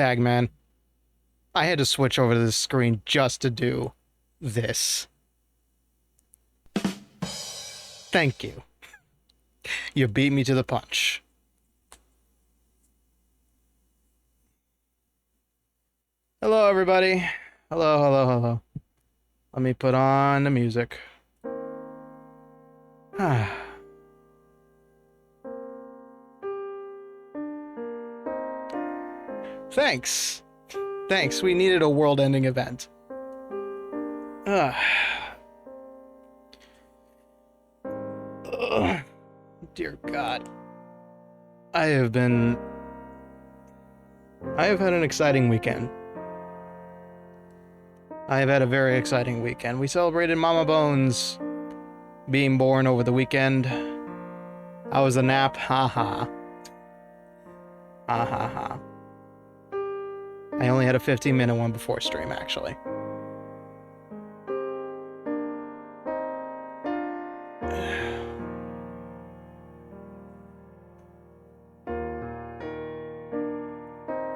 Bagman. I had to switch over to the screen just to do this. Thank you. You beat me to the punch. Hello, everybody. Hello, hello, hello. Let me put on the music. Thanks. Thanks. We needed a world-ending event. Dear God. I have had an exciting weekend. I have had a very exciting weekend. We celebrated Mama Bones being born over the weekend. How was the nap? Ha ha. Ha ha ha. I only had a 15-minute one before stream, actually.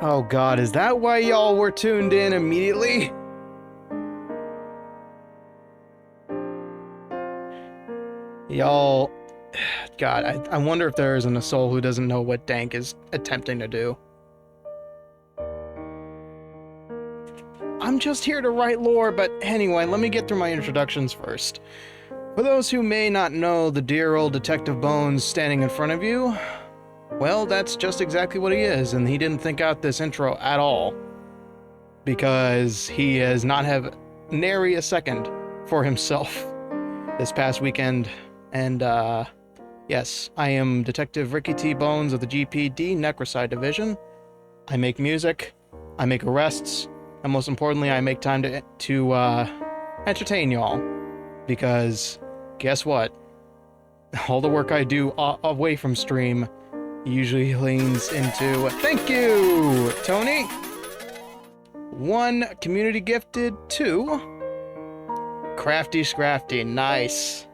Oh God, is that why y'all were tuned in immediately? Y'all... God, I wonder if there isn't a soul who doesn't know what Dank is attempting to do. I'm just here to write lore, but anyway, let me get through my introductions first. For those who may not know the dear old Detective Bones standing in front of you, well, that's just exactly what he is, and he didn't think out this intro at all. Because he has not have nary a second for himself this past weekend. And, yes, I am Detective Ricky T. Bones of the GPD Necrocide Division. I make music, I make arrests, And most importantly, I make time to entertain y'all. Because guess what? All the work I do away from stream usually leans into... Thank you, Tony! 1 community gifted, 2 Crafty Scrafty. Nice.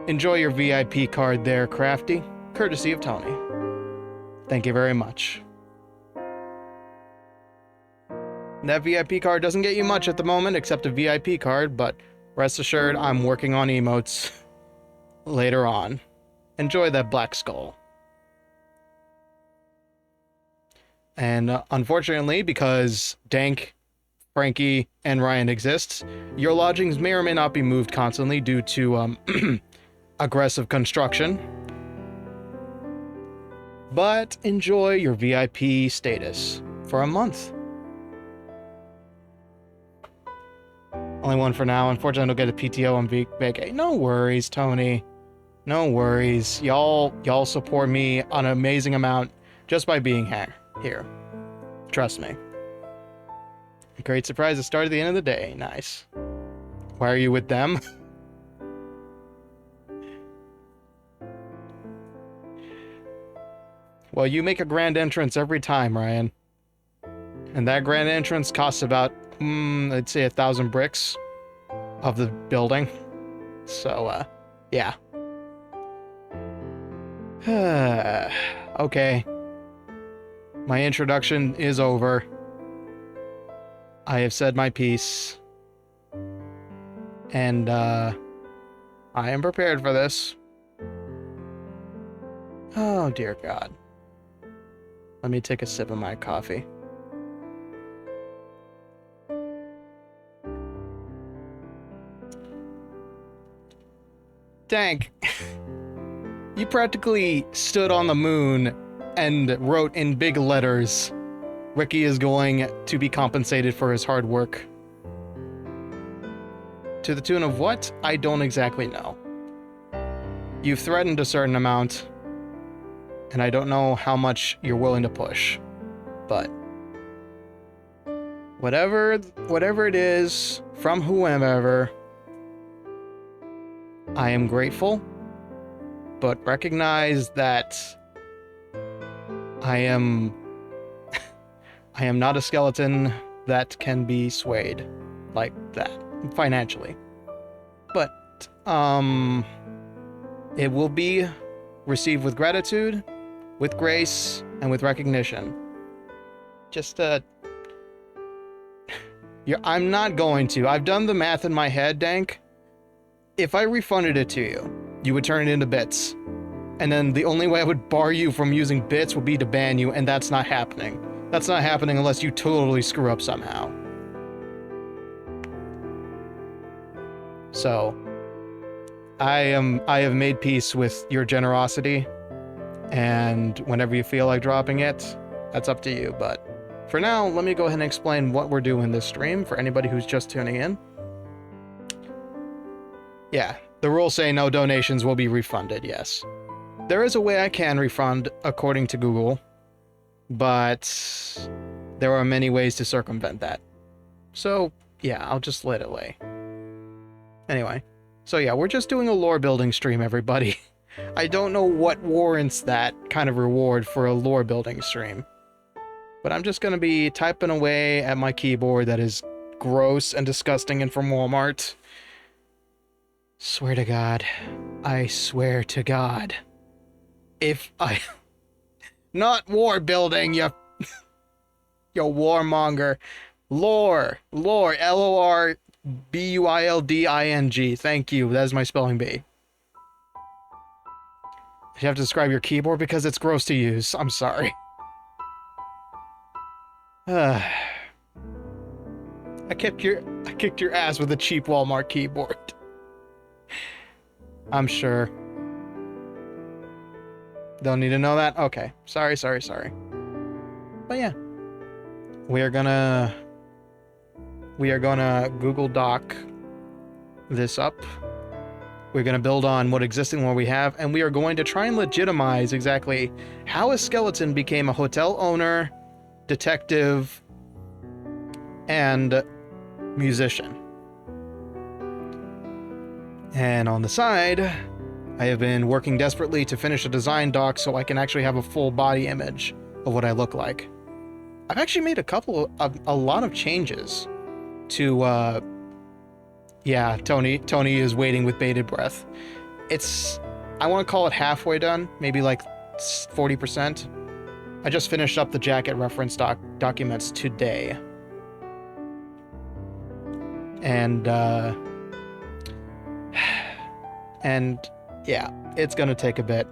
Enjoy your VIP card there, Crafty. Courtesy of Tony. Thank you very much. That VIP card doesn't get you much at the moment, except a VIP card, but rest assured, I'm working on emotes later on. Enjoy that black skull. And unfortunately, because Dank, Frankie, and Ryan exists, your lodgings may or may not be moved constantly due to aggressive construction. But enjoy your VIP status for a month. Only one for now. Unfortunately, I don't get a PTO on vacay. No worries, Tony. No worries. Y'all support me an amazing amount just by being here. Trust me. A great surprise to start at the end of the day. Nice. Why are you with them? Well, you make a grand entrance every time, Ryan. And that grand entrance costs about, I'd say 1,000 bricks of the building. So, yeah. Okay. My introduction is over. I have said my piece. And, I am prepared for this. Oh, dear God. Let me take a sip of my coffee. Dank, you practically stood on the moon and wrote in big letters, Ricky is going to be compensated for his hard work. To the tune of what? I don't exactly know. You've threatened a certain amount, and I don't know how much you're willing to push. But whatever it is, from whomever, I am grateful, but recognize that I am not a skeleton that can be swayed like that financially. But it will be received with gratitude, with grace, and with recognition. Just I'm not going to. I've done the math in my head, Dank. If I refunded it to you, you would turn it into bits. And then the only way I would bar you from using bits would be to ban you, and that's not happening. That's not happening unless you totally screw up somehow. So, I have made peace with your generosity, and whenever you feel like dropping it, that's up to you. But for now, let me go ahead and explain what we're doing this stream for anybody who's just tuning in. Yeah, the rules say no donations will be refunded, yes. There is a way I can refund, according to Google, but there are many ways to circumvent that. So, yeah, I'll just let it lay. Anyway, so yeah, we're just doing a lore building stream, everybody. I don't know what warrants that kind of reward for a lore building stream. But I'm just gonna be typing away at my keyboard that is gross and disgusting and from Walmart. Swear to God. I swear to God. If I... Not war building, you warmonger. Lore. Lore. L-O-R-B-U-I-L-D-I-N-G. Thank you. That is my spelling bee. You have to describe your keyboard because it's gross to use. I'm sorry. I kicked your ass with a cheap Walmart keyboard. I'm sure. Don't need to know that? Okay. Sorry. But yeah. We are gonna Google Doc this up. We're gonna build on what existing lore we have, and we are going to try and legitimize exactly how a skeleton became a hotel owner, detective, and musician. And on the side, I have been working desperately to finish a design doc so I can actually have a full body image of what I look like. I've actually made a lot of changes to, yeah, Tony is waiting with bated breath. I want to call it halfway done, maybe like 40%. I just finished up the jacket reference documents today. And yeah, it's gonna take a bit.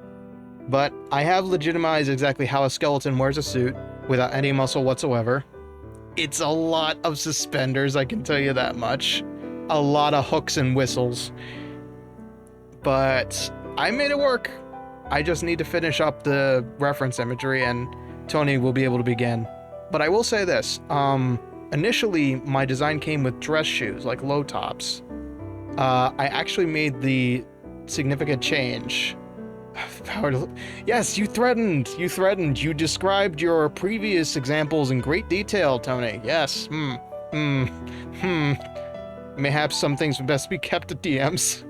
But I have legitimized exactly how a skeleton wears a suit without any muscle whatsoever. It's a lot of suspenders, I can tell you that much. A lot of hooks and whistles. But I made it work. I just need to finish up the reference imagery and Tony will be able to begin. But I will say this, initially my design came with dress shoes, like low tops. I actually made the significant change. Yes, you threatened. You described your previous examples in great detail, Tony. Yes. Mayhaps some things would best be kept at DMs.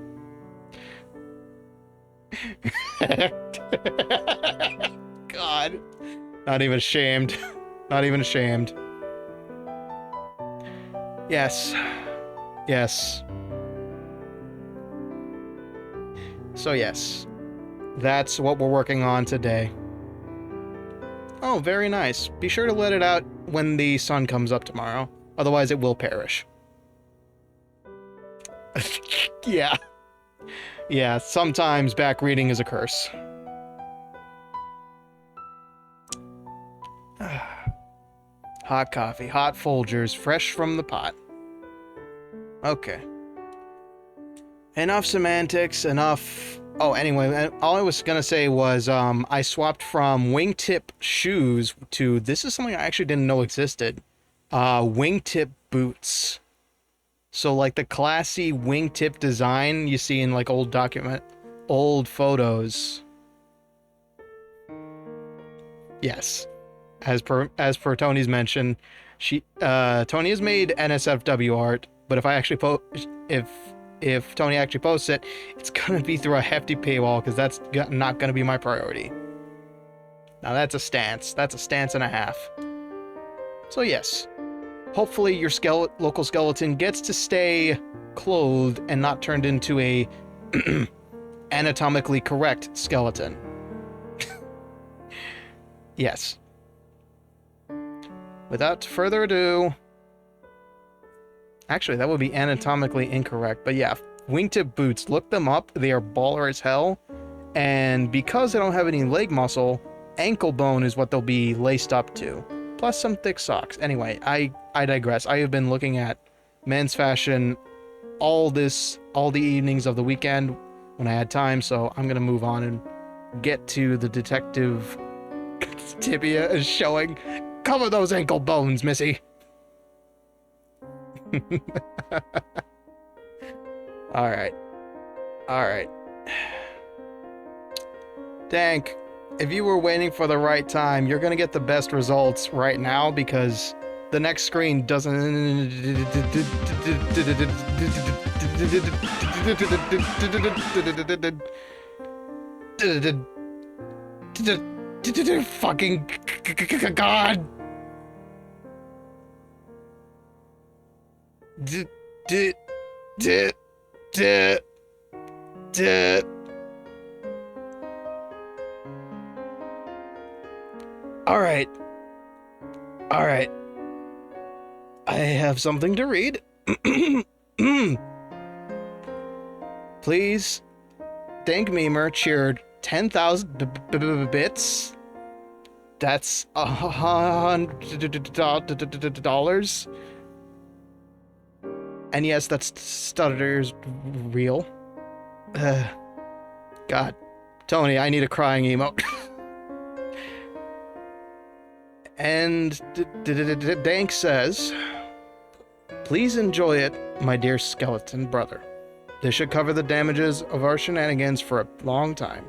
God. Not even ashamed. Not even ashamed. Yes. Yes. So yes. That's what we're working on today. Oh, very nice. Be sure to let it out when the sun comes up tomorrow. Otherwise it will perish. Yeah. Yeah, sometimes back reading is a curse. Hot coffee, hot Folgers, fresh from the pot. Okay. Enough semantics, enough... Oh, anyway, all I was gonna say was, I swapped from wingtip shoes to... This is something I actually didn't know existed. Wingtip boots. So, like, the classy wingtip design you see in, like, old photos. Yes. As per Tony's mention, Tony has made NSFW art, but if I actually if Tony actually posts it, it's gonna be through a hefty paywall, because that's not gonna be my priority. Now that's a stance. That's a stance and a half. So yes, hopefully your local skeleton gets to stay clothed and not turned into a anatomically correct skeleton. Yes. Without further ado... Actually, that would be anatomically incorrect, but yeah, wingtip boots, look them up, they are baller as hell, and because they don't have any leg muscle, ankle bone is what they'll be laced up to, plus some thick socks. Anyway, I digress. I have been looking at men's fashion all the evenings of the weekend when I had time, so I'm gonna move on and get to the detective. Tibia is showing. Cover those ankle bones, Missy. Alright. Alright. Dank, if you were waiting for the right time, you're gonna get the best results right now, because the next screen doesn't... Fucking God! Alright. Alright. I have something to read. Please. Dank Memer cheered 10,000 bits. That's $100. And yes, that's Stutter's real. God. Tony, I need a crying emote. And Dank says, please enjoy it, my dear skeleton brother. This should cover the damages of our shenanigans for a long time.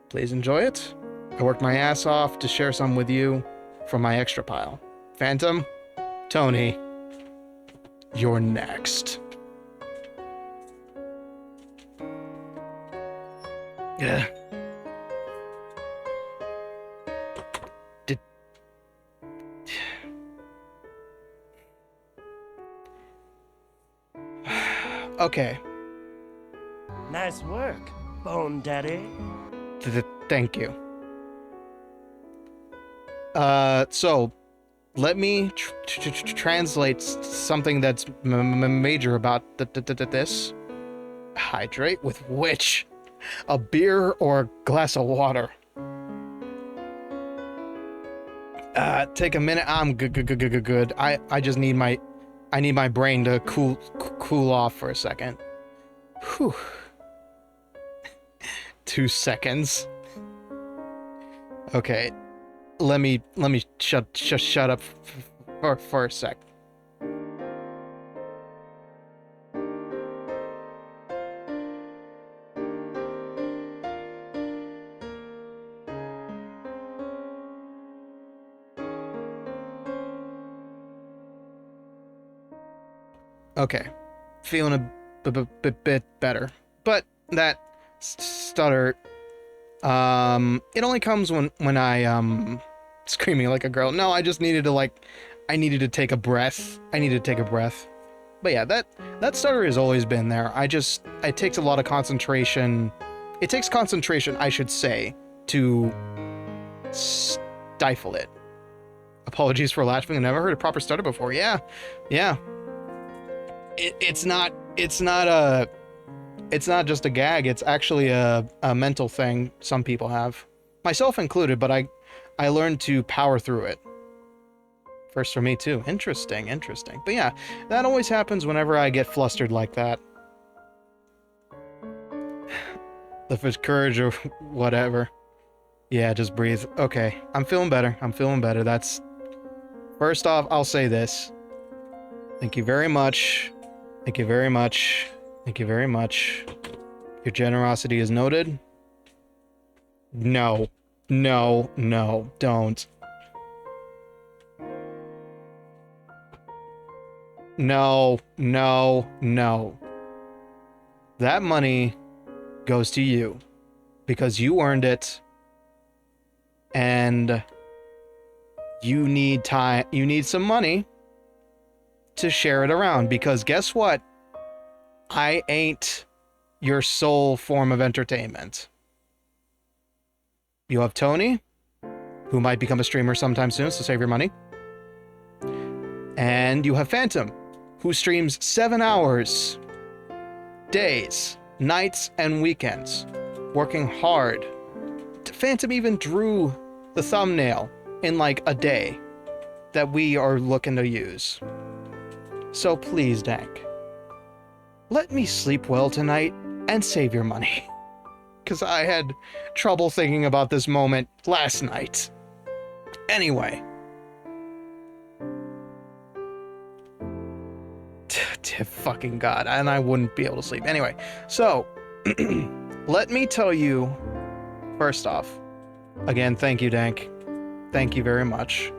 Please enjoy it. I worked my ass off to share some with you from my extra pile. Phantom, Tony. You're next. Yeah. Okay. Nice work, Bone Daddy. Thank you. So let me translate something that's major about this. Hydrate with which? A beer or a glass of water? Take a minute. I'm good. I just need my brain to cool off for a second. Whew. 2 seconds. Okay. Let me shut up for a sec. Okay. Feeling a bit better. But that stutter, it only comes when I, screaming like a girl. No, I just needed to, I needed to take a breath. But yeah, that stutter has always been there. It takes a lot of concentration. It takes concentration, I should say, to stifle it. Apologies for laughing. I've never heard a proper stutter before. Yeah. It's not just a gag. It's actually a mental thing some people have, myself included. But I learned to power through it. First for me too. Interesting. But yeah, that always happens whenever I get flustered like that. If it's courage or whatever. Yeah, just breathe. Okay, I'm feeling better. That's... First off, I'll say this. Thank you very much. Your generosity is noted. No, don't. No. That money goes to you because you earned it, and you need time. You need some money to share it around, because guess what? I ain't your sole form of entertainment. You have Tony, who might become a streamer sometime soon, so save your money. And you have Phantom, who streams 7 hours, days, nights, and weekends, working hard. Phantom even drew the thumbnail in like a day that we are looking to use. So please, Dank, let me sleep well tonight and save your money. Because I had trouble thinking about this moment last night. Anyway. Fucking God, and I wouldn't be able to sleep. Anyway, so, let me tell you, first off, again, thank you, Dank. Thank you very much.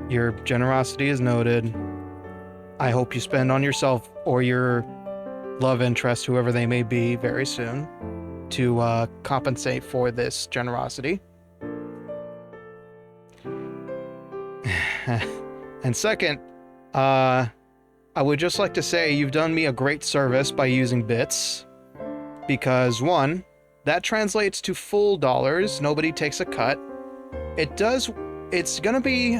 Your generosity is noted. I hope you spend on yourself or your love interest, whoever they may be, very soon to compensate for this generosity. And second, I would just like to say you've done me a great service by using bits, because one, that translates to full dollars. Nobody takes a cut. It's gonna be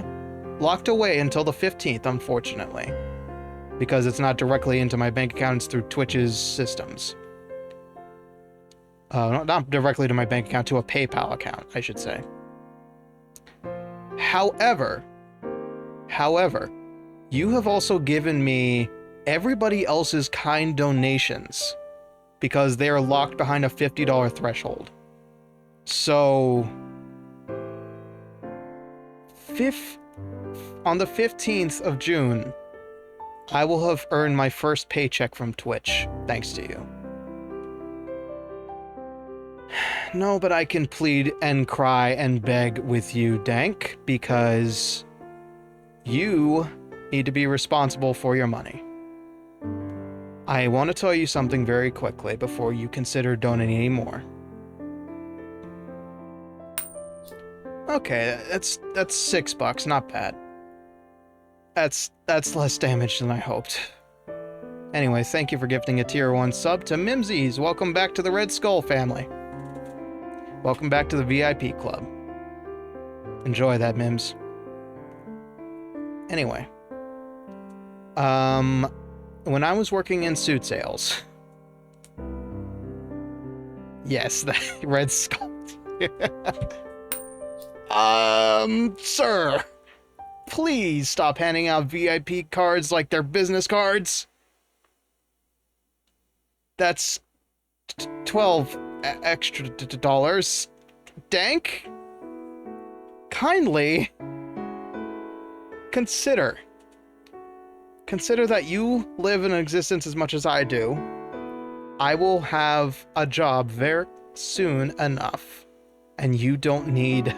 locked away until the 15th, unfortunately, because it's not directly into my bank account. It's through Twitch's systems. Not directly to my bank account, to a PayPal account, I should say. However, you have also given me everybody else's kind donations, because they are locked behind a $50 threshold. So, on the 15th of June, I will have earned my first paycheck from Twitch, thanks to you. No, but I can plead and cry and beg with you, Dank, because you need to be responsible for your money. I want to tell you something very quickly before you consider donating any more. Okay, that's $6, not bad. That's less damage than I hoped. Anyway, thank you for gifting a tier 1 sub to Mimsies. Welcome back to the Red Skull family. Welcome back to the VIP club. Enjoy that, Mims. Anyway. When I was working in suit sales... Yes, the Red Skull. Sir. Please stop handing out VIP cards like they're business cards. That's 12 extra dollars. Dank? Kindly consider that you live in existence as much as I do. I will have a job very soon enough, and you don't need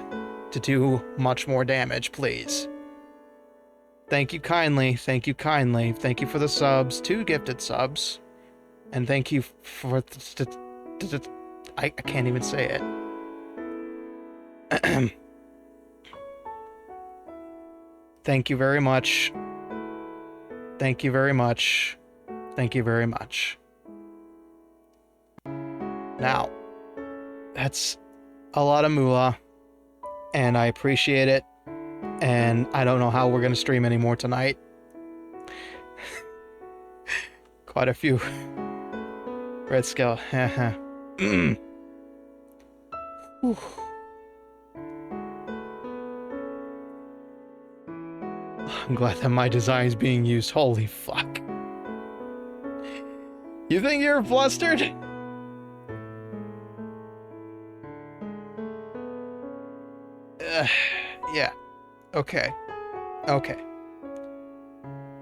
to do much more damage, please. Thank you kindly, thank you kindly. Thank you for the subs, 2 gifted subs. And thank you for... I can't even say it. Thank you very much. Thank you very much. Thank you very much. Now, that's a lot of moolah, and I appreciate it, and I don't know how we're going to stream anymore tonight. Quite a few... Red Skull. I'm glad that my design is being used. Holy fuck. You think you're flustered? Yeah. Okay. Okay.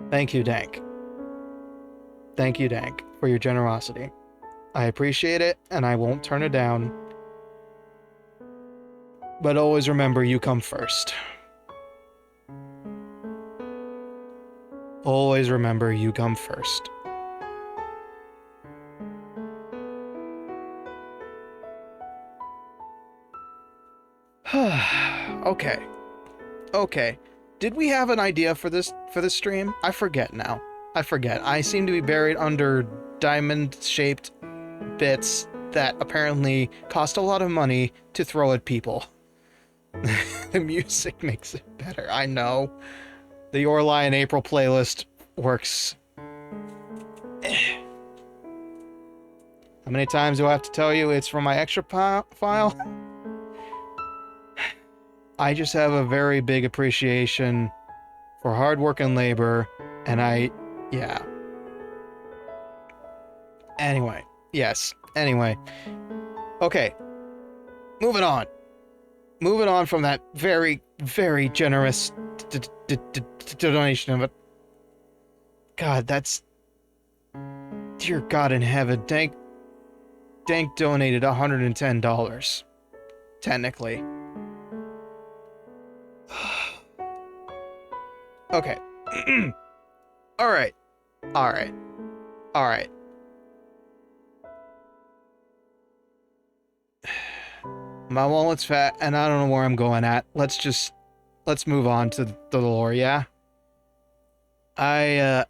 Thank you, Dank. Thank you, Dank, for your generosity. I appreciate it, and I won't turn it down. But always remember, you come first. Always remember, you come first. Okay. Okay. Did we have an idea for this stream? I forget now. I forget. I seem to be buried under diamond-shaped bits that apparently cost a lot of money to throw at people. The music makes it better, I know. The Your Lie in April playlist works. How many times do I have to tell you it's from my extra file? I just have a very big appreciation for hard work and labor, and yeah. Anyway, yes, anyway. Okay, moving on. Moving on from that very, very generous donation of it. God, that's... Dear God in heaven, Dank donated $110. Technically. Okay. Alright. Alright. Alright. My wallet's fat, and I don't know where I'm going at. Let's move on to the lore, yeah? Yeah.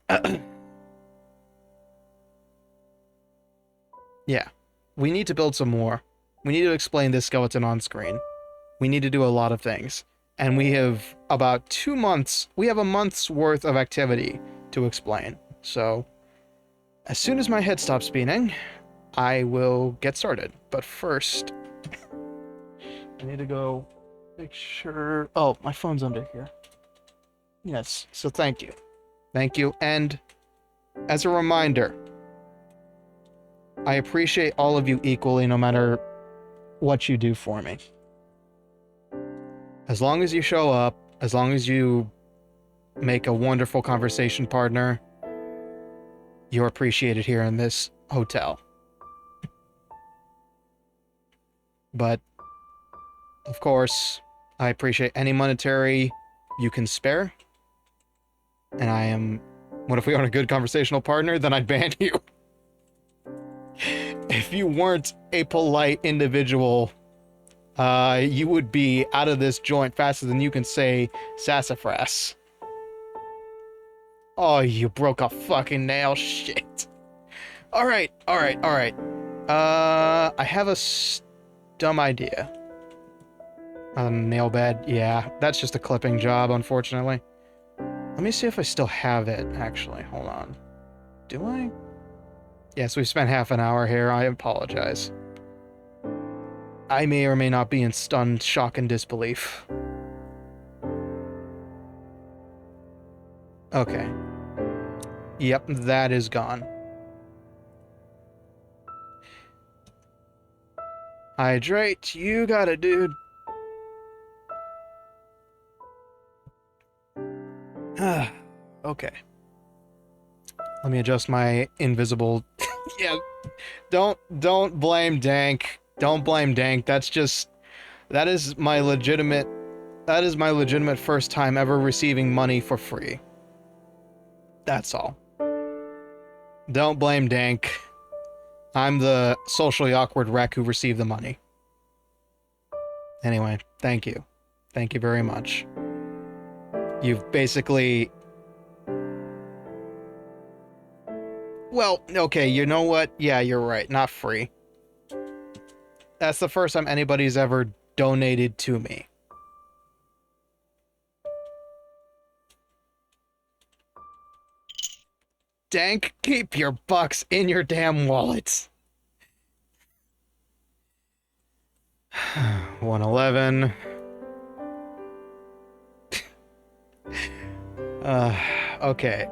We need to build some more. We need to explain this skeleton on screen. We need to do a lot of things. And we have about 2 months, we have a month's worth of activity to explain. So, as soon as my head stops spinning, I will get started. But first, I need to go make sure... Oh, my phone's under here. Yes, so thank you. Thank you, and as a reminder, I appreciate all of you equally no matter what you do for me. As long as you show up, as long as you make a wonderful conversation partner, you're appreciated here in this hotel. But, of course, I appreciate any monetary you can spare. And what if we aren't a good conversational partner? Then I'd ban you. if you weren't a polite individual, you would be out of this joint faster than you can say sassafras. Oh, you broke a fucking nail. Shit. Alright. I have a dumb idea. A nail bed. Yeah, that's just a clipping job, unfortunately. Let me see if I still have it, actually. Hold on. Do I? Yes, we spent half an hour here. I apologize. I may or may not be in stunned shock and disbelief. Okay. Yep, that is gone. Hydrate, you got it, dude. Okay. Let me adjust my invisible... Yeah, don't blame Dank. Don't blame Dank. That is my legitimate first time ever receiving money for free. That's all. Don't blame Dank. I'm the socially awkward wreck who received the money. Anyway, thank you. Thank you very much. You've basically... Well, okay, you know what? Yeah, you're right. Not free. That's the first time anybody's ever donated to me. Dank, keep your bucks in your damn wallets. 111. Okay.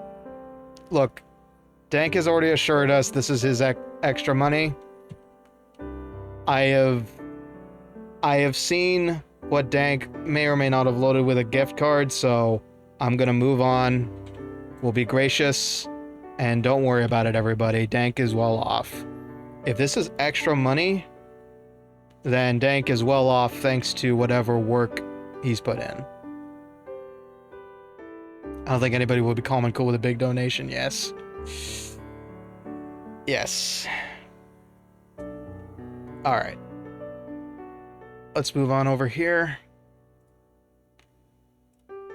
Look, Dank has already assured us this is his extra money. I have seen what Dank may or may not have loaded with a gift card, so I'm gonna move on. We'll be gracious, and don't worry about it, everybody. Dank is well off. If this is extra money, then Dank is well off thanks to whatever work he's put in. I don't think anybody will be calm and cool with a big donation, yes. Yes. Alright. Let's move on over here.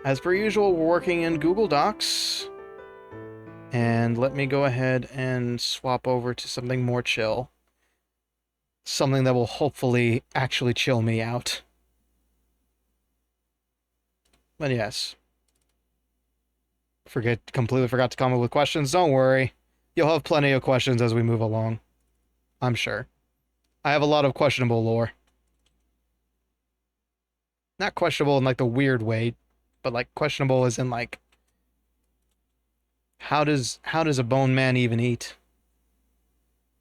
As per usual, we're working in Google Docs. And let me go ahead and swap over to something more chill. Something that will hopefully actually chill me out. But yes. Completely forgot to come up with questions. Don't worry. You'll have plenty of questions as we move along. I'm sure. I have a lot of questionable lore. Not questionable in like the weird way, but like questionable as in like how does a bone man even eat?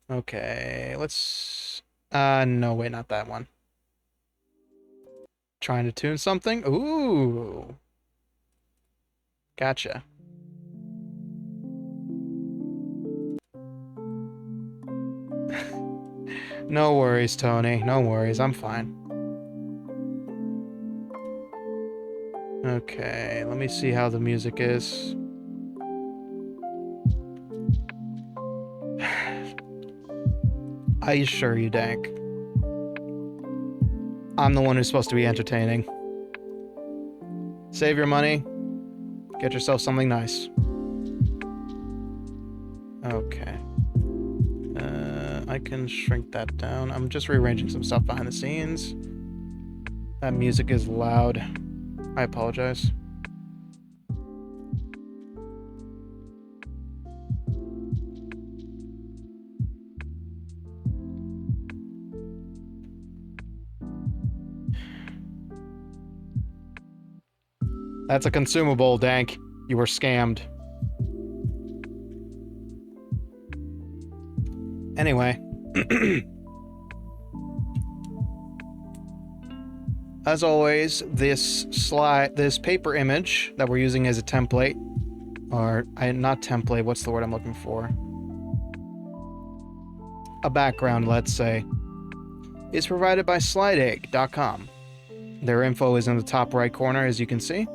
Okay, let's no, wait, not that one. Trying to tune something? Ooh. Gotcha. No worries, Tony. No worries. I'm fine. Okay, let me see how the music is. I assure you, Dank. I'm the one who's supposed to be entertaining. Save your money. Get yourself something nice. Okay. I can shrink that down. I'm just rearranging some stuff behind the scenes. That music is loud. I apologize. That's a consumable, Dank. You were scammed. Anyway. As always, this paper image that we're using as a template, or not template, what's the word I'm looking for? A background, let's say, is provided by slideegg.com. Their info is in the top right corner, as you can see.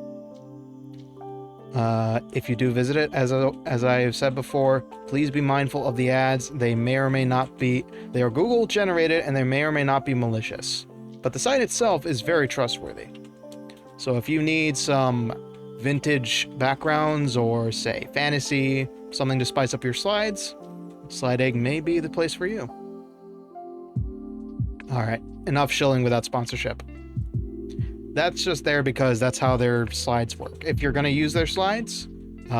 If you do visit it, as I have said before, please be mindful of the ads. They may or may not be... They are Google generated and they may or may not be malicious. But the site itself is very trustworthy. So if you need some vintage backgrounds or, say, fantasy, something to spice up your slides, Slide Egg may be the place for you. Alright, enough shilling without sponsorship. That's just there because that's how their slides work. If you're going to use their slides,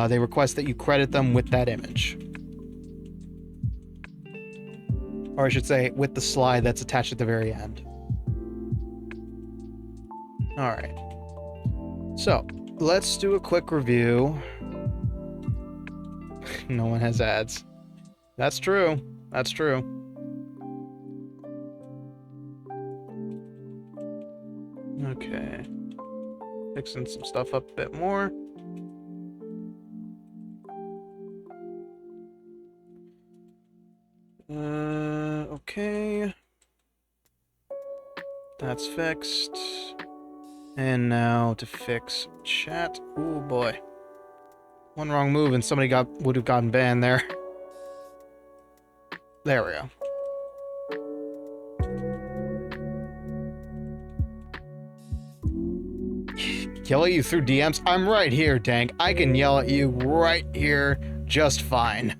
they request that you credit them with that image. Or I should say, with the slide that's attached at the very end. Alright. So, let's do a quick review. No one has ads. That's true. That's true. Okay. Fixing some stuff up a bit more. Okay. That's fixed. And now to fix chat. Ooh boy. One wrong move and somebody would have gotten banned there. There we go. Yell at you through DMs? I'm right here, Dank. I can yell at you right here just fine.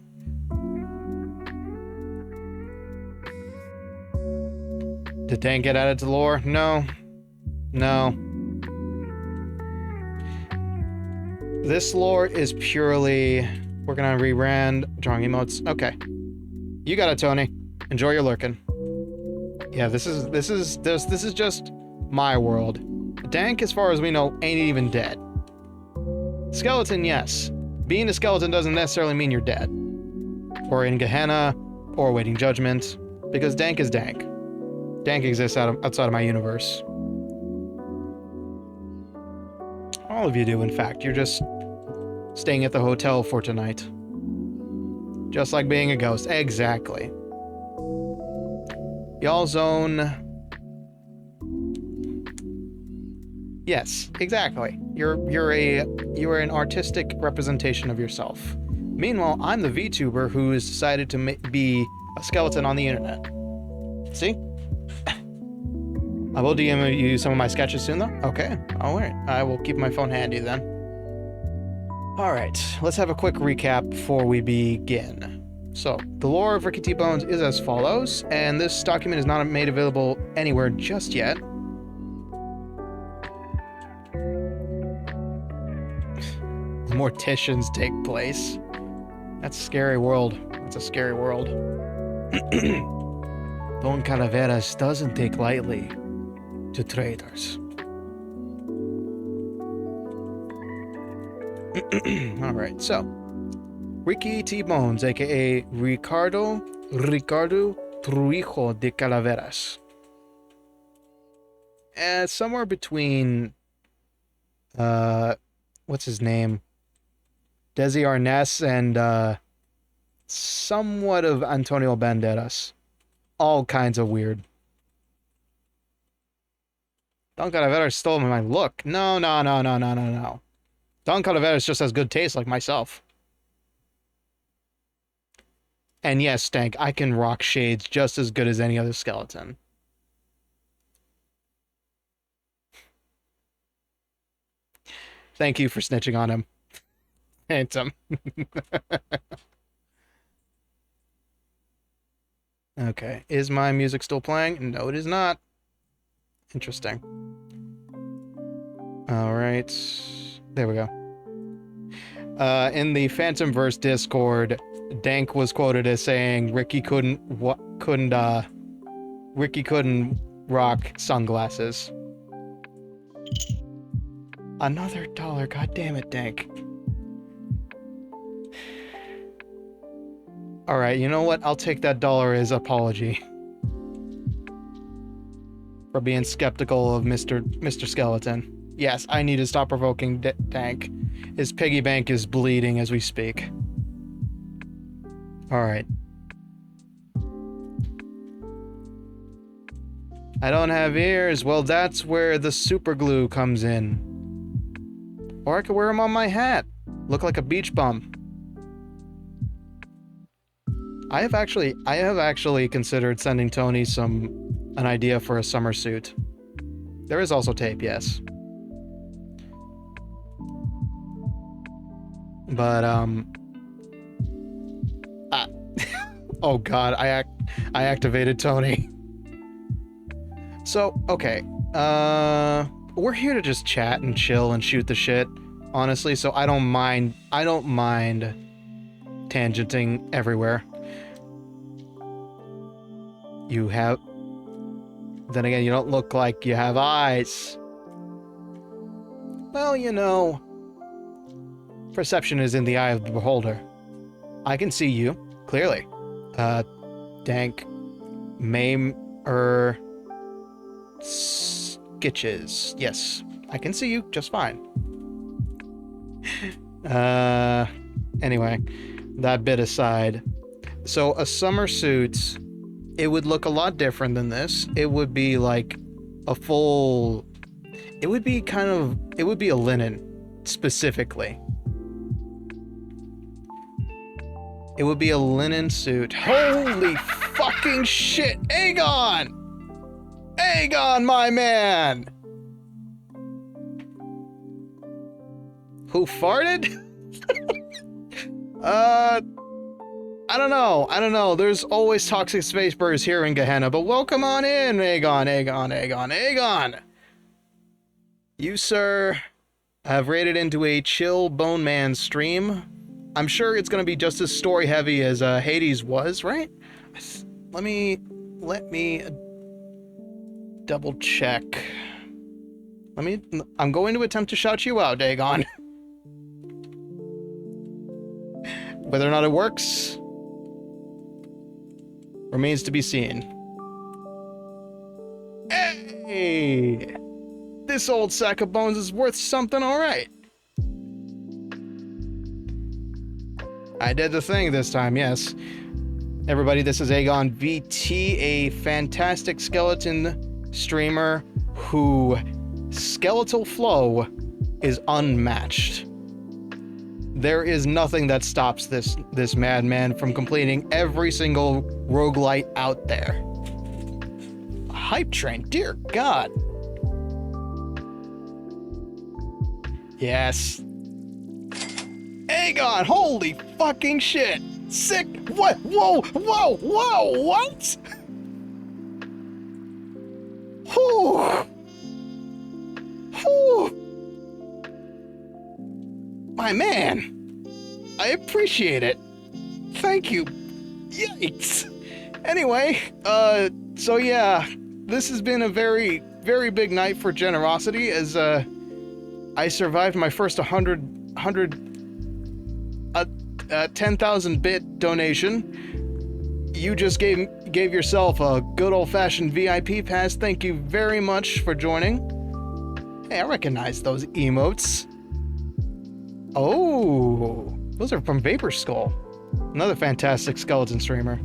Did Dank get added to lore? No. No. This lore is purely... We're gonna rebrand drawing emotes. Okay. You got it, Tony. Enjoy your lurking. Yeah, this is just my world. Dank, as far as we know, ain't even dead. Skeleton, yes. Being a skeleton doesn't necessarily mean you're dead. Or in Gehenna, or awaiting judgment, because Dank is Dank. Dank exists outside of my universe. All of you do, in fact. You're just staying at the hotel for tonight. Just like being a ghost. Exactly. Y'all's own... Yes, exactly. You're an artistic representation of yourself. Meanwhile, I'm the VTuber who has decided to be a skeleton on the internet. See? I will DM you some of my sketches soon, though. Okay, alright. I will keep my phone handy then. Alright, let's have a quick recap before we begin. So, the lore of Ricky T. Bones is as follows, and this document is not made available anywhere just yet. Morticians take place. That's a scary world. That's a scary world. Don Calaveras doesn't take lightly to traitors. Alright, so Ricky T. Bones, aka Ricardo Trujillo de Calaveras. Somewhere between what's his name? Desi Arnaz and somewhat of Antonio Banderas. All kinds of weird. Don Calaveras stole my look. No. Don Calaveras just has good taste like myself. And yes, Stank, I can rock shades just as good as any other skeleton. Thank you for snitching on him. Handsome. Okay, is my music still playing? No, it is not. Interesting. Alright. There we go. In the Phantomverse Discord, Dank was quoted as saying Ricky couldn't rock sunglasses. Another $1. God damn it, Dank. Alright, you know what? I'll take that $1 as apology. For being skeptical of Mr. Skeleton. Yes, I need to stop provoking Dank. His piggy bank is bleeding as we speak. Alright. I don't have ears. Well, that's where the super glue comes in. Or I could wear them on my hat. Look like a beach bum. I have actually considered sending Tony an idea for a summer suit. There is also tape, yes. But oh god, I activated Tony. So, okay. We're here to just chat and chill and shoot the shit, honestly, so I don't mind tangenting everywhere. Then again, you don't look like you have eyes. Well, you know, perception is in the eye of the beholder. I can see you, clearly. Dank, maim, skitches. Yes, I can see you just fine. Anyway, that bit aside. So, a summer suit, it would look a lot different than this. It would be like a full... It would be a linen, specifically. It would be a linen suit. Holy fucking shit! Aegon! Aegon, my man! Who farted? I don't know. There's always toxic space birds here in Gehenna, but welcome on in, Aegon. You, sir, have raided into a chill Bone Man stream. I'm sure it's gonna be just as story heavy as Hades was, right? Let me double check. I'm going to attempt to shout you out, Aegon. Whether or not it works remains to be seen. Hey! This old sack of bones is worth something, alright. I did the thing this time, yes. Everybody, this is Aegon VT, a fantastic skeleton streamer who skeletal flow is unmatched. There is nothing that stops this madman from completing every single roguelite out there. A hype train, dear God. Yes. Aegon, holy fucking shit. Sick. What? Whoa, what? Whew. My man, I appreciate it. Thank you. Yikes. Anyway, so yeah, this has been a very, very big night for generosity as, I survived my first 10,000 bit donation. You just gave yourself a good old-fashioned VIP pass. Thank you very much for joining. Hey, I recognize those emotes. Oh, those are from Vapor Skull. Another fantastic skeleton streamer.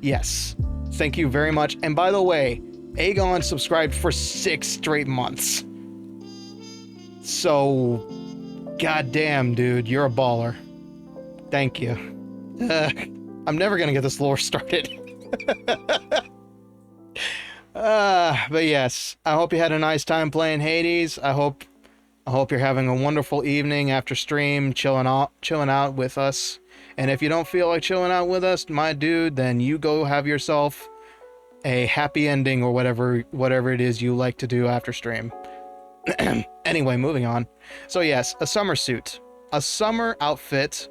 Yes. Thank you very much. And by the way, Aegon subscribed for 6 straight months. So, goddamn, dude, you're a baller. Thank you. I'm never gonna get this lore started. But yes, I hope you had a nice time playing Hades. I hope you're having a wonderful evening after stream, chilling out with us. And if you don't feel like chilling out with us, my dude, then you go have yourself a happy ending or whatever it is you like to do after stream. Anyway, moving on. So yes, a summer suit. A summer outfit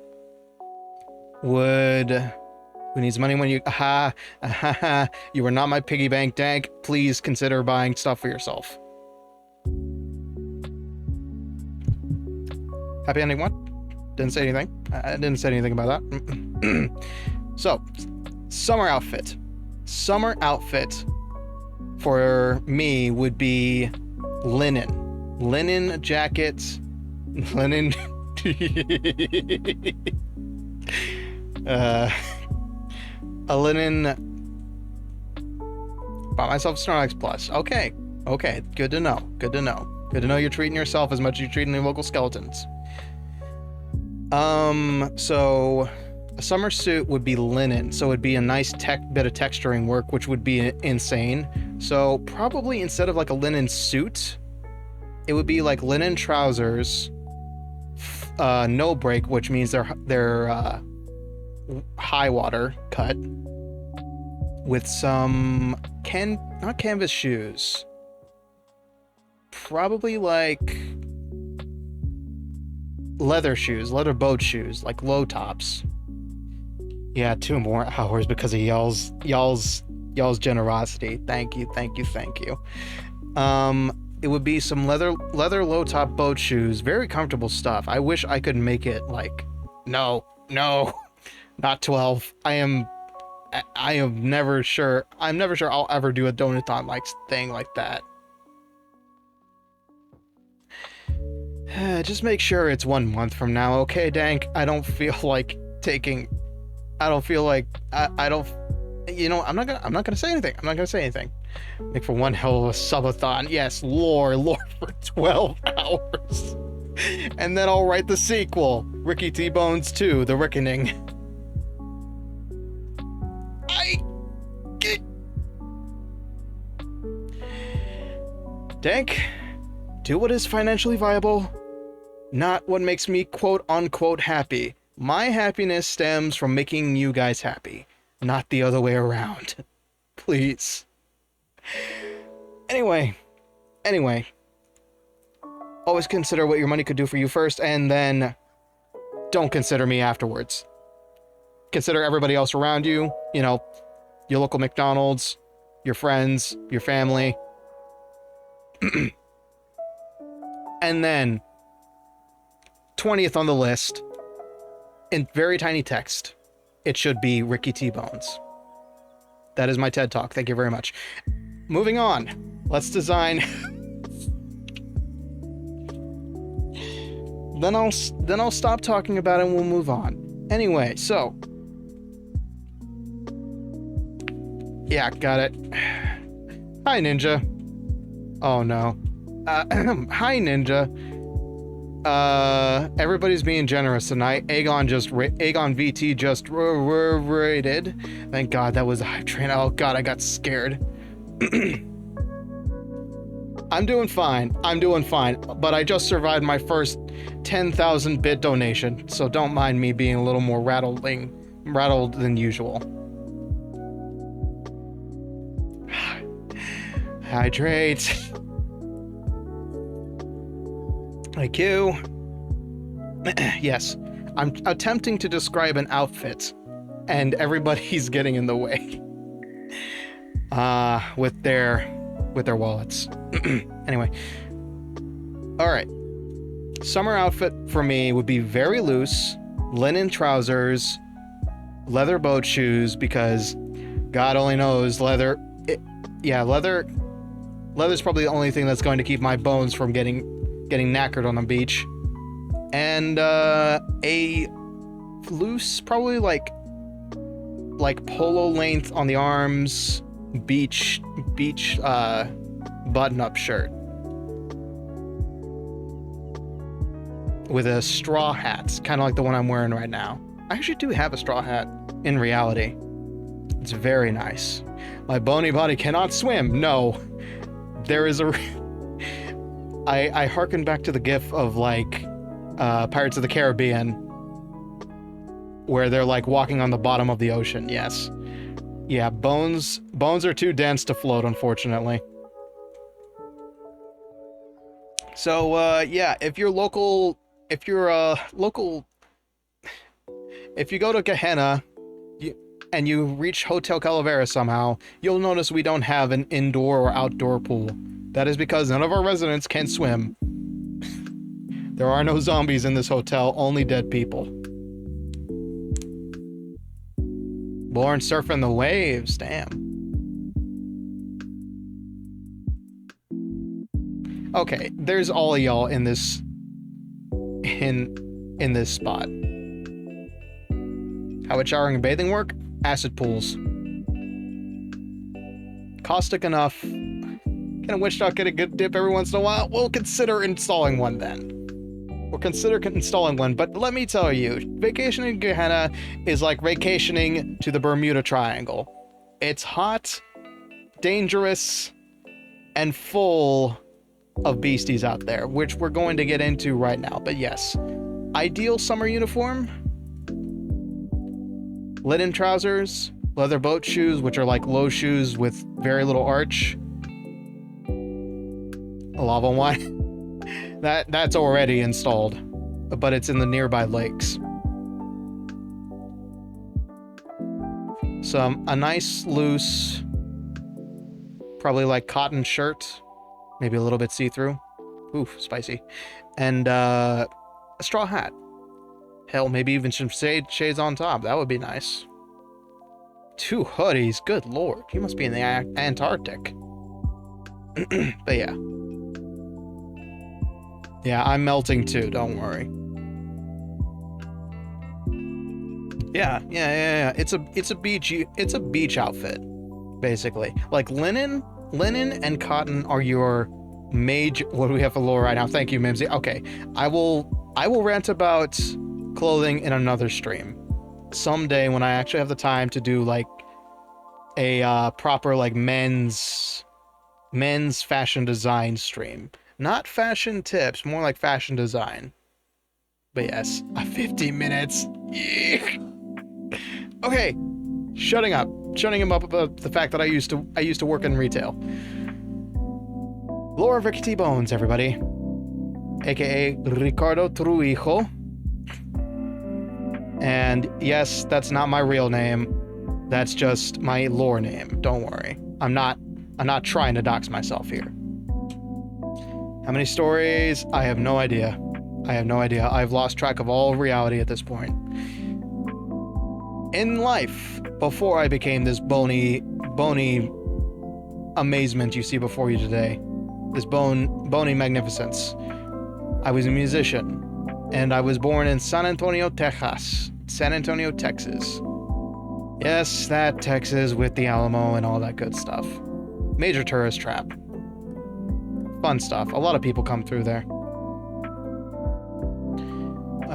would... Who needs money when you... You are not my piggy bank, Dank. Please consider buying stuff for yourself. Happy ending one? Didn't say anything. I didn't say anything about that. So, summer outfit. Summer outfit for me would be linen. Linen jackets. Linen... a linen... Bought myself Snorlax Plus. Okay. Okay, good to know. Good to know. Good to know you're treating yourself as much as you're treating the local skeletons. So a summer suit would be linen, so it'd be a nice bit of texturing work, which would be insane. So probably instead of like a linen suit, it would be like linen trousers, no break, which means they're high water cut, with some not canvas shoes. Probably like leather shoes, leather boat shoes, like low tops. Yeah, 2 more hours because of y'all's generosity. Thank you. It would be some leather low top boat shoes, very comfortable stuff. I wish I could make it like, no, not 12. I am never sure. I'm never sure I'll ever do a donathon like thing like that. Just make sure it's 1 month from now, okay, Dank? I don't feel like taking. I don't feel like I don't. You know, I'm not gonna say anything. Make for one hell of a subathon. Yes, lore for 12 hours, and then I'll write the sequel, Ricky T. Bones 2: The Reckoning. Dank, do what is financially viable, not what makes me quote-unquote happy. My happiness stems from making you guys happy, not the other way around. Please. Anyway. Always consider what your money could do for you first, and then don't consider me afterwards. Consider everybody else around you, you know, your local McDonald's, your friends, your family. And then 20th on the list, in very tiny text, it should be Ricky T. Bones. That is my TED Talk. Thank you very much. Moving on. Let's design. Then I'll stop talking about it and we'll move on. Anyway, so yeah, got it. Hi, Ninja. Oh no. Hi, Ninja. Everybody's being generous tonight. Aegon VT just rated. Thank God that was a hype train. Oh God, I got scared. I'm doing fine, but I just survived my first 10,000 bit donation, so don't mind me being a little more rattled than usual. Hydrate. Thank you. Yes, I'm attempting to describe an outfit, and everybody's getting in the way. With their wallets. Anyway. Alright. Summer outfit for me would be very loose, linen trousers, leather boat shoes, because God only knows leather's probably the only thing that's going to keep my bones from getting knackered on the beach. And a loose, probably like polo length on the arms, beach button-up shirt with a straw hat, kind of like the one I'm wearing right now. I actually do have a straw hat in reality. It's very nice. My bony body cannot swim. No, there is a. I hearken back to the gif of like Pirates of the Caribbean, where they're like walking on the bottom of the ocean. Yes. Yeah, bones are too dense to float, unfortunately. So, yeah, if you go to Gehenna, and you reach Hotel Calavera somehow, you'll notice we don't have an indoor or outdoor pool. That is because none of our residents can swim. There are no zombies in this hotel, only dead people. Born surfing the waves, damn. Okay, there's all of y'all in this spot. How would showering and bathing work? Acid pools. Caustic enough Can a witch dog get a good dip every once in a while? We'll consider installing one then. We'll consider installing one, but let me tell you, vacationing in Gehenna is like vacationing to the Bermuda Triangle. It's hot, dangerous, and full of beasties out there, which we're going to get into right now. But yes, ideal summer uniform: linen trousers, leather boat shoes, which are like low shoes with very little arch, a lava wine. That's already installed, but it's in the nearby lakes. So a nice loose, probably like cotton shirt, maybe a little bit see-through. Oof, spicy. And a straw hat. Hell, maybe even some shades on top. That would be nice. 2 hoodies. Good lord. You must be in the Antarctic. But yeah. Yeah, I'm melting too. Don't worry. Yeah. It's a beach outfit, basically. Like linen and cotton are your major. What do we have for lore right now? Thank you, Mimsy. Okay, I will rant about clothing in another stream someday when I actually have the time to do like a proper like men's fashion design stream. Not fashion tips, more like fashion design. But yes, 50 minutes. Okay, shutting him up about the fact that I used to work in retail. Lore of Ricky T. Bones, everybody, aka Ricardo Truijo. And yes, that's not my real name. That's just my lore name. Don't worry. I'm not trying to dox myself here. How many stories? I have no idea. I've lost track of all reality at this point. In life, before I became this bony amazement you see before you today, this bony magnificence, I was a musician, and I was born in San Antonio, Texas. Yes, that Texas with the Alamo and all that good stuff. Major tourist trap. Fun stuff. A lot of people come through there.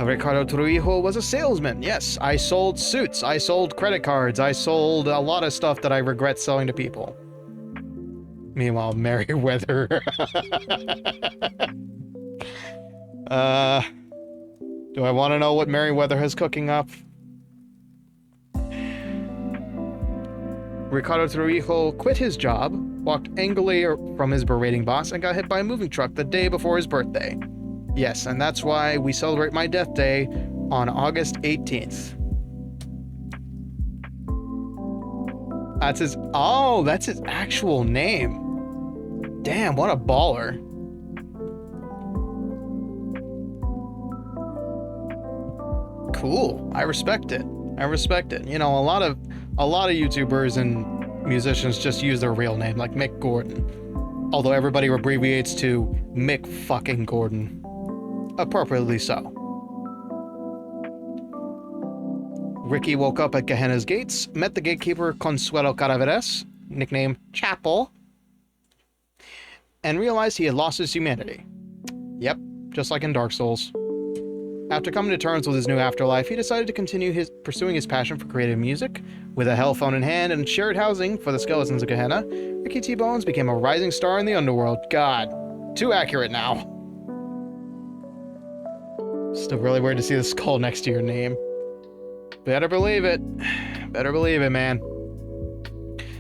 Ricardo Truijo was a salesman. Yes, I sold suits. I sold credit cards. I sold a lot of stuff that I regret selling to people. Meanwhile, Merryweather. Do I want to know what Merryweather has cooking up? Ricardo Truijo quit his job, walked angrily from his berating boss, and got hit by a moving truck the day before his birthday. Yes, and that's why we celebrate my death day on August 18th. That's his actual name. Damn, what a baller. Cool. I respect it. You know, a lot of YouTubers and musicians just use their real name, like Mick Gordon. Although everybody abbreviates to Mick fucking Gordon. Appropriately so. Ricky woke up at Gehenna's gates, met the gatekeeper Consuelo Caraveras, nicknamed Chapel, and realized he had lost his humanity. Yep, just like in Dark Souls. After coming to terms with his new afterlife, he decided to continue pursuing his passion for creative music. With a hell phone in hand and shared housing for the skeletons of Gehenna, Ricky T. Bones became a rising star in the underworld. God, too accurate now. Still really weird to see the skull next to your name. Better believe it. Better believe it, man.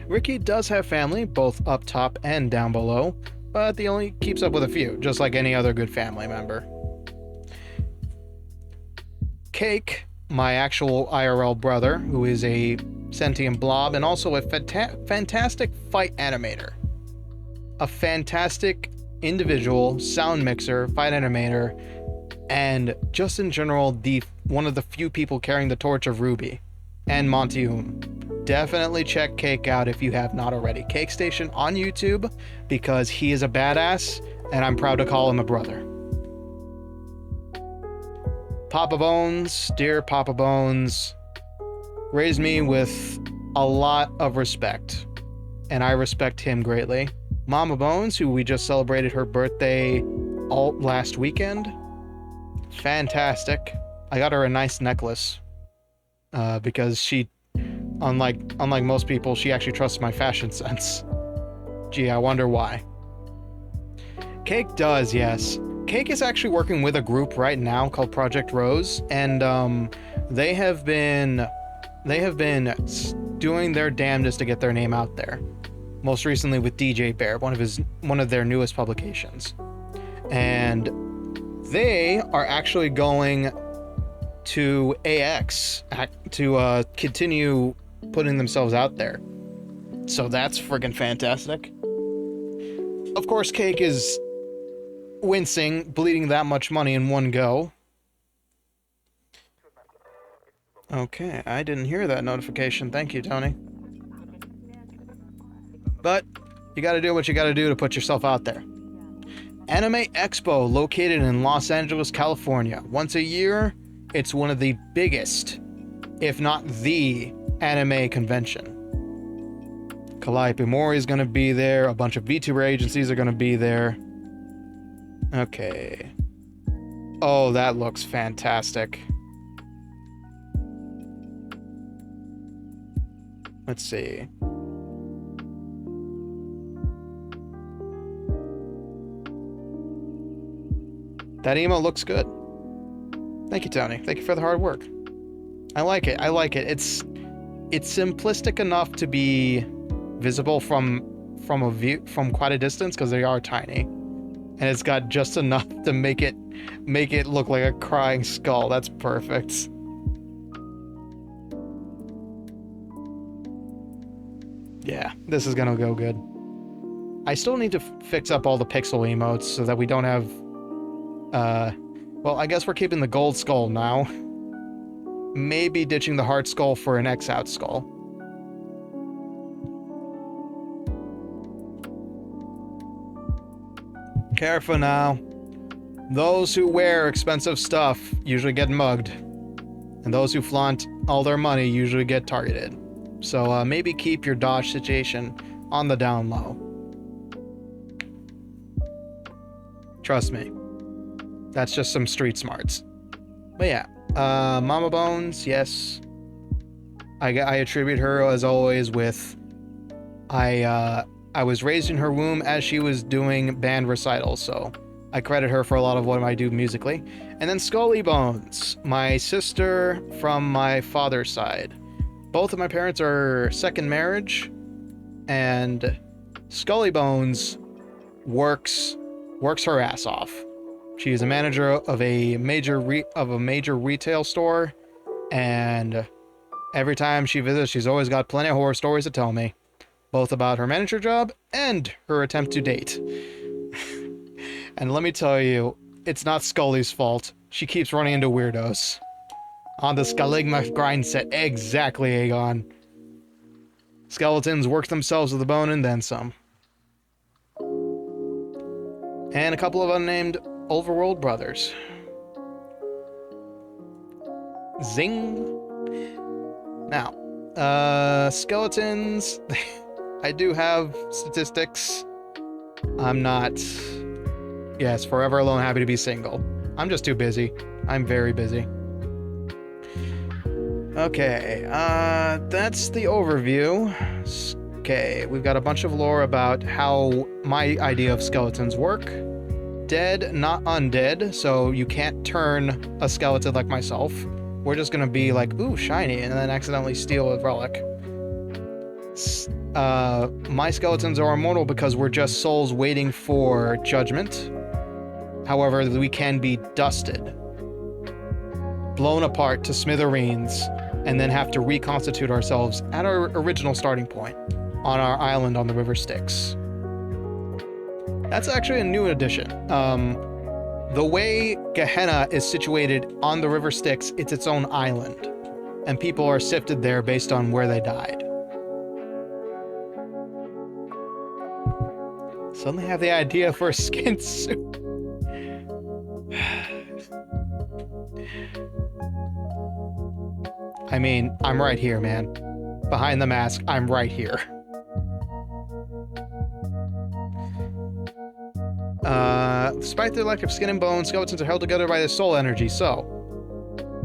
Ricky does have family, both up top and down below, but he only keeps up with a few, just like any other good family member. Cake, my actual IRL brother, who is a sentient blob and also a fantastic fight animator. A fantastic individual, sound mixer, fight animator, and just in general, one of the few people carrying the torch of Ruby and Montyhoon. Definitely check Cake out if you have not already. Cake Station on YouTube, because he is a badass, and I'm proud to call him a brother. Papa Bones, dear Papa Bones, raised me with a lot of respect, and I respect him greatly, Mama Bones, who we just celebrated her birthday all last weekend. Fantastic. I got her a nice necklace because she, unlike most people, she actually trusts my fashion sense. Gee, I wonder why. Cake does, yes. Cake is actually working with a group right now called Project Rose, and they have been doing their damnedest to get their name out there. Most recently with DJ Bear, one of their newest publications. And they are actually going to AX to continue putting themselves out there. So that's friggin' fantastic. Of course, Cake is wincing, bleeding that much money in one go. Okay, I didn't hear that notification. Thank you, Tony. But you gotta do what you gotta do to put yourself out there. Anime Expo, located in Los Angeles, California. Once a year, it's one of the biggest, if not the, anime convention. Calliope Mori is gonna be there. A bunch of VTuber agencies are gonna be there. Okay. Oh, that looks fantastic. Let's see. That emo looks good. Thank you, Tony. Thank you for the hard work. I like it. I like it. It's simplistic enough to be visible from quite a distance because they are tiny, and it's got just enough to make it look like a crying skull. That's perfect. Yeah, this is gonna go good. I still need to fix up all the pixel emotes so that we don't have well, I guess we're keeping the gold skull now. Maybe ditching the heart skull for an X-out skull. Careful now. Those who wear expensive stuff usually get mugged. And those who flaunt all their money usually get targeted. So maybe keep your dodge situation on the down low. Trust me. That's just some street smarts. But yeah, Mama Bones, yes. I attribute her, as always, with... I was raised in her womb as she was doing band recitals, so I credit her for a lot of what I do musically. And then Scully Bones, my sister from my father's side. Both of my parents are second marriage, and Scully Bones works her ass off. She is a manager of a major retail store, and every time she visits, she's always got plenty of horror stories to tell me, both about her manager job and her attempt to date. And let me tell you, it's not Scully's fault. She keeps running into weirdos. On the Scaligma grind set, exactly, Aegon. Skeletons work themselves to the bone and then some. And a couple of unnamed Overworld brothers. Zing. Now, skeletons. I do have statistics. I'm not... Yes, forever alone, happy to be single. I'm just too busy. I'm very busy. Okay, that's the overview. Okay, we've got a bunch of lore about how my idea of skeletons work. Dead, not undead, so you can't turn a skeleton like myself. We're just gonna be like, ooh, shiny, and then accidentally steal a relic. My skeletons are immortal because we're just souls waiting for judgment. However, we can be dusted, blown apart to smithereens, and then have to reconstitute ourselves at our original starting point on our island on the River Styx. That's actually a new addition. The way Gehenna is situated on the River Styx, it's its own island, and people are sifted there based on where they died. Suddenly have the idea for a skin suit. I mean, I'm right here, man. Behind the mask, I'm right here. Despite their lack of skin and bones, skeletons are held together by their soul energy, so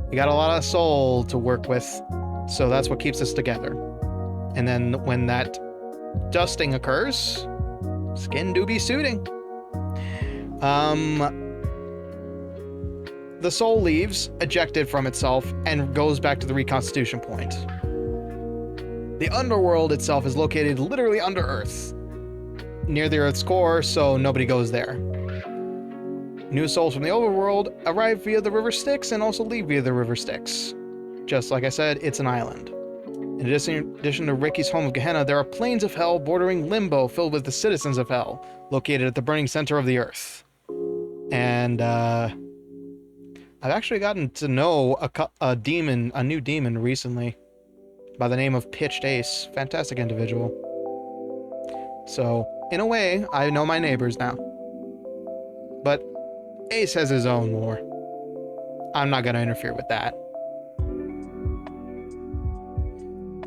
you got a lot of soul to work with, so that's what keeps us together. And then when that dusting occurs, skin do be suiting. The soul leaves, ejected from itself, and goes back to the reconstitution point. The Underworld itself is located literally under Earth, near the Earth's core, so nobody goes there. New souls from the Overworld arrive via the River Styx and also leave via the River Styx. Just like I said, it's an island. In addition to Ricky's home of Gehenna, there are plains of hell bordering Limbo filled with the citizens of hell, located at the burning center of the earth. And, I've actually gotten to know a new demon recently, by the name of Pitched Ace. Fantastic individual. So, in a way, I know my neighbors now. But Ace has his own lore. I'm not gonna interfere with that.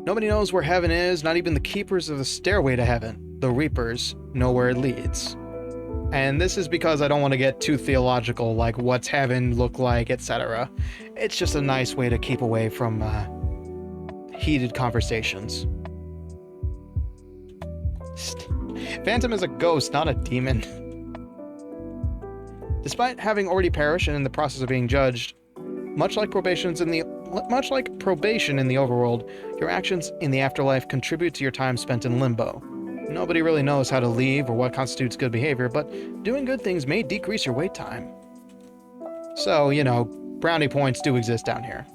Nobody knows where heaven is, not even the keepers of the stairway to heaven, the Reapers, know where it leads. And this is because I don't want to get too theological, like what's heaven look like, etc. It's just a nice way to keep away from heated conversations. Phantom is a ghost, not a demon. Despite having already perished and in the process of being judged, much like probation in the overworld, your actions in the afterlife contribute to your time spent in limbo. Nobody really knows how to leave or what constitutes good behavior, but doing good things may decrease your wait time. So, you know, brownie points do exist down here.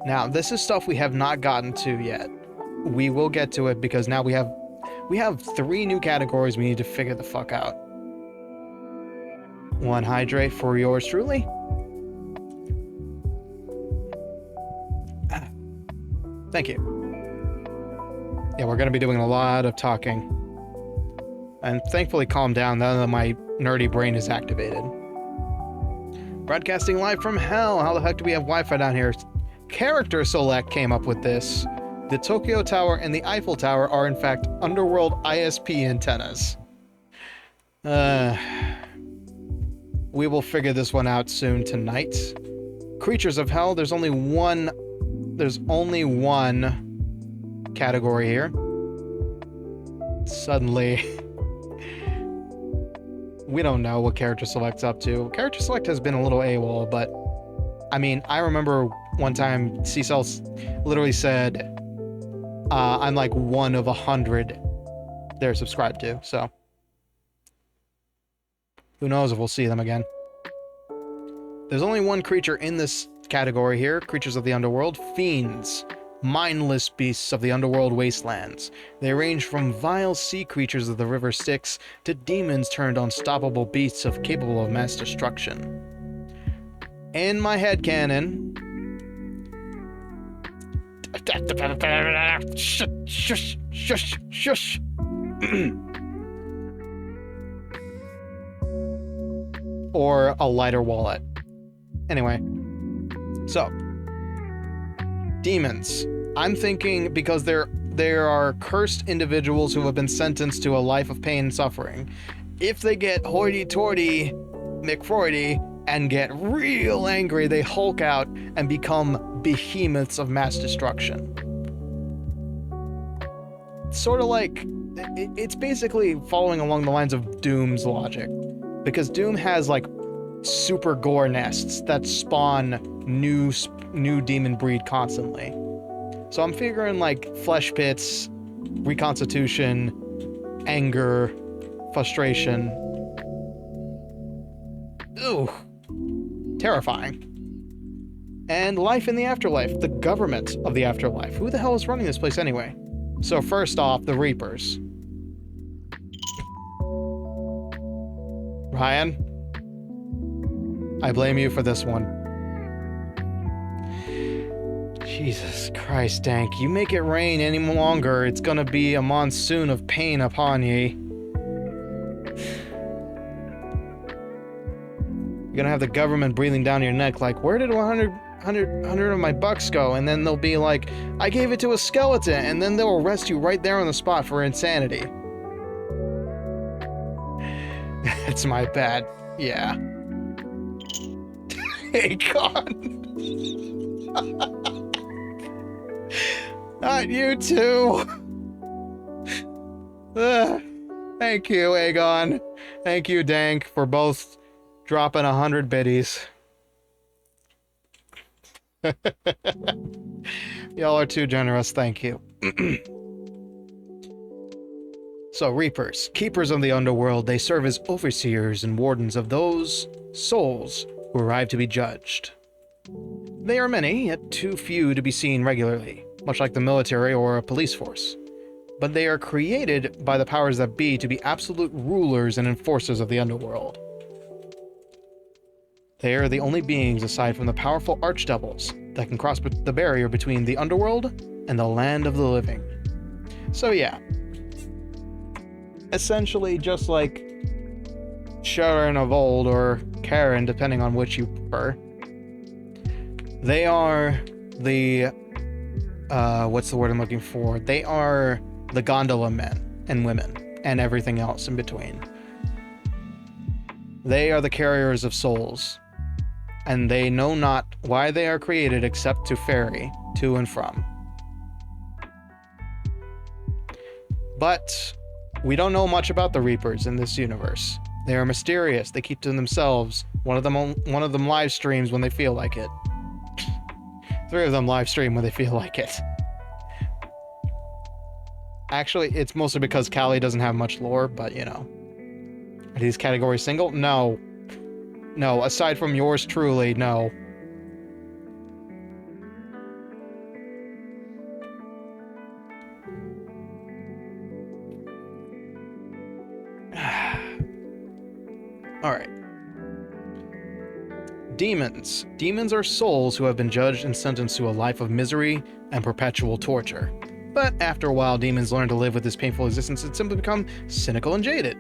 Now, this is stuff we have not gotten to yet. We will get to it because now we have 3 new categories we need to figure the fuck out. 1 hydrate for yours truly. Thank you. Yeah, we're going to be doing a lot of talking. And thankfully calm down now that my nerdy brain is activated. Broadcasting live from hell. How the heck do we have Wi-Fi down here? Character Select came up with this. The Tokyo Tower and the Eiffel Tower are in fact Underworld ISP antennas. We will figure this one out soon tonight. Creatures of Hell, there's only one category here. Suddenly, we don't know what Character Select's up to. Character Select has been a little AWOL, but I mean, I remember one time C-Cell literally said, I'm like 1 of 100 they're subscribed to, so who knows if we'll see them again. There's only one creature in this category here, creatures of the underworld, fiends, mindless beasts of the underworld wastelands. They range from vile sea creatures of the river Styx to demons turned unstoppable beasts capable of mass destruction. In my headcanon, shush, shush, shush. Or a lighter wallet. Anyway, so demons. I'm thinking because there are cursed individuals who have been sentenced to a life of pain and suffering. If they get hoity-toity McFroidy and get real angry, they hulk out and become behemoths of mass destruction. Sort of like, it's basically following along the lines of Doom's logic. Because Doom has like super gore nests that spawn new demon breed constantly. So I'm figuring like flesh pits, reconstitution, anger, frustration. Ooh, terrifying. And life in the afterlife, the government of the afterlife. Who the hell is running this place anyway? So first off, the Reapers. Ryan, I blame you for this one. Jesus Christ, Dank. You make it rain any longer, it's gonna be a monsoon of pain upon ye. You're gonna have the government breathing down your neck like, where did 100 of my bucks go? And then they'll be like, I gave it to a skeleton, and then they'll arrest you right there on the spot for insanity. It's my bad. Yeah. Hey, God. Not you too. Thank you, Aegon. Thank you, Dank, for both dropping 100 biddies. Y'all are too generous, thank you. So, Reapers, keepers of the Underworld, they serve as overseers and wardens of those souls who arrive to be judged. They are many, yet too few to be seen regularly, much like the military or a police force. But they are created by the powers that be to be absolute rulers and enforcers of the Underworld. They are the only beings aside from the powerful archdevils that can cross the barrier between the Underworld and the land of the living. So yeah, essentially just like Sharon of old, or Karen, depending on which you prefer. They are the, what's the word I'm looking for? They are the gondola men and women and everything else in between. They are the carriers of souls, and they know not why they are created except to ferry to and from. But we don't know much about the Reapers in this universe. They are mysterious. They keep to themselves. One of them live streams when they feel like it. 3 of them live stream when they feel like it. Actually, it's mostly because Callie doesn't have much lore, but you know. Are these categories single? No. No, aside from yours truly, no. Alright. Demons. Demons are souls who have been judged and sentenced to a life of misery and perpetual torture. But after a while, demons learn to live with this painful existence and simply become cynical and jaded,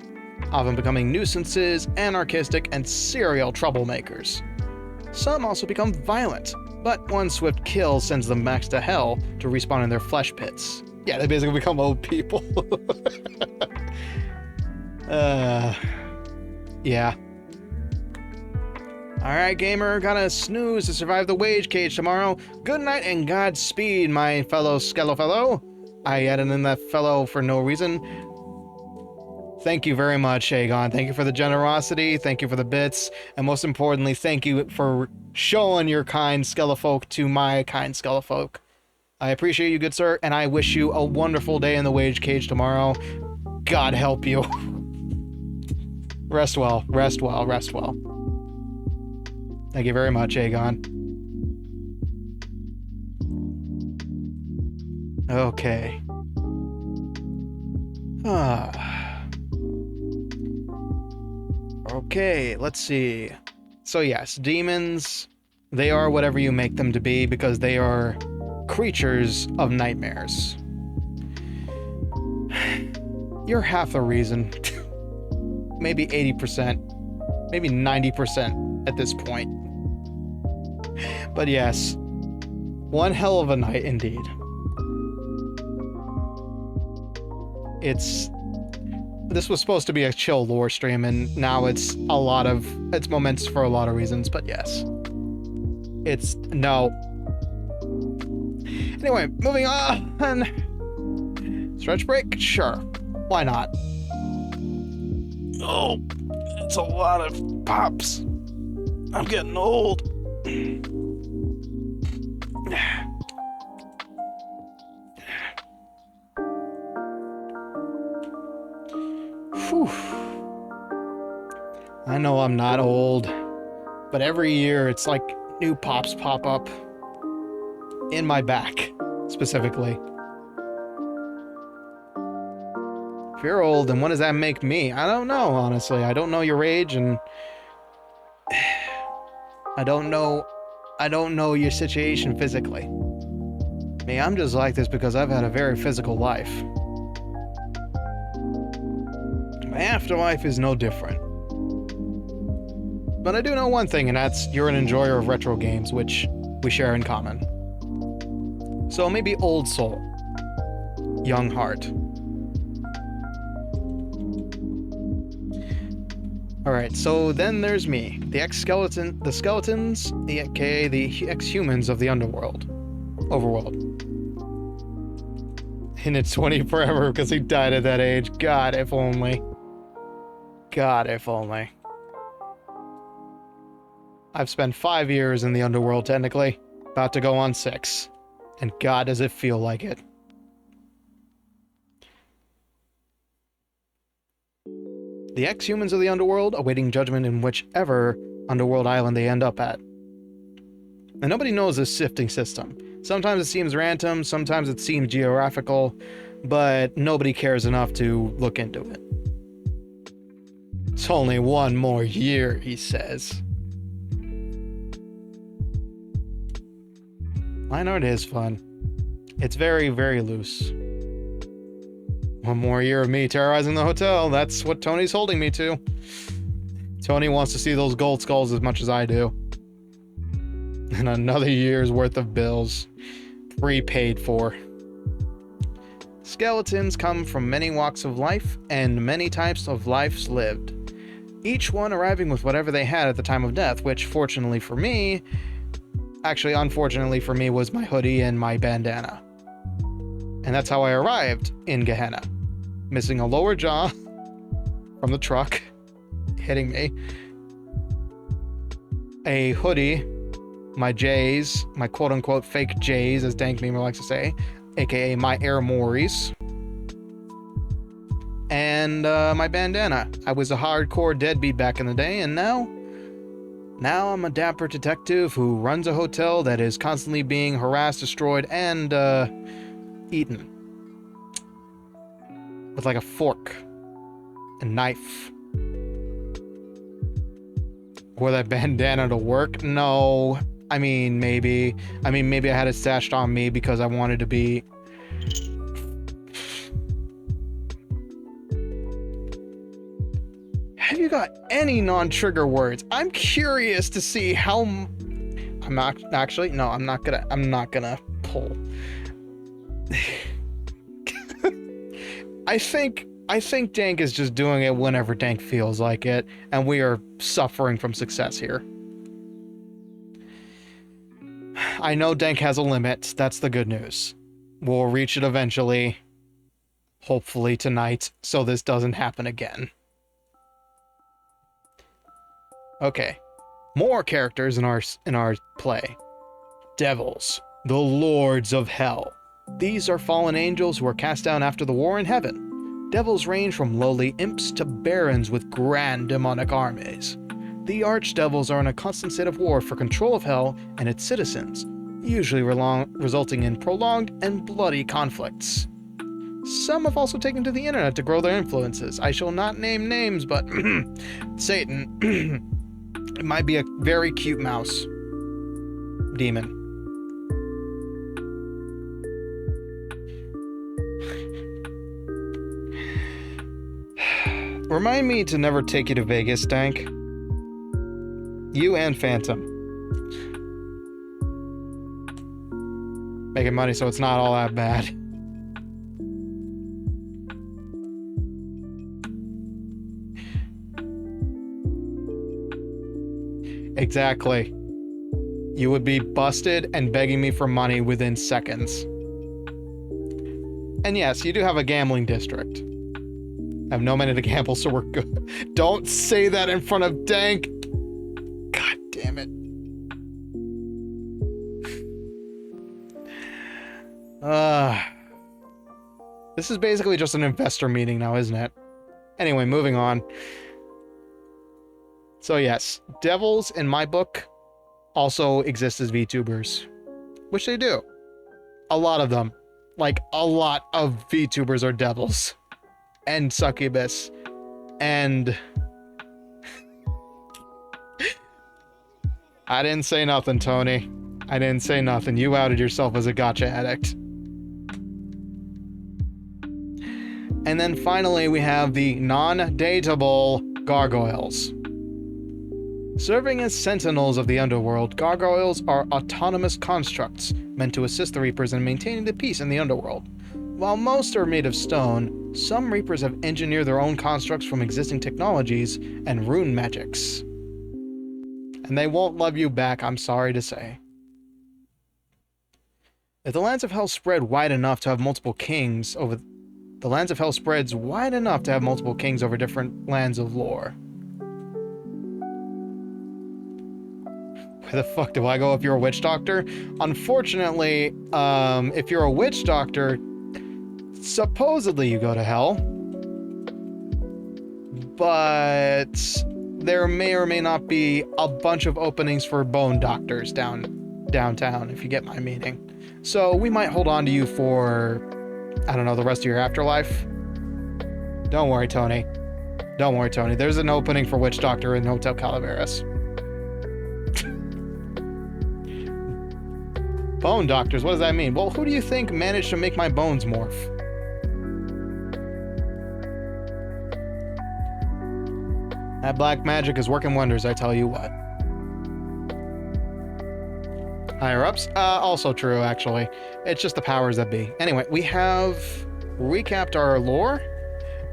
often becoming nuisances, anarchistic, and serial troublemakers. Some also become violent, but one swift kill sends them back to hell to respawn in their flesh pits. Yeah, they basically become old people. Yeah. Alright, gamer, gotta snooze to survive the wage cage tomorrow. Good night and Godspeed, my fellow Skello. I added in that fellow for no reason. Thank you very much, Aegon. Thank you for the generosity, thank you for the bits, and most importantly, thank you for showing your kind Skellifolk to my kind Skellifolk. I appreciate you, good sir, and I wish you a wonderful day in the wage cage tomorrow. God help you. Rest well, rest well, rest well. Thank you very much, Aegon. Okay. Okay, let's see. So yes, demons, they are whatever you make them to be because they are creatures of nightmares. You're half the reason. Maybe 80%, maybe 90% at this point. But yes, one hell of a night indeed. This was supposed to be a chill lore stream, and now it's momentous for a lot of reasons, but yes. No. Anyway, moving on. Stretch break? Sure. Why not? Oh, it's a lot of pops. I'm getting old. Whew. I know I'm not old, but every year it's like new pops pop up in my back, specifically. If you're old, then what does that make me? I don't know, honestly. I don't know your age, and I don't know your situation physically. Me, I'm just like this because I've had a very physical life. My afterlife is no different. But I do know one thing, and that's you're an enjoyer of retro games, which we share in common. So maybe old soul, young heart. Alright, so then there's me, the skeletons, aka the ex-humans of the Overworld. And it's 20 forever because he died at that age. God, if only. God, if only. I've spent 5 years in the Underworld, technically. About to go on 6. And God, does it feel like it. The ex-humans of the Underworld awaiting judgment in whichever Underworld island they end up at. And nobody knows this sifting system. Sometimes it seems random, sometimes it seems geographical, but nobody cares enough to look into it. It's only 1 more year, he says. Line art is fun. It's very, very loose. 1 more year of me terrorizing the hotel. That's what Tony's holding me to. Tony wants to see those gold skulls as much as I do. And another year's worth of bills. Prepaid for. Skeletons come from many walks of life and many types of lives lived. Each one arriving with whatever they had at the time of death, which fortunately for me... Actually, unfortunately for me, was my hoodie and my bandana. And that's how I arrived in Gehenna. Missing a lower jaw from the truck, hitting me. A hoodie, my J's, my quote-unquote fake J's, as Dank Memer likes to say, aka my Air Moris. And my bandana. I was a hardcore deadbeat back in the day, and now I'm a dapper detective who runs a hotel that is constantly being harassed, destroyed, and eaten. With like a fork. A knife. Wore that bandana to work? No. I mean, maybe I had it stashed on me because I wanted to be... Have you got any non-trigger words? I'm curious to see how... I'm not gonna pull. I think Dank is just doing it whenever Dank feels like it, and we are suffering from success here. I know Dank has a limit, that's the good news. We'll reach it eventually, hopefully tonight, so this doesn't happen again. Okay, more characters in our play. Devils, the lords of hell. These are fallen angels who were cast down after the war in heaven. Devils range from lowly imps to barons with grand demonic armies. The archdevils are in a constant state of war for control of hell and its citizens, usually resulting in prolonged and bloody conflicts. Some have also taken to the internet to grow their influences. I shall not name names, but Satan... It might be a very cute mouse. Demon. Remind me to never take you to Vegas, Dank. You and Phantom. Making money so it's not all that bad. Exactly. You would be busted and begging me for money within seconds. And yes, you do have a gambling district. I have no money to gamble, so we're good. Don't say that in front of Dank. God damn it. This is basically just an investor meeting now, isn't it? Anyway, moving on. So yes, devils, in my book, also exist as VTubers. Which they do. A lot of them. Like, a lot of VTubers are devils. And succubus. And... I didn't say nothing, Tony. I didn't say nothing. You outed yourself as a gacha addict. And then finally we have the non-dateable gargoyles. Serving as sentinels of the Underworld, gargoyles are autonomous constructs meant to assist the Reapers in maintaining the peace in the Underworld. While most are made of stone, Some Reapers have engineered their own constructs from existing technologies and rune magics. And they won't love you back, I'm sorry to say. If the lands of hell spread wide enough to have multiple kings over... The lands of hell spreads wide enough to have multiple kings over different lands of lore. Where the fuck do I go if you're a witch doctor? Unfortunately, if you're a witch doctor, supposedly you go to hell. But there may or may not be a bunch of openings for bone doctors downtown, if you get my meaning. So we might hold on to you for, I don't know, the rest of your afterlife. Don't worry, Tony. Don't worry, Tony. There's an opening for witch doctor in Hotel Calaveras. Bone doctors, what does that mean? Well, who do you think managed to make my bones morph? That black magic is working wonders, I tell you what. Higher ups? Also true, actually. It's just the powers that be. Anyway, we have recapped our lore,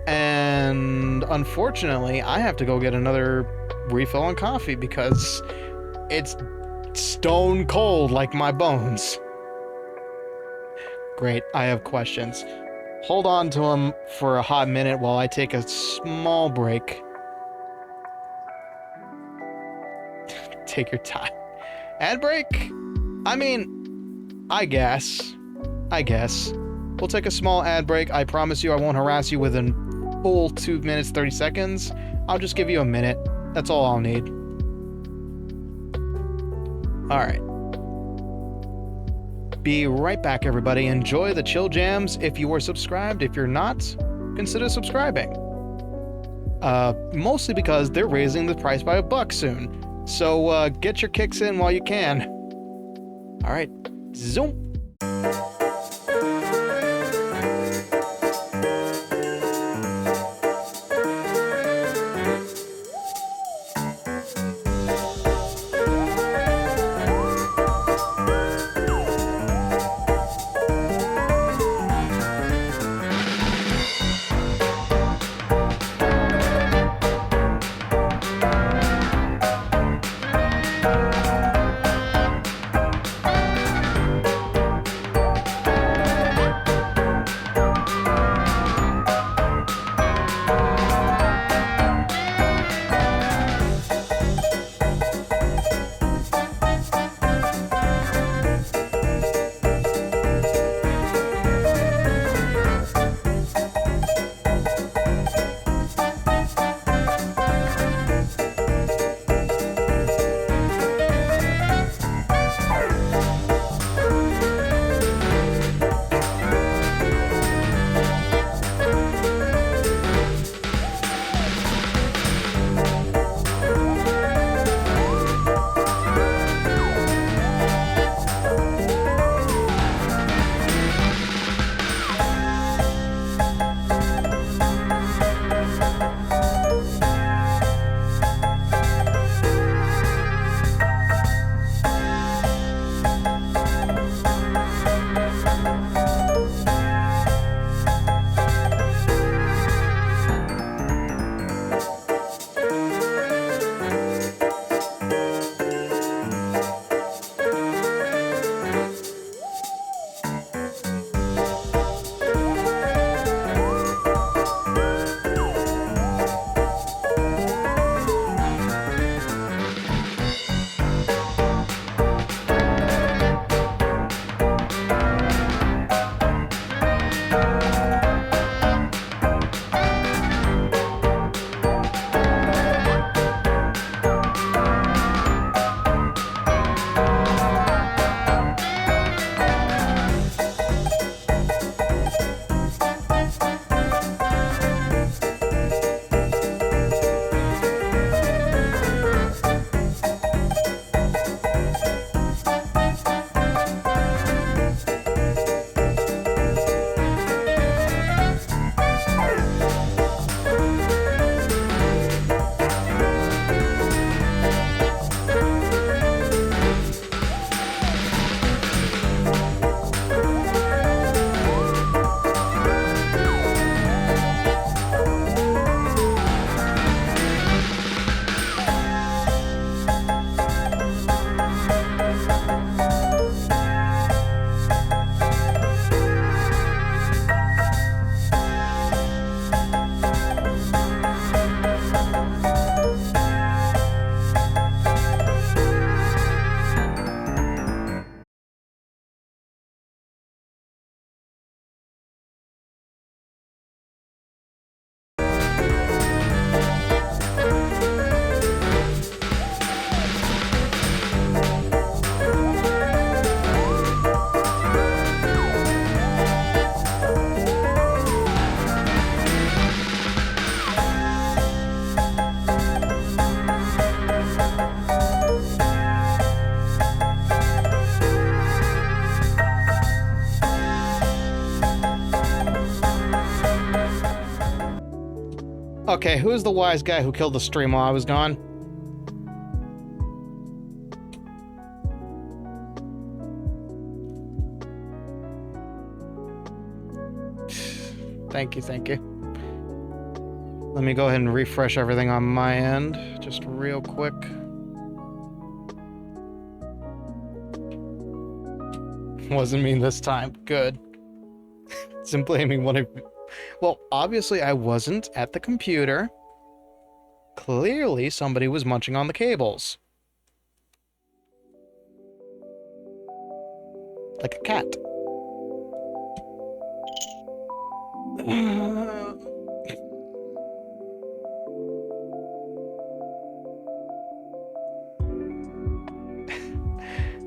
and unfortunately, I have to go get another refill on coffee because it's stone cold like my bones. Great, I have questions. Hold on to them for a hot minute while I take a small break. Take your time. Ad break? I mean, I guess. We'll take a small ad break. I promise you I won't harass you within full 2 minutes, 30 seconds. I'll just give you a minute. That's all I'll need. Alright. Be right back, everybody. Enjoy the chill jams if you are subscribed. If you're not, consider subscribing. Mostly because they're raising the price by $1 soon. So, get your kicks in while you can. Alright. Zoom! Okay, who's the wise guy who killed the stream while I was gone? Thank you, thank you. Let me go ahead and refresh everything on my end, just real quick. Wasn't me this time. Good. Simply blaming one of... Well, obviously I wasn't at the computer. Clearly somebody was munching on the cables. Like a cat.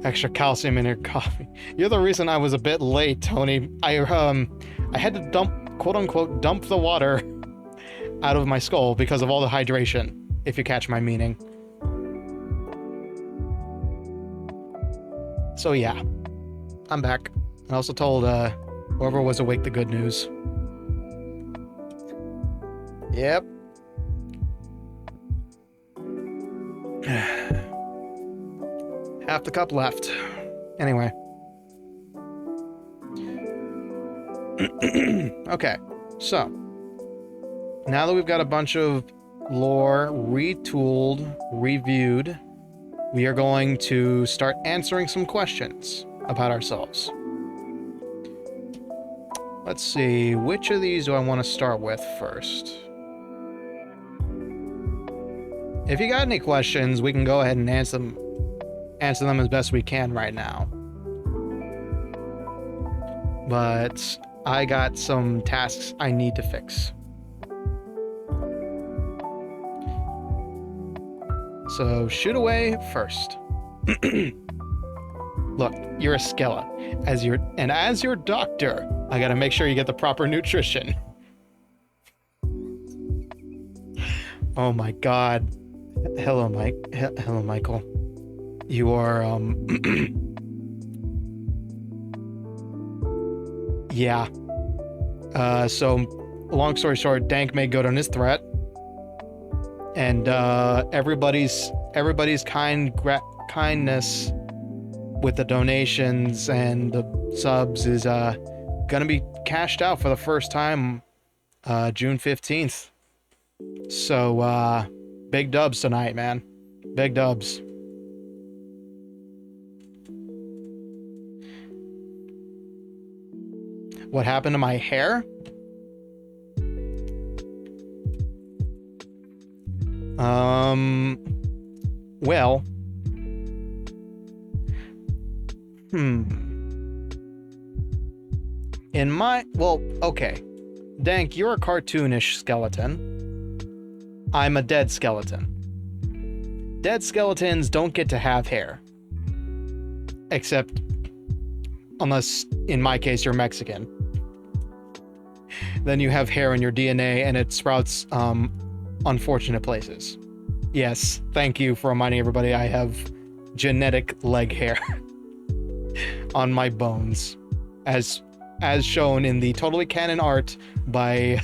Extra calcium in your coffee. You're the reason I was a bit late, Tony. I had to dump, quote unquote, dump the water out of my skull because of all the hydration, if you catch my meaning. So yeah, I'm back. I also told whoever was awake the good news. Yep. Half the cup left. Anyway. Okay, so now that we've got a bunch of lore retooled, reviewed, we are going to start answering some questions about ourselves. Let's see, which of these do I want to start with first? If you got any questions, we can go ahead and answer them as best we can right now. But I got some tasks I need to fix. So shoot away first. Look, you're a skella. As your doctor, I gotta make sure you get the proper nutrition. Oh my god. Hello, Mike. Hello, Michael. You are, yeah. So, long story short, Dank made good on his threat. And, everybody's kindness with the donations and the subs is, gonna be cashed out for the first time, June 15th. So, big dubs tonight, man. Big dubs. What happened to my hair? Well. Well, okay. Dank, you're a cartoonish skeleton. I'm a dead skeleton. Dead skeletons don't get to have hair. Except, unless, in my case, you're Mexican. Then you have hair in your DNA and it sprouts, unfortunate places. Yes, thank you for reminding everybody I have genetic leg hair on my bones. As shown in the totally canon art by,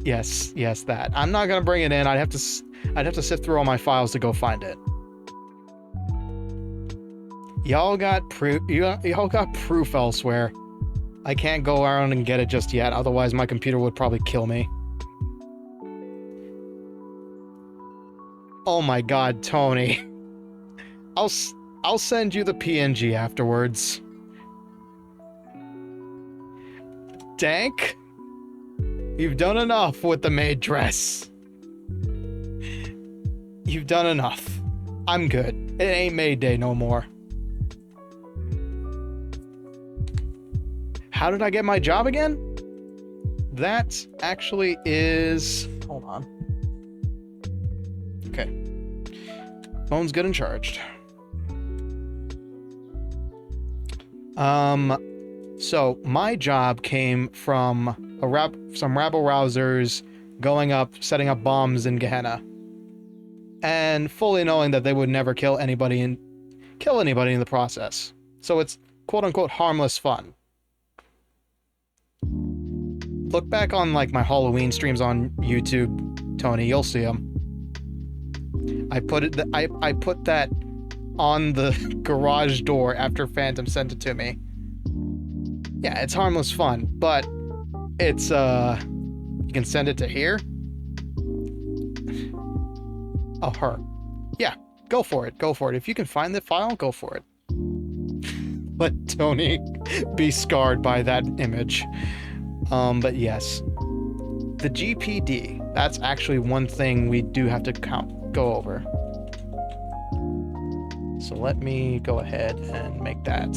yes, that. I'm not gonna bring it in. I'd have to sift through all my files to go find it. Y'all got proof elsewhere. I can't go around and get it just yet, otherwise my computer would probably kill me. Oh my god, Tony. I'll send you the PNG afterwards. Dank? You've done enough with the maid dress. You've done enough. I'm good. It ain't Maid Day no more. How did I get my job again? That actually is... Hold on. Okay. Phone's good and charged. So my job came from some rabble-rousers going up, setting up bombs in Gehenna. And fully knowing that they would never kill anybody in the process. So it's quote-unquote harmless fun. Look back on like my Halloween streams on YouTube, Tony. You'll see them. I put that on the garage door after Phantom sent it to me. Yeah, it's harmless fun, but it's you can send it to here. Oh, her. Yeah, go for it. Go for it. If you can find the file, go for it. Let Tony be scarred by that image. But yes. The GPD. That's actually one thing we do have to go over. So let me go ahead and make that.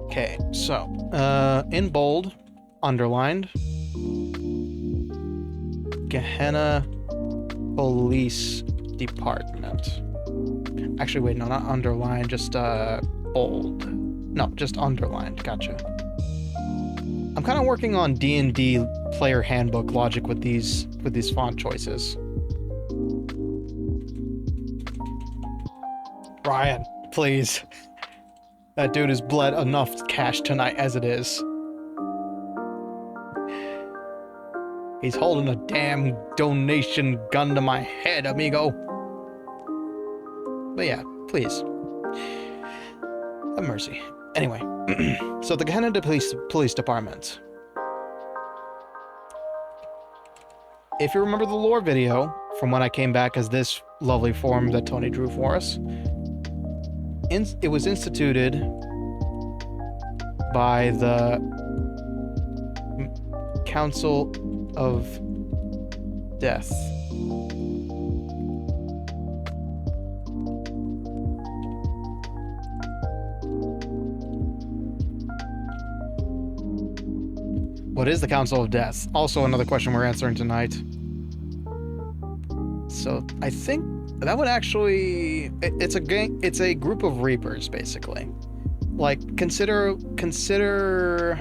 Okay, so, in bold, underlined, Gehenna Police Department. Actually, wait, no, not underlined, just, bold. No, just underlined, gotcha. I'm kind of working on D&D player handbook logic with these font choices. Ryan, please. That dude has bled enough cash tonight as it is. He's holding a damn donation gun to my head, amigo. But yeah, please. Have mercy. Anyway, so the Gehenna Police Department. If you remember the lore video from when I came back as this lovely form that Tony drew for us, it was instituted by the Council of Death. What is the Council of Death? Also another question we're answering tonight. So I think that would actually... It's a group of Reapers, basically. Like, consider the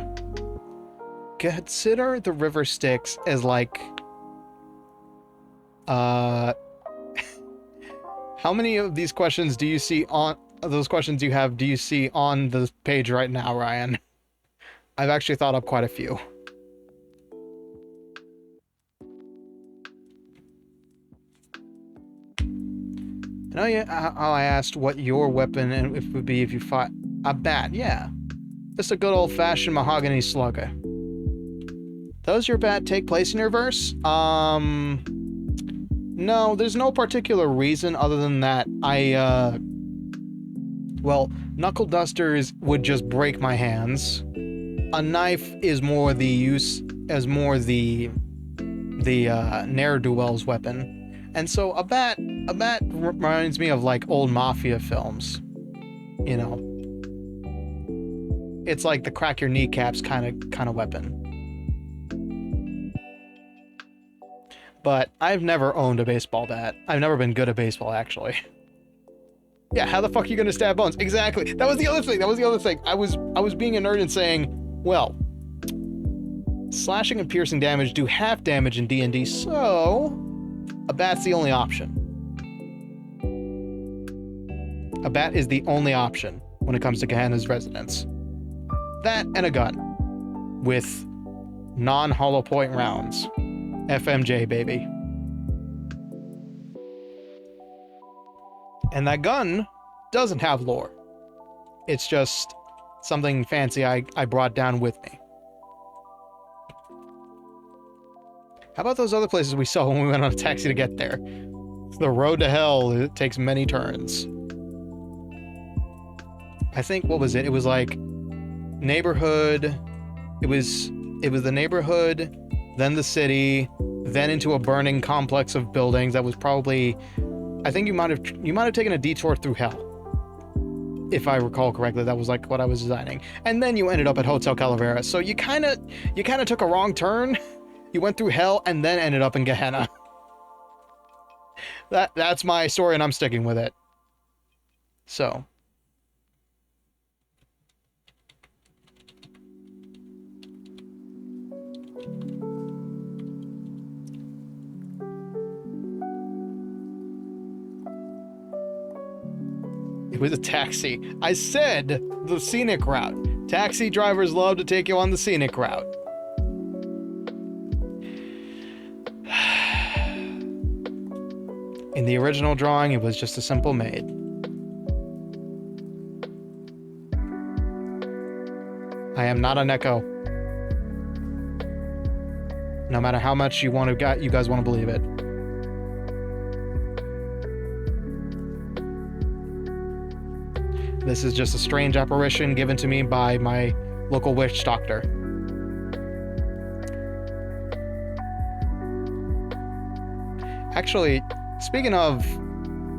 River Styx as like... How many of these questions do you see on... Those questions you have, do you see on the page right now, Ryan? I've actually thought up quite a few. You know, yeah, how I asked what your weapon and if would be if you fought a bat. Yeah, just a good old-fashioned mahogany slugger. Does your bat take place in your verse? No, there's no particular reason other than that well, knuckle dusters would just break my hands. A knife is more the ne'er-do-well's weapon. And so a bat reminds me of like old mafia films. You know. It's like the crack your kneecaps kind of weapon. But I've never owned a baseball bat. I've never been good at baseball, actually. Yeah, how the fuck are you gonna stab bones? Exactly. That was the other thing. I was being a nerd and saying, well, slashing and piercing damage do half damage in D&D, so a bat's the only option. A bat is the only option when it comes to Gehenna's residence. That and a gun with non-hollow point rounds. FMJ, baby. And that gun doesn't have lore. It's just something fancy I brought down with me. How about those other places we saw when we went on a taxi to get there? The road to hell, it takes many turns. I think, what was it? It was like neighborhood. It was the neighborhood, then the city, then into a burning complex of buildings that was probably... I think you might have taken a detour through hell. If I recall correctly, that was like what I was designing. And then you ended up at Hotel Calavera. So you kind of took a wrong turn. You went through hell and then ended up in Gehenna. That's my story and I'm sticking with it. So. It was a taxi. I said the scenic route. Taxi drivers love to take you on the scenic route. In the original drawing, it was just a simple maid. I am not an echo. No matter how much you guys want to believe it. This is just a strange apparition given to me by my local witch doctor. Actually, speaking of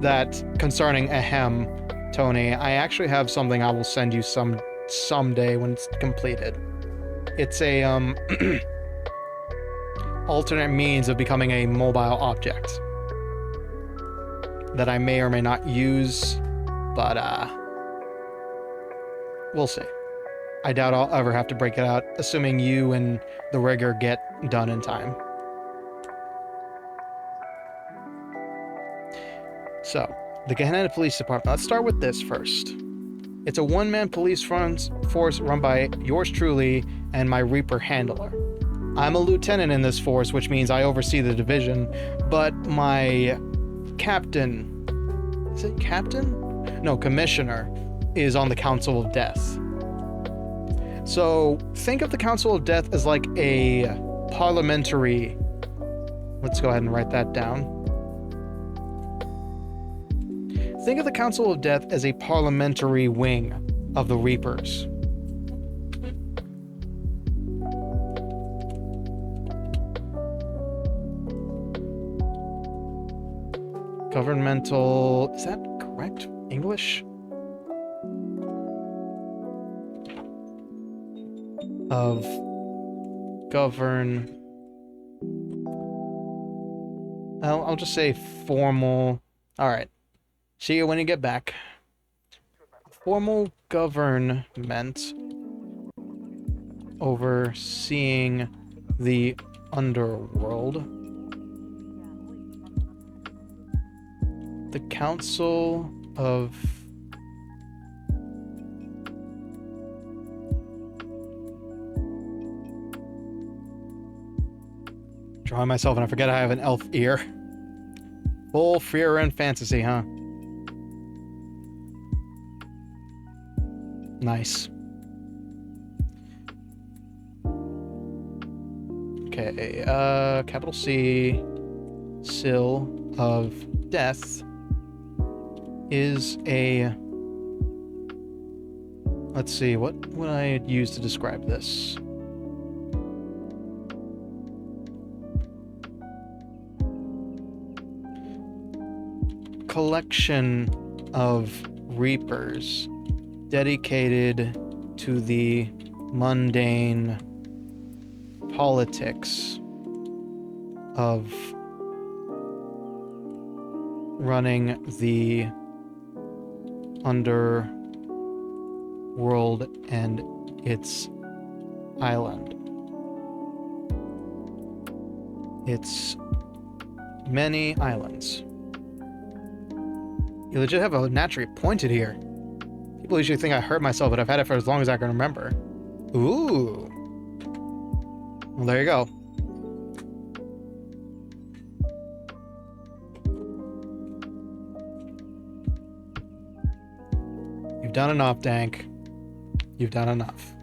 that concerning Ahem, Tony, I actually have something I will send you someday when it's completed. It's a alternate means of becoming a mobile object that I may or may not use, but we'll see. I doubt I'll ever have to break it out, assuming you and the rigger get done in time. So, the Gehenna Police Department. Let's start with this first. It's a one-man police force run by yours truly and my Reaper handler. I'm a lieutenant in this force, which means I oversee the division, but my captain... Is it captain? No, commissioner is on the Council of Death. So, think of the Council of Death as like a parliamentary... Let's go ahead and write that down. Think of the Council of Death as a parliamentary wing of the Reapers. Governmental... Is that correct? English? Of govern... I'll just say formal... Alright. See you when you get back. Formal government overseeing the Underworld. The Council of... Drawing myself and I forget I have an elf ear. Full fear and fantasy, huh? Nice. Okay, capital C, Sill of Death is a... Let's see, what would I use to describe this? Collection of Reapers dedicated to the mundane politics of running the Underworld and its island. It's many islands. You legit have a naturally pointed here. People usually think I hurt myself, but I've had it for as long as I can remember. Ooh. Well, there you go. You've done enough, Dank. You've done enough.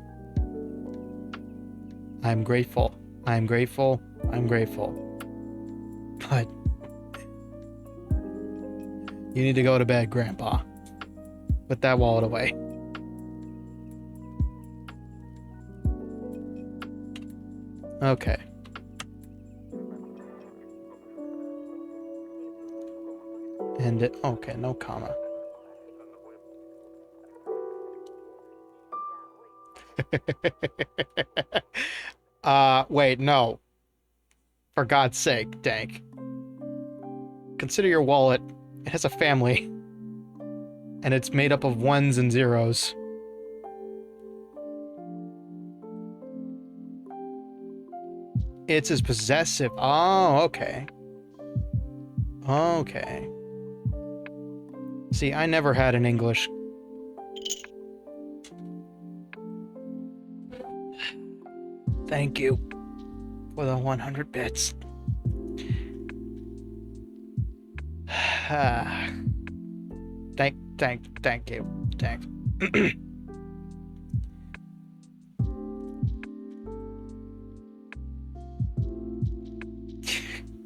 I'm grateful. I'm grateful. I'm grateful. But you need to go to bed, Grandpa. Put that wallet away. Okay. And it, okay, no comma. Wait, no. For God's sake, Dank. Consider your wallet. It has a family. And it's made up of ones and zeros. It's as possessive. Oh, okay. Okay. See, I never had an English Thank you for the 100 bits. Thank you. Thanks.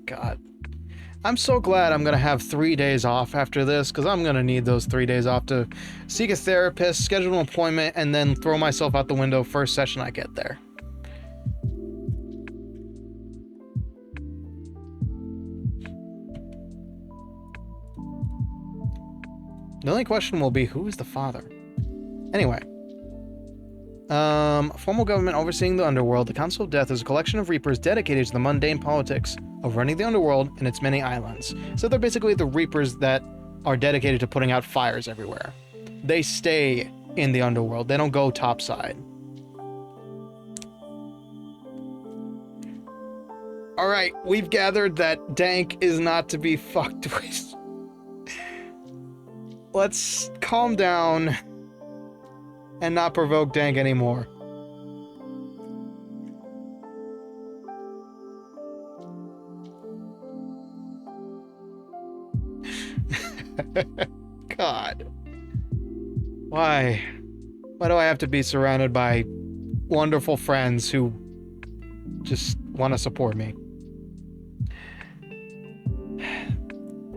God. I'm so glad I'm gonna have 3 days off after this, because I'm gonna need those 3 days off to seek a therapist, schedule an appointment, and then throw myself out the window first session I get there. The only question will be, who is the father? Anyway. Formal government overseeing the Underworld, the Council of Death is a collection of Reapers dedicated to the mundane politics of running the Underworld and its many islands. So they're basically the Reapers that are dedicated to putting out fires everywhere. They stay in the Underworld. They don't go topside. Alright, we've gathered that Dank is not to be fucked with. Let's calm down and not provoke Dank anymore. God. Why? Why do I have to be surrounded by wonderful friends who just want to support me?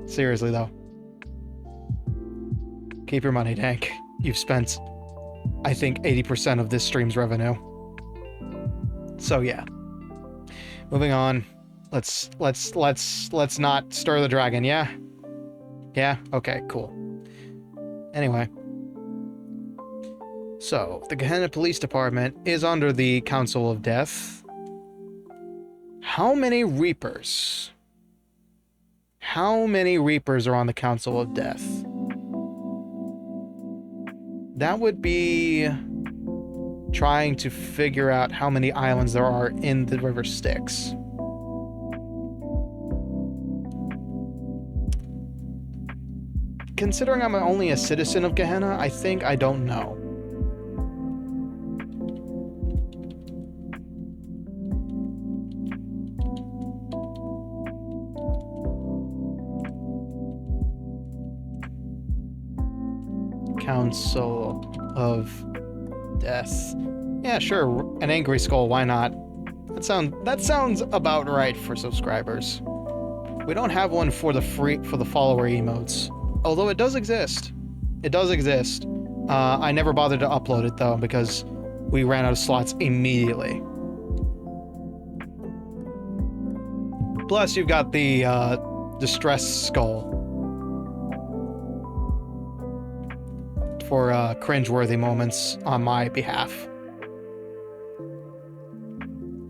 Seriously, though. Keep your money, Dank. You've spent, I think, 80% of this stream's revenue. So yeah. Moving on. Let's not stir the dragon, yeah? Yeah? Okay, cool. Anyway. So, the Gehenna Police Department is under the Council of Death. How many Reapers? How many Reapers are on the Council of Death? That would be trying to figure out how many islands there are in the River Styx. Considering I'm only a citizen of Gehenna, I think I don't know. Council of Death. Yeah, sure. An angry skull. Why not? That sounds about right for subscribers. We don't have one for the follower emotes, although it does exist. It does exist. I never bothered to upload it though because we ran out of slots immediately. Plus, you've got the distress skull for cringeworthy moments on my behalf.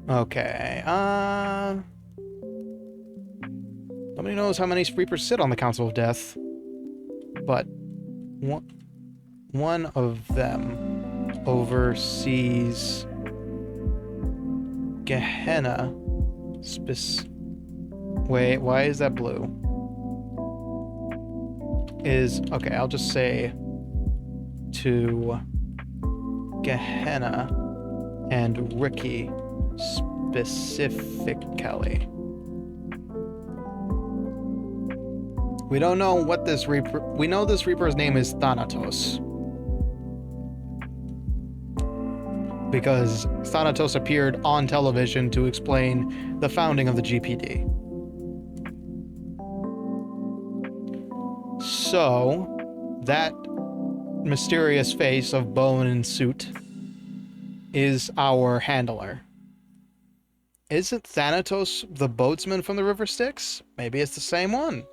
Okay, nobody knows how many Reapers sit on the Council of Death, but one of them oversees Gehenna. Wait, why is that blue? Okay, I'll just say to Gehenna and Ricky specifically. We don't know what this Reaper... We know this Reaper's name is Thanatos, because Thanatos appeared on television to explain the founding of the GPD. So, that mysterious face of bone and suit is our handler. Isn't Thanatos the boatsman from the River Styx? Maybe it's the same one.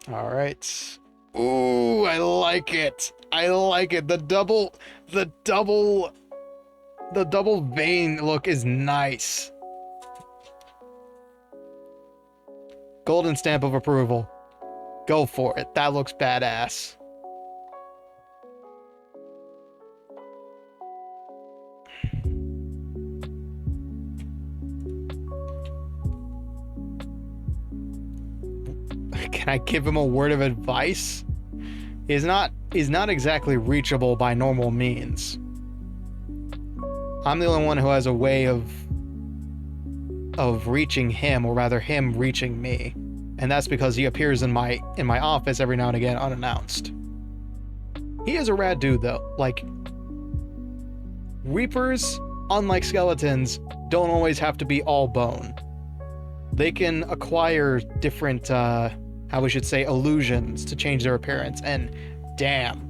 Alright. Ooh, I like it. I like it. The double vein look is nice. Golden stamp of approval. Go for it. That looks badass. Can I give him a word of advice? He's not is not exactly reachable by normal means. I'm the only one who has a way of reaching him, or rather him reaching me. And that's because he appears in my office every now and again unannounced. He is a rad dude though. Like, Reapers, unlike skeletons, don't always have to be all bone. They can acquire different, how we should say, illusions to change their appearance, and damn.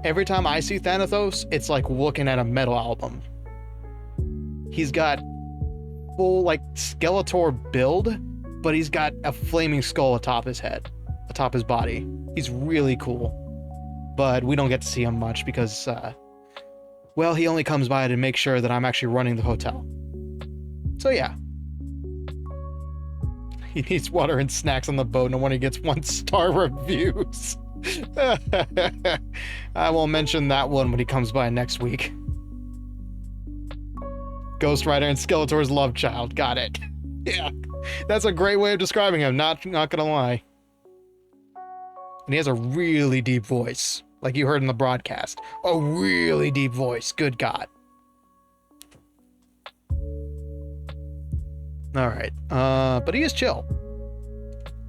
Every time I see Thanatos, it's like looking at a metal album. He's got full, like, Skeletor build, but he's got a flaming skull atop his head, atop his body. He's really cool. But we don't get to see him much because, well, he only comes by to make sure that I'm actually running the hotel. So yeah. He needs water and snacks on the boat, no wonder he gets 1-star reviews. I won't mention that one when he comes by next week. Ghost Rider and Skeletor's love child. Got it. Yeah. That's a great way of describing him, not gonna lie. And he has a really deep voice, like you heard in the broadcast. A really deep voice. Good God. Alright. But he is chill.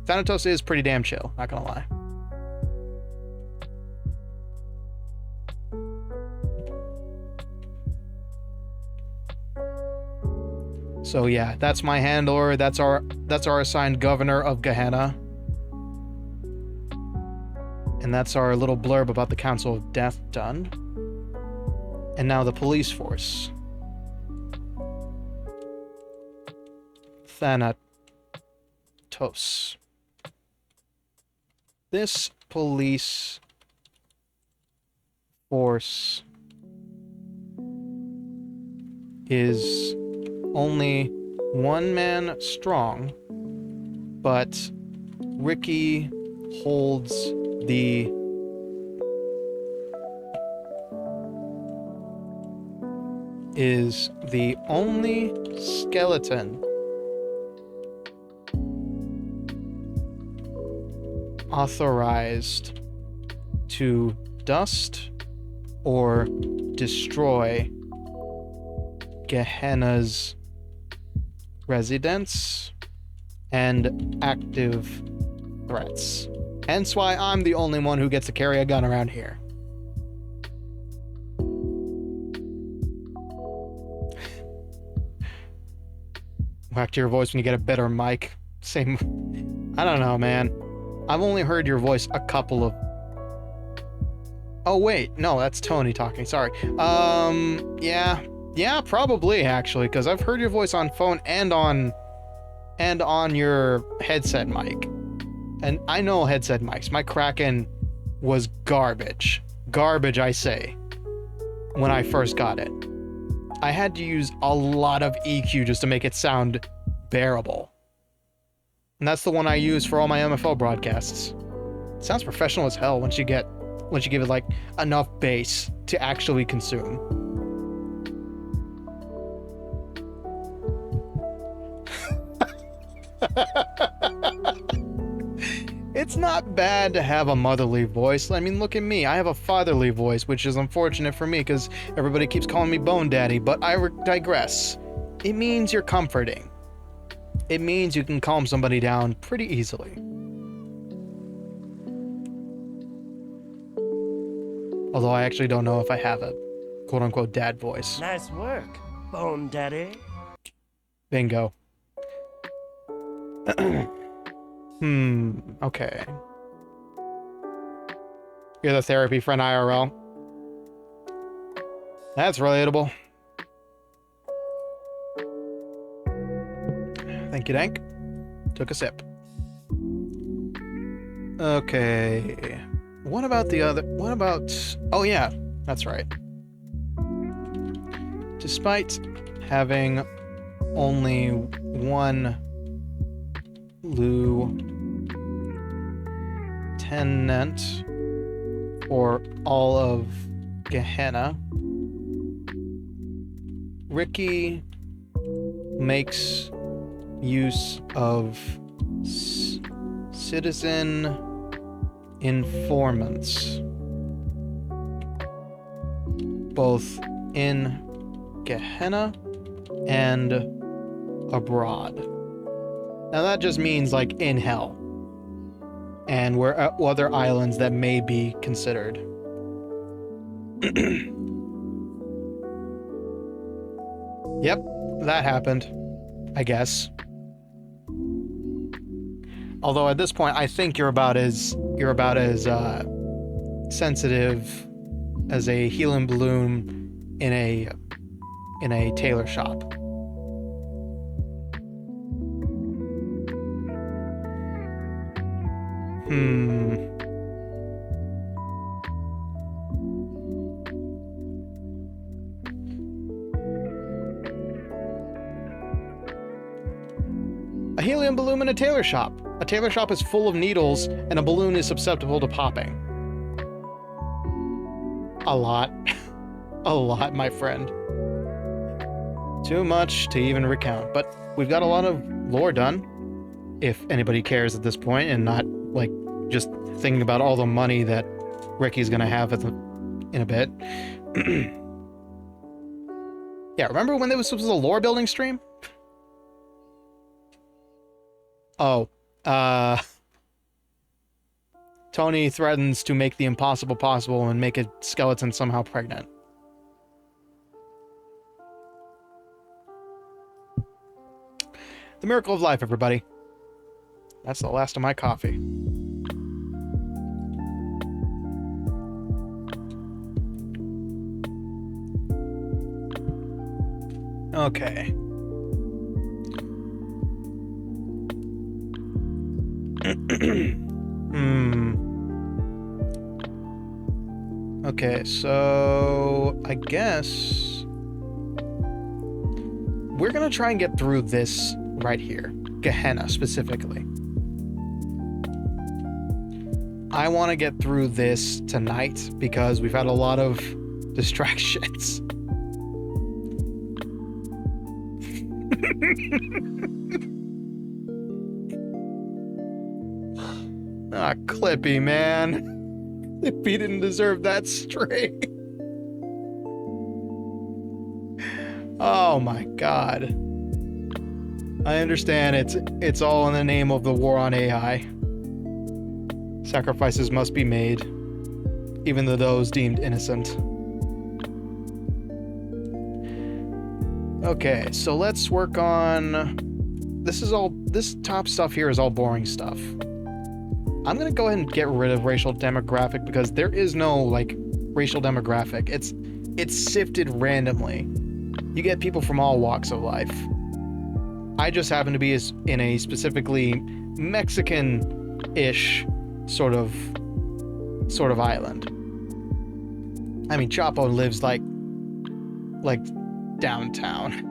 Thanatos is pretty damn chill, not gonna lie. So yeah, that's my handler. That's our assigned governor of Gehenna. And that's our little blurb about the Council of Death done. And now the police force. Thanatos. This police force is only one man strong, but Ricky holds the only skeleton authorized to dust or destroy Gehenna's residents and active threats. Hence why I'm the only one who gets to carry a gun around here. Whack to your voice when you get a better mic. Same. I don't know, man. I've only heard your voice a couple of... Oh, wait. No, that's Tony talking. Sorry. Yeah. Yeah, probably, actually, because I've heard your voice on phone and on your headset mic. And I know headset mics. My Kraken was garbage. Garbage, I say, when I first got it. I had to use a lot of EQ just to make it sound bearable. And that's the one I use for all my MFO broadcasts. It sounds professional as hell once you give it like enough bass to actually consume. It's not bad to have a motherly voice. I mean, look at me. I have a fatherly voice, which is unfortunate for me because everybody keeps calling me Bone Daddy, but I digress. It means you're comforting. It means you can calm somebody down pretty easily. Although I actually don't know if I have a quote-unquote dad voice. Nice work, Bone Daddy. Bingo. Okay. You're the therapy friend IRL. That's relatable. Thank you, Dank. Took a sip. Okay. What about... Oh yeah, that's right. Despite having only one lieutenant for all of Gehenna, Ricky makes use of citizen informants both in Gehenna and abroad. Now that just means like in hell. And where other islands that may be considered. Yep, that happened, I guess. Although at this point, I think you're about as sensitive as a helium balloon in a tailor shop. A helium balloon in a tailor shop. A tailor shop is full of needles, and a balloon is susceptible to popping. A lot. A lot, my friend. Too much to even recount, but we've got a lot of lore done, if anybody cares at this point, and not, like, just thinking about all the money that Ricky's gonna have in a bit. Yeah, remember when this was a lore building stream? Oh, Tony threatens to make the impossible possible and make a skeleton somehow pregnant. The miracle of life, everybody. That's the last of my coffee. Okay. Okay, so I guess we're gonna try and get through this right here, Gehenna specifically. I want to get through this tonight because we've had a lot of distractions. Ah, Clippy, man. If he didn't deserve that string. Oh my god. I understand it's all in the name of the war on AI. Sacrifices must be made, even to those deemed innocent. Okay, so let's work on... This top stuff here is all boring stuff. I'm gonna go ahead and get rid of racial demographic because there is no, like, racial demographic. It's sifted randomly. You get people from all walks of life. I just happen to be in a specifically Mexican-ish sort of island. I mean, Chapo lives like downtown.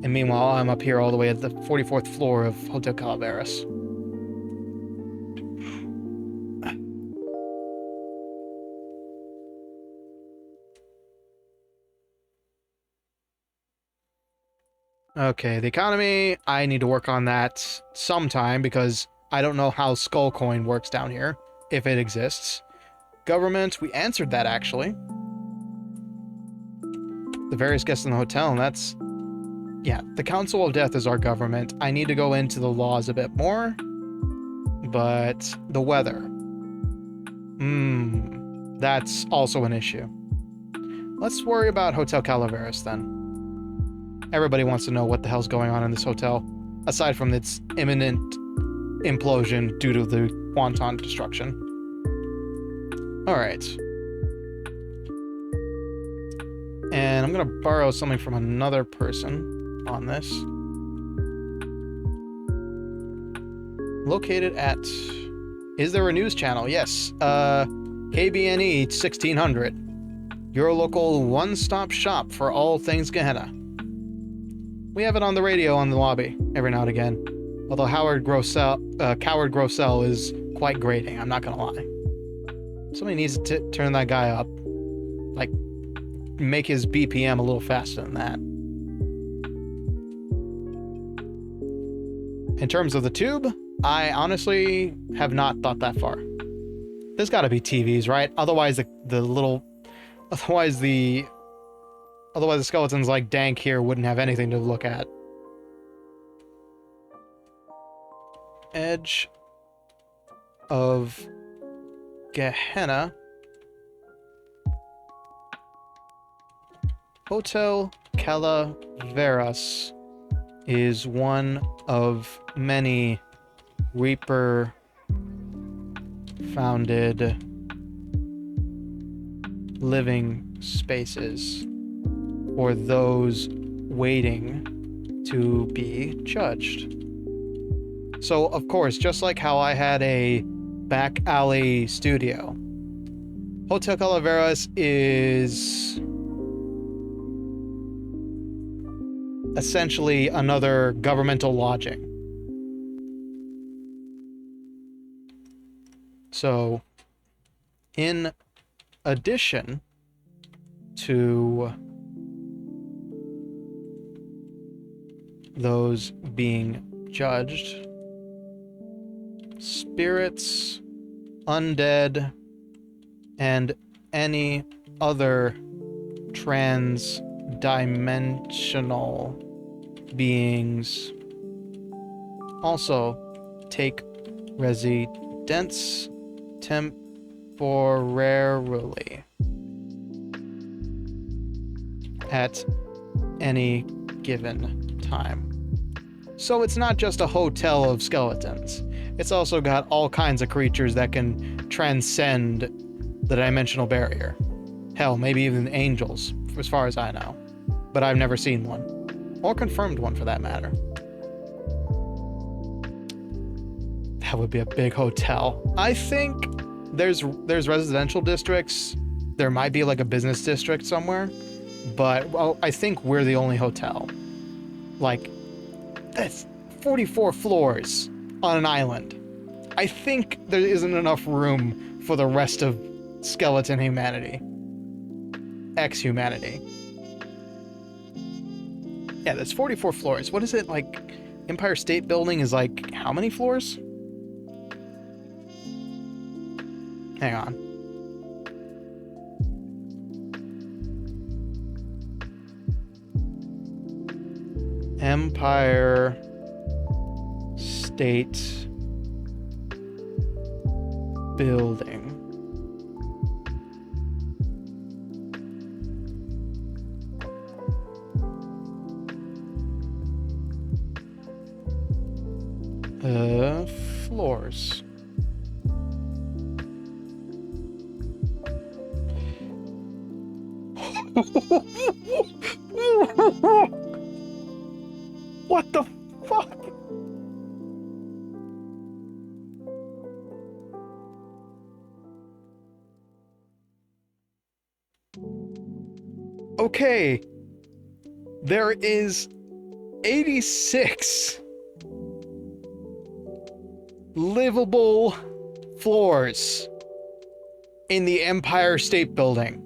And meanwhile, I'm up here all the way at the 44th floor of Hotel Calaveras. Okay, the economy, I need to work on that sometime because I don't know how Skull Coin works down here, if it exists. Government, we answered that actually. The various guests in the hotel, and that's... Yeah, the Council of Death is our government. I need to go into the laws a bit more. But the weather. That's also an issue. Let's worry about Hotel Calaveras then. Everybody wants to know what the hell's going on in this hotel, aside from its imminent implosion due to the Wonton destruction. Alright. And I'm gonna borrow something from another person on this. Located at... Is there a news channel? Yes. KBNE 1600. Your local one-stop shop for all things Gehenna. We have it on the radio on the lobby every now and again. Although Coward Grossell is quite grating, I'm not gonna lie. Somebody needs to turn that guy up. Like, make his BPM a little faster than that. In terms of the tube, I honestly have not thought that far. There's got to be TVs, right? Otherwise, otherwise the skeletons like Dank here wouldn't have anything to look at. Edge of Gehenna. Hotel Calaveras is one of many Reaper-founded living spaces for those waiting to be judged. So, of course, just like how I had a back alley studio, Hotel Calaveras is essentially another governmental lodging. So, in addition to those being judged, spirits, undead, and any other trans-dimensional beings also take residence temporarily at any given time. So it's not just a hotel of skeletons. It's also got all kinds of creatures that can transcend the dimensional barrier. Hell, maybe even angels, as far as I know. But I've never seen one. Or confirmed one, for that matter. That would be a big hotel. I think there's residential districts. There might be like a business district somewhere. But, well, I think we're the only hotel. Like, that's 44 floors on an island. I think there isn't enough room for the rest of skeleton humanity. Ex-humanity. Yeah, that's 44 floors. What is it, like, Empire State Building is like, how many floors? Hang on. Empire State Building. Floors. What the fuck? Okay. There is 86 livable floors in the Empire State Building.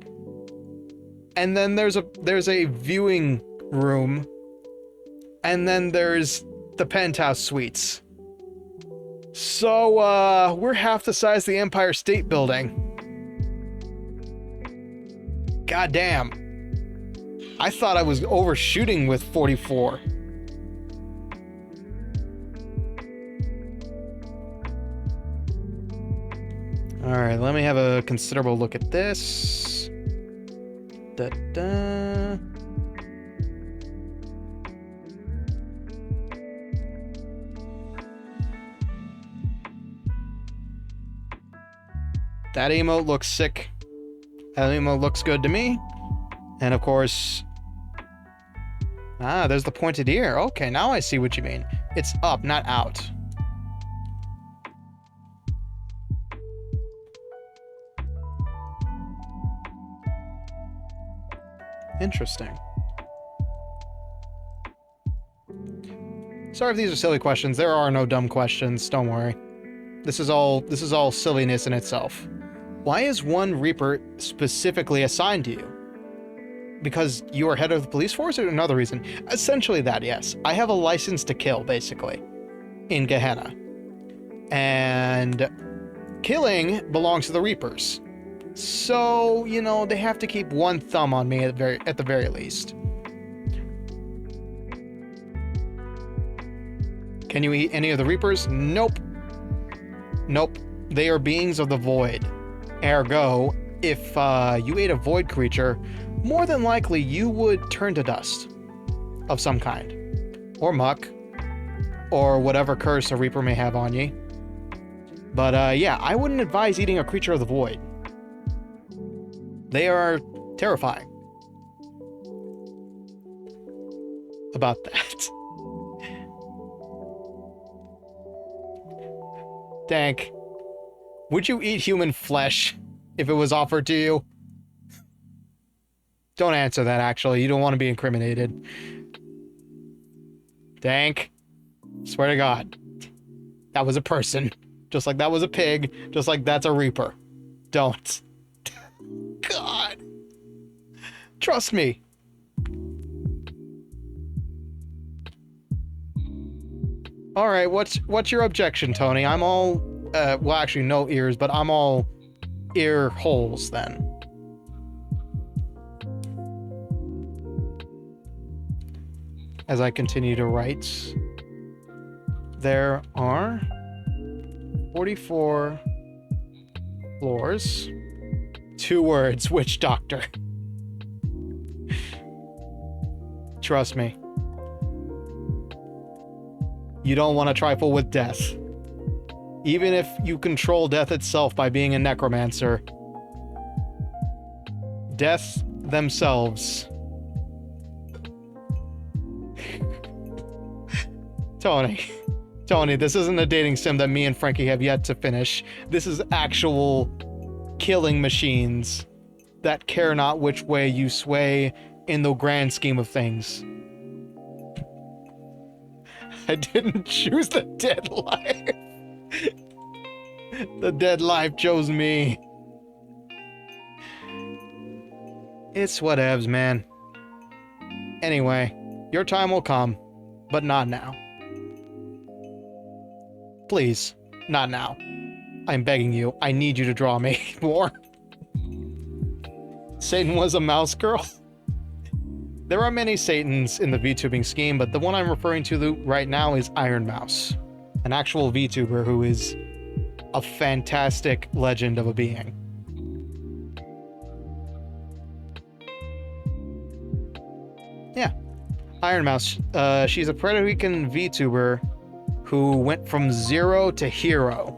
And then there's a viewing room. And then there's the penthouse suites. So, we're half the size of the Empire State Building. God damn. I thought I was overshooting with 44. Alright, let me have a considerable look at this. Da-da. That emote looks sick. That emote looks good to me. And of course... there's the pointed ear. Okay, now I see what you mean. It's up, not out. Interesting. Sorry if these are silly questions. There are no dumb questions. Don't worry. This is all silliness in itself. Why is one Reaper specifically assigned to you? Because you are head of the police force, or another reason? Essentially that, yes. I have a license to kill, basically, in Gehenna. And killing belongs to the Reapers. So, you know, they have to keep one thumb on me at the very least. Can you eat any of the Reapers? Nope. Nope. They are beings of the void. Ergo, if you ate a void creature, more than likely you would turn to dust of some kind. Or muck. Or whatever curse a Reaper may have on ye. But yeah, I wouldn't advise eating a creature of the void. They are terrifying. About that. Dank. Would you eat human flesh if it was offered to you? Don't answer that, actually. You don't want to be incriminated. Dank. Swear to God. That was a person. Just like that was a pig. Just like that's a Reaper. Don't. God. Trust me. Alright, what's your objection, Tony? I'm all, well, actually, no ears, but I'm all ear holes, then. As I continue to write, there are 44 floors. 2 words, witch doctor. Trust me. You don't want to trifle with death. Even if you control death itself by being a necromancer. Death themselves. Tony, this isn't a dating sim that me and Frankie have yet to finish. This is actual killing machines that care not which way you sway in the grand scheme of things. I didn't choose the dead life. The dead life chose me. It's whatevs, man. Anyway, your time will come, but not now. Please, not now. I'm begging you. I need you to draw me more. Satan was a mouse girl. There are many Satans in the VTubing scheme, but the one I'm referring to right now is Iron Mouse, an actual VTuber who is a fantastic legend of a being. Yeah, Iron Mouse. She's a Puerto Rican VTuber who went from 0 to hero.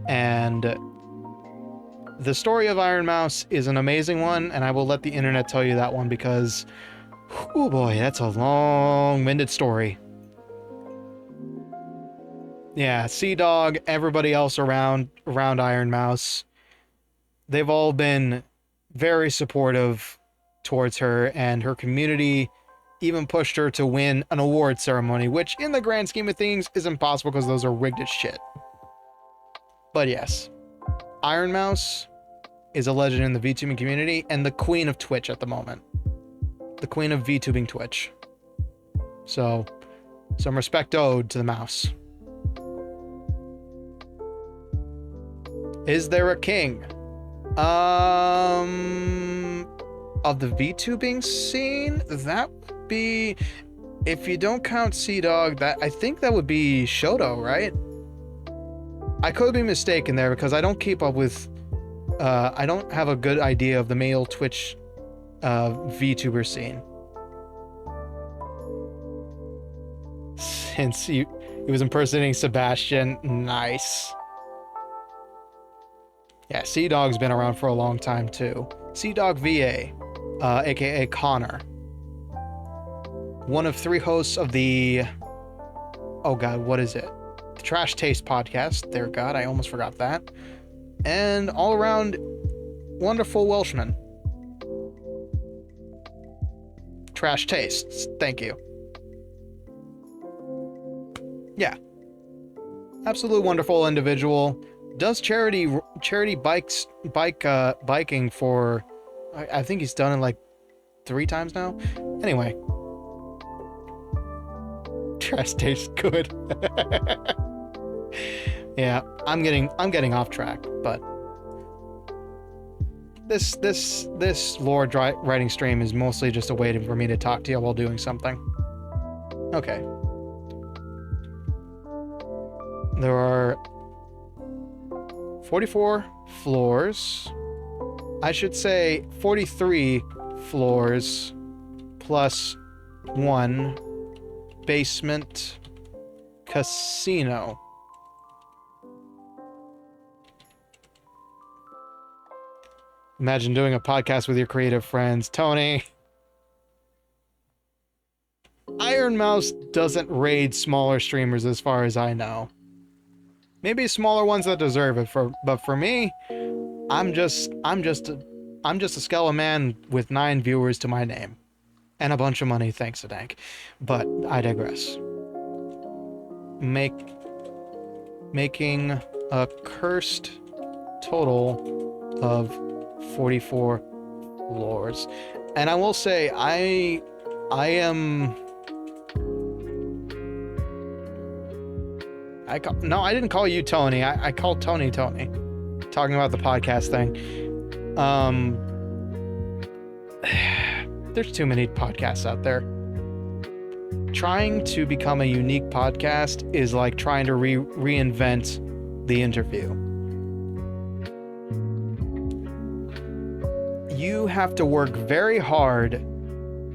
And the story of Iron Mouse is an amazing one, and I will let the internet tell you that one because, oh boy, that's a long-winded story. Yeah, Sea Dog, everybody else around Iron Mouse, they've all been very supportive towards her, and her community even pushed her to win an award ceremony, which in the grand scheme of things is impossible because those are rigged as shit. But yes, Iron Mouse is a legend in the VTubing community and the queen of Twitch at the moment. The queen of VTubing Twitch. So, some respect owed to the mouse. Is there a king? Of the VTubing scene? That would be... If you don't count Sea Dog, I think that would be Shoto, right? I could be mistaken there because I don't keep up with... I don't have a good idea of the male Twitch VTuber scene. Since he was impersonating Sebastian. Nice. Yeah, Sea Dog's been around for a long time too. Sea Dog VA, aka Connor. One of 3 hosts of the... Oh god, what is it? The Trash Taste podcast. Dear God, I almost forgot that. And all around wonderful Welshman. Trash Tastes. Thank you. Yeah. Absolutely wonderful individual. Does charity biking for... I think he's done it like 3 times now. Anyway. Trash tastes good. Yeah, I'm getting off track, but this lore writing stream is mostly just a way for me to talk to you while doing something. Okay. There are 44 floors. I should say 43 floors plus 1 basement casino. Imagine doing a podcast with your creative friends. Tony. Iron Mouse doesn't raid smaller streamers as far as I know. Maybe smaller ones that deserve it, but for me, I'm just a skeleton man with 9 viewers to my name. And a bunch of money, thanks to Dank. But I digress. Making a cursed total of 44 floors. And I will say, I didn't call you Tony. I called Tony. Talking about the podcast thing. There's too many podcasts out there. Trying to become a unique podcast is like trying to reinvent the interview. You have to work very hard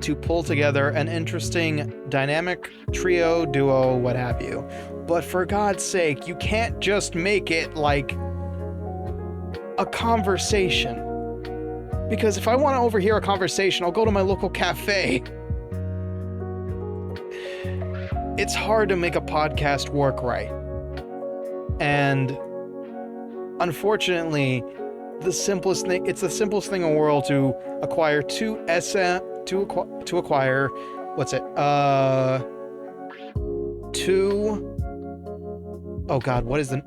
to pull together an interesting dynamic trio, duo, what have you. But for God's sake, you can't just make it like a conversation. Because if I want to overhear a conversation, I'll go to my local cafe. It's hard to make a podcast work right. And unfortunately, it's the simplest thing in the world to acquire two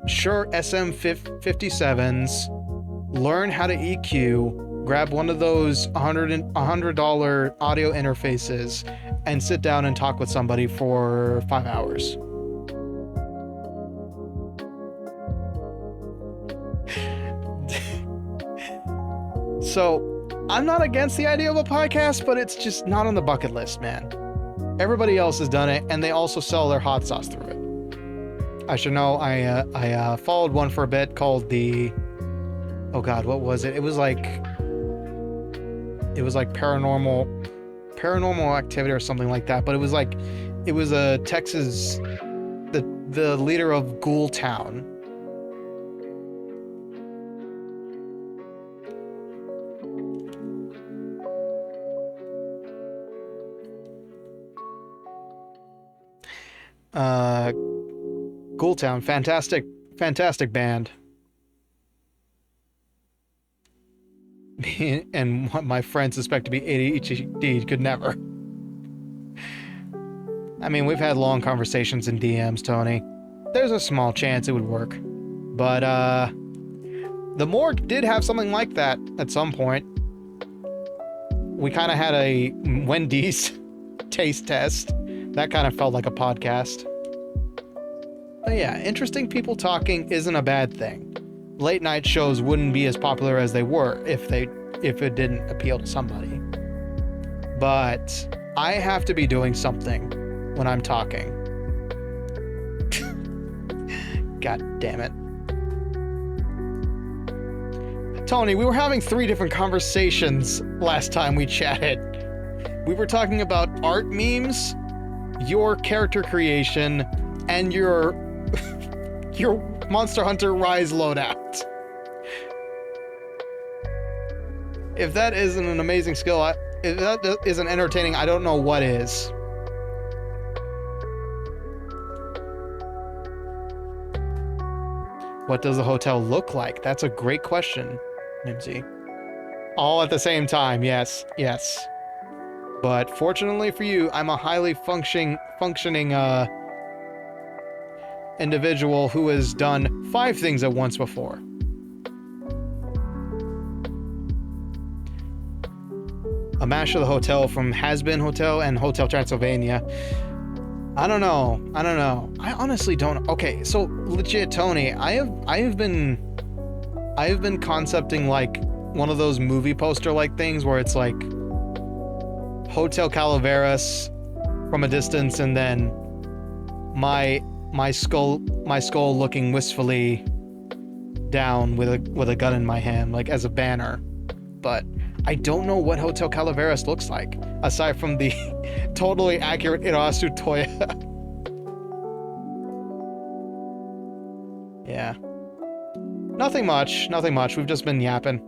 Shure SM57s, learn how to EQ, grab one of those $100 audio interfaces, and sit down and talk with somebody for 5 hours. So, I'm not against the idea of a podcast, but it's just not on the bucket list, man. Everybody else has done it, and they also sell their hot sauce through it. I should know, I followed one for a bit called the... Oh god, what was it? It was like paranormal activity or something like that, but it was a Texas... the leader of Ghoul Town. Ghoul Town, fantastic band. And what my friends suspect to be ADHD could never. I mean, we've had long conversations in DMs, Tony. There's a small chance it would work. But, the Morgue did have something like that at some point. We kind of had a Wendy's taste test. That kind of felt like a podcast. But yeah, interesting people talking isn't a bad thing. Late night shows wouldn't be as popular as they were if it didn't appeal to somebody. But I have to be doing something when I'm talking. God damn it. Tony, we were having 3 different conversations last time we chatted. We were talking about art memes, your character creation, and your Monster Hunter Rise loadout. If that isn't an amazing skill, if that isn't entertaining, I don't know what is. What does a hotel look like? That's a great question, Nimsy. All at the same time, yes. But fortunately for you, I'm a highly functioning individual who has done 5 things at once before. A mash of the hotel from Has Been Hotel and Hotel Transylvania. I don't know. I don't know. I honestly don't. Okay, so legit, Tony, I have been concepting like one of those movie poster like things where it's like Hotel Calaveras from a distance, and then my skull looking wistfully down with a gun in my hand, like as a banner. But I don't know what Hotel Calaveras looks like aside from the totally accurate Irasu Toya. Yeah. Nothing much. Nothing much. We've just been yapping.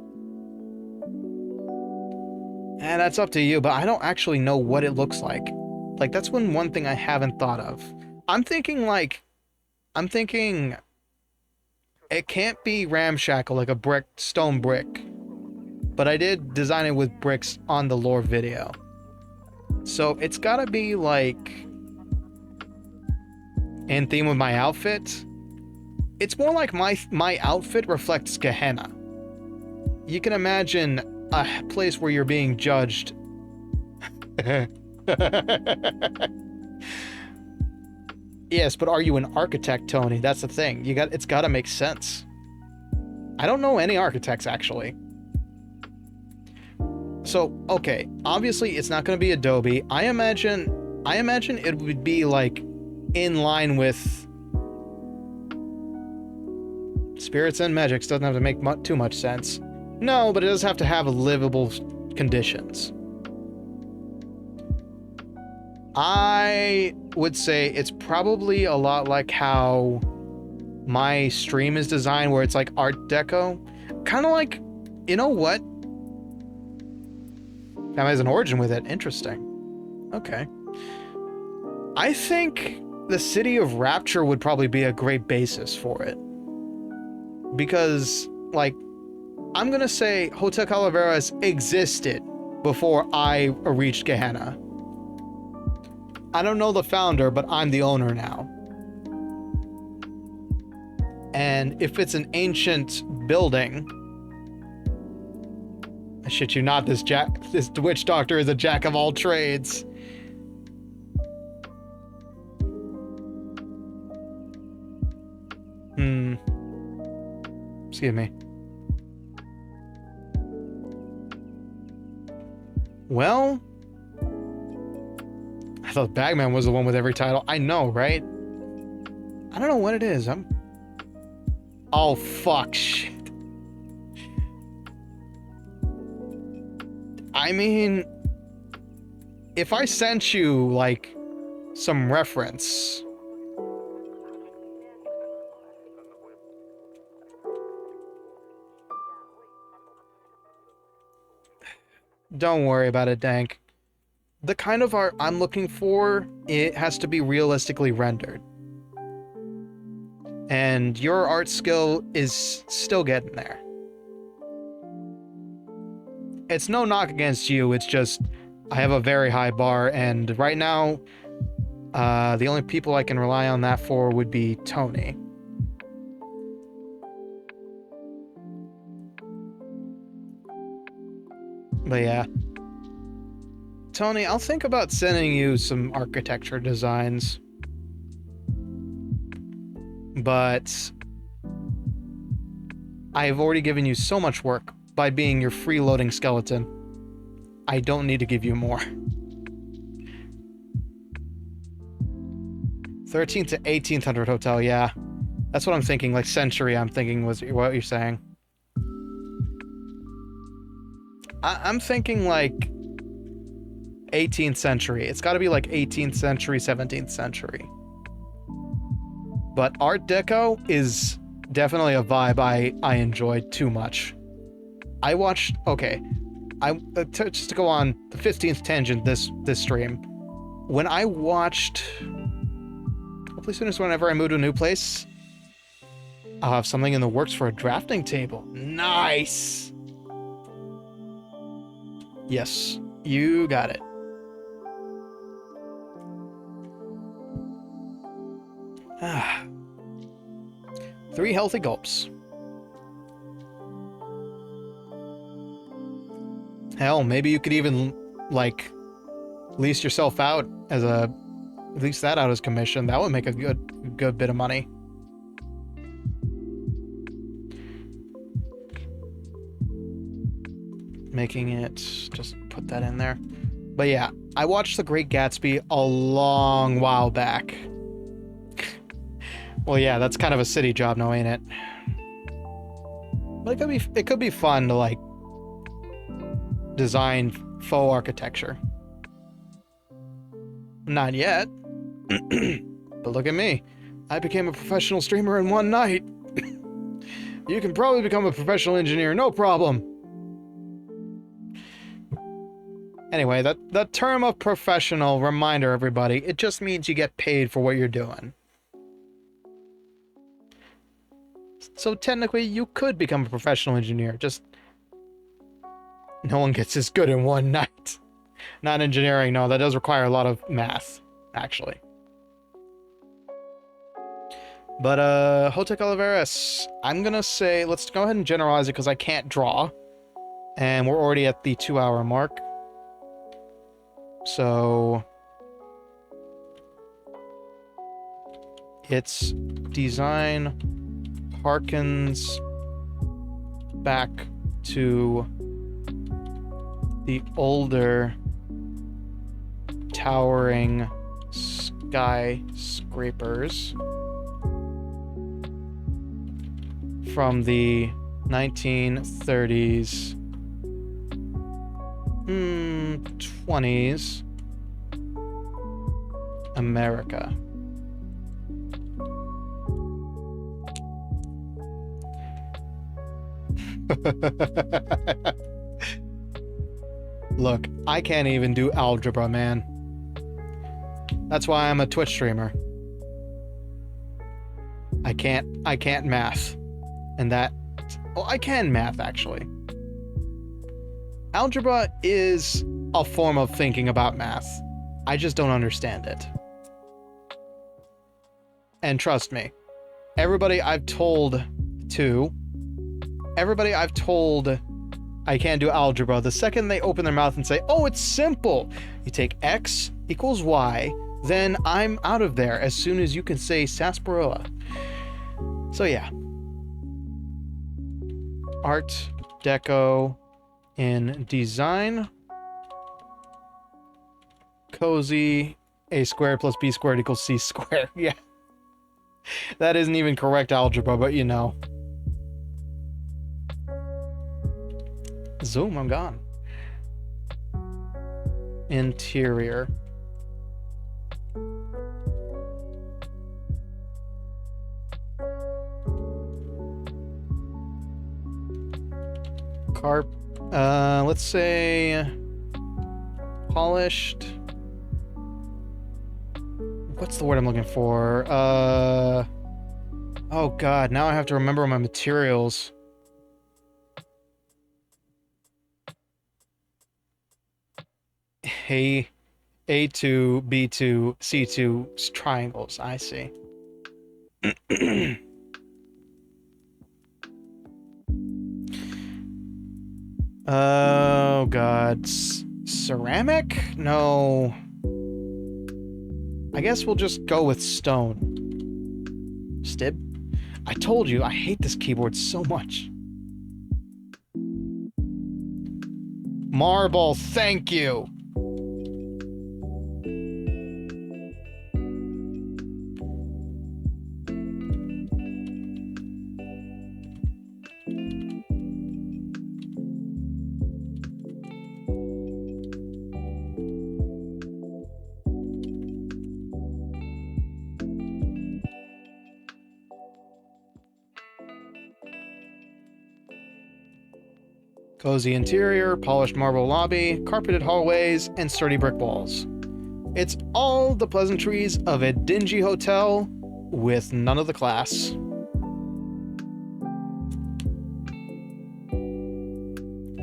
And that's up to you, but I don't actually know what it looks like. Like, that's one thing I haven't thought of. I'm thinking, like, I'm thinking it can't be ramshackle like a stone brick. But I did design it with bricks on the lore video. So it's gotta be, like, in theme with my outfit. It's more like my outfit reflects Gehenna. You can imagine a place where you're being judged. Yes, but are you an architect, Tony? That's the thing. It's gotta make sense. I don't know any architects, actually. So, okay, obviously it's not gonna be Adobe. I imagine it would be like in line with Spirits and Magics. Doesn't have to make too much sense. No, but it does have to have livable conditions. I would say it's probably a lot like how my stream is designed, where it's like Art Deco. Kind of like, you know what? That has an origin with it. Interesting. Okay. I think the City of Rapture would probably be a great basis for it. Because, like, I'm gonna say Hotel Calaveras existed before I reached Gehenna. I don't know the founder, but I'm the owner now. And if it's an ancient building, I shit you not, this witch doctor is a jack of all trades. Excuse me. Well, I thought Bagman was the one with every title. I know, right? I don't know what it is. Oh, fuck, shit. I mean, if I sent you, like, some reference... Don't worry about it, Dank. The kind of art I'm looking for, it has to be realistically rendered. And your art skill is still getting there. It's no knock against you, it's just I have a very high bar, and right now, the only people I can rely on that for would be Tony. But yeah. Tony, I'll think about sending you some architecture designs. But I've already given you so much work by being your freeloading skeleton. I don't need to give you more. 13th to 1800 hotel, yeah. That's what I'm thinking, like century, I'm thinking was what you're saying. I'm thinking like 18th century. It's gotta be like 18th century, 17th century. But Art Deco is definitely a vibe I enjoyed too much. I watched, okay, just to go on the 15th tangent this stream, when I watched, hopefully soon as whenever I move to a new place, I'll have something in the works for a drafting table. Nice! Yes, you got it. Ah. 3 healthy gulps. Hell, maybe you could even, like, lease yourself out as a least that out as commission. That would make a good bit of money. Making it, just put that in there. But yeah, I watched The Great Gatsby a long while back. Well, yeah, that's kind of a city job now, ain't it? But it could be fun to like design faux architecture. Not yet. But look at me. I became a professional streamer in one night. You can probably become a professional engineer, no problem. Anyway, that term of professional, reminder everybody, it just means you get paid for what you're doing. So technically, you could become a professional engineer, just no one gets as good in one night. Not engineering, no, that does require a lot of math, actually. But, Hotek Oliveras, I'm gonna say, let's go ahead and generalize it because I can't draw. And we're already at the 2-hour mark. So its design harkens back to the older towering skyscrapers from the 1930s 20s America. Look, I can't even do algebra, man. That's why I'm a Twitch streamer. I can't math. And that, well, I can math actually. Algebra is a form of thinking about math. I just don't understand it. And trust me, everybody I've told I can't do algebra, the second they open their mouth and say, oh, it's simple. You take X equals Y, then I'm out of there as soon as you can say sarsaparilla. So yeah. Art Deco in design. Cozy. A squared plus B squared equals C squared. Yeah. That isn't even correct algebra, but you know. Zoom, I'm gone. Interior. Let's say polished. What's the word I'm looking for? Oh god, now I have to remember my materials. A2, B2, C2 triangles, I see. Oh god, ceramic? No. I guess we'll just go with stone. Stib? I told you, I hate this keyboard so much. Marble, thank you! Cozy interior, polished marble lobby, carpeted hallways, and sturdy brick walls. It's all the pleasantries of a dingy hotel with none of the class.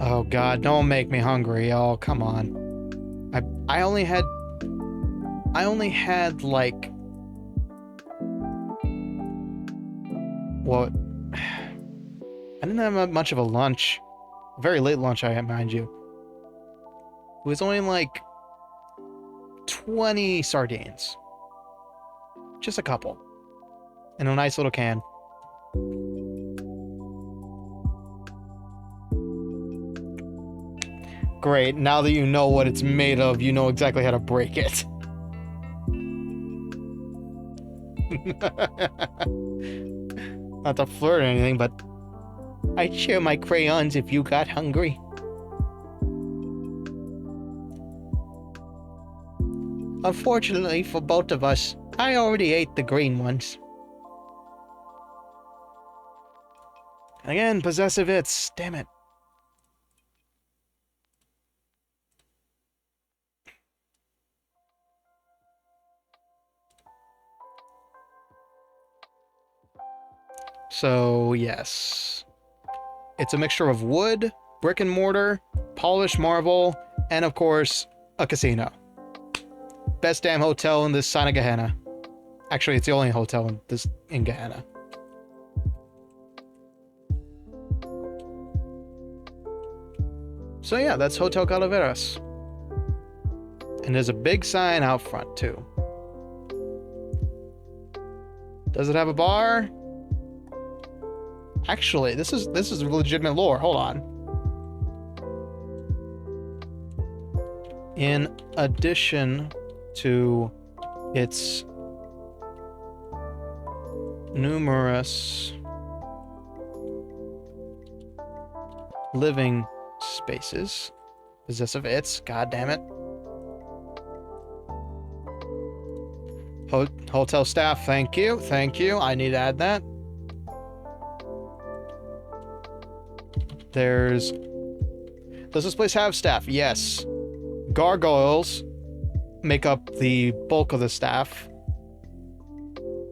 Oh god, don't make me hungry. Oh, come on. I only had like, what? I didn't have much of a lunch. Very late lunch, mind you. It was only like 20 sardines. Just a couple. In a nice little can. Great, now that you know what it's made of, you know exactly how to break it. Not to flirt or anything, but I'd share my crayons if you got hungry. Unfortunately for both of us, I already ate the green ones. Again, possessive its. Damn it. So, yes. It's a mixture of wood, brick and mortar, polished marble, and of course, a casino. Best damn hotel in this sign of Gehenna. Actually, it's the only hotel in Gehenna. So yeah, that's Hotel Calaveras. And there's a big sign out front too. Does it have a bar? Actually, this is legitimate lore. Hold on. In addition to its numerous living spaces, possessive its, god damn it. Hotel staff, thank you, I need to add that. Does this place have staff? Yes. Gargoyles make up the bulk of the staff.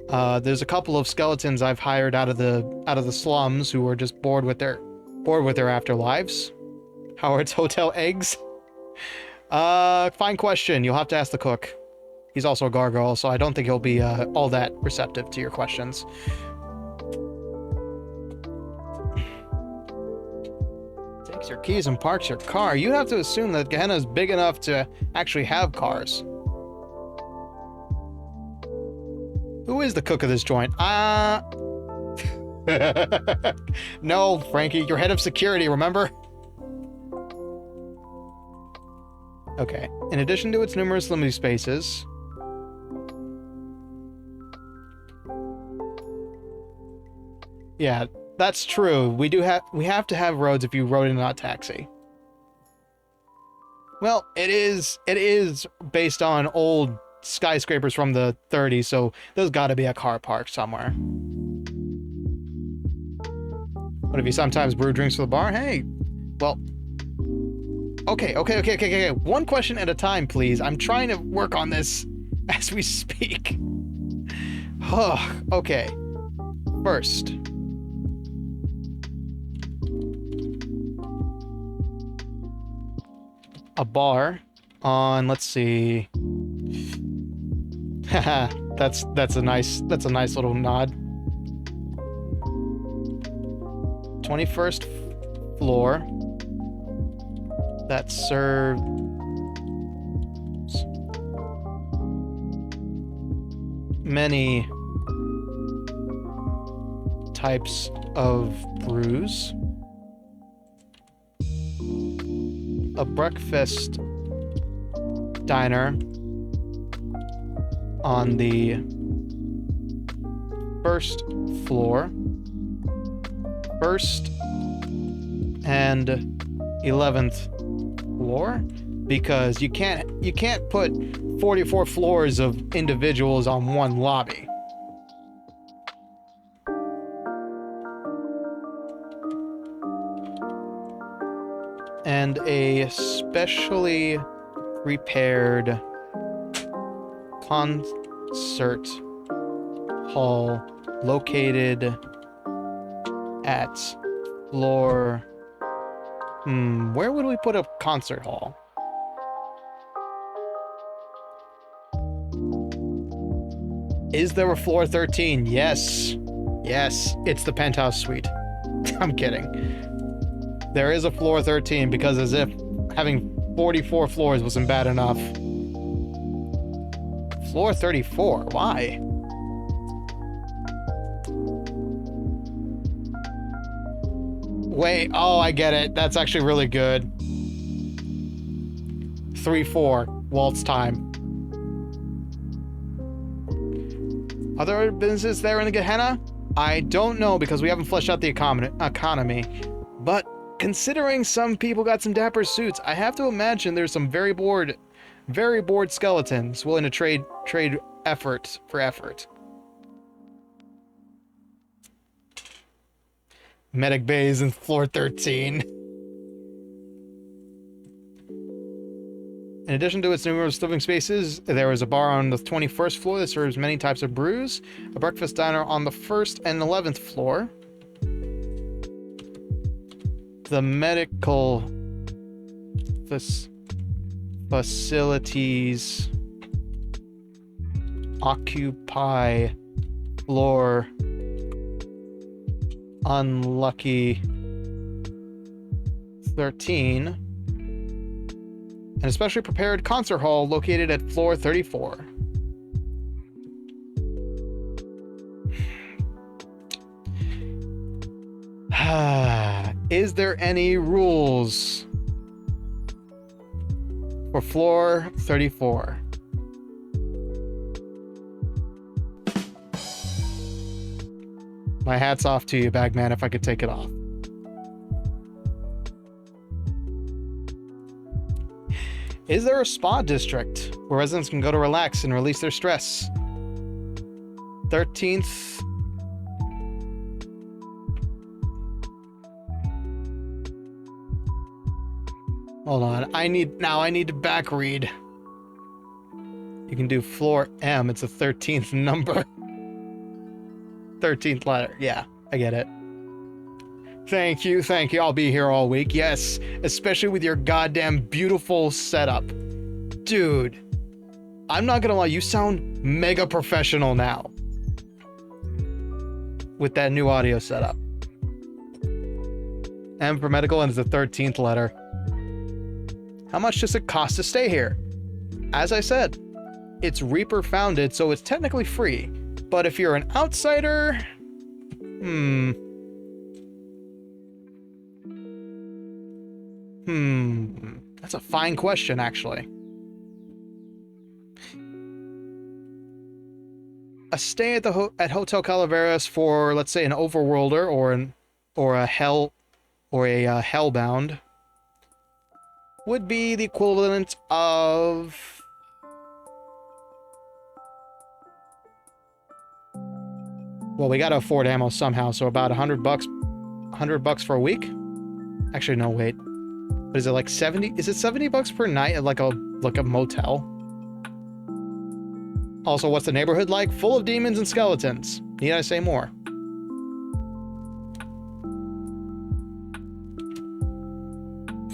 There's a couple of skeletons I've hired out of the slums who are just bored with their afterlives. Howard's Hotel eggs. Fine question. You'll have to ask the cook. He's also a gargoyle, so I don't think he'll be all that receptive to your questions. Takes your keys and parks your car. You have to assume that Gehenna is big enough to actually have cars. Who is the cook of this joint? No, Frankie, you're head of security, remember? Okay. In addition to its numerous living spaces, yeah, that's true. We have to have roads if you rode in a taxi. Well, it is based on old skyscrapers from the 30s, so there's got to be a car park somewhere. What if you sometimes brew drinks for the bar? Hey, well, okay. One question at a time, please. I'm trying to work on this as we speak. Okay. First, a bar on, let's see. Haha, that's a nice little nod. 21st floor. That serves many types of brews. A breakfast diner on the first floor. First and 11th floor, because you can't put 44 floors of individuals on one lobby. And a specially repaired concert hall located at floor... where would we put a concert hall? Is there a floor 13? Yes. Yes, it's the penthouse suite. I'm kidding. There is a floor 13, because as if having 44 floors wasn't bad enough. Floor 34, why? Wait, oh, I get it. That's actually really good. 3-4. Waltz time. Are there businesses there in the Gehenna? I don't know because we haven't fleshed out the economy. But considering some people got some dapper suits, I have to imagine there's some very bored skeletons willing to trade effort for effort. Medic bays in floor 13. In addition to its numerous living spaces, there is a bar on the 21st floor that serves many types of brews, a breakfast diner on the 1st and 11th floor. The medical facilities occupy floor unlucky 13. An especially prepared concert hall located at floor 34. Is there any rules for floor 34? My hat's off to you, Bagman, if I could take it off. Is there a spa district where residents can go to relax and release their stress? 13th. Hold on. I need to back read. You can do floor M. It's a 13th number. 13th letter. Yeah, I get it. Thank you. I'll be here all week. Yes, especially with your goddamn beautiful setup. Dude, I'm not gonna lie, you sound mega professional now. With that new audio setup. M for medical and it's the 13th letter. How much does it cost to stay here? As I said, it's Reaper founded, so it's technically free. But if you're an outsider... That's a fine question, actually. A stay at the Hotel Calaveras for, let's say, an overworlder or a hellbound would be the equivalent of... Well, we gotta afford ammo somehow, so about $100 $100 for a week? Actually, no, wait. What is it, like 70? Is it $70 per night at like a motel? Also, what's the neighborhood like? Full of demons and skeletons. Need I say more?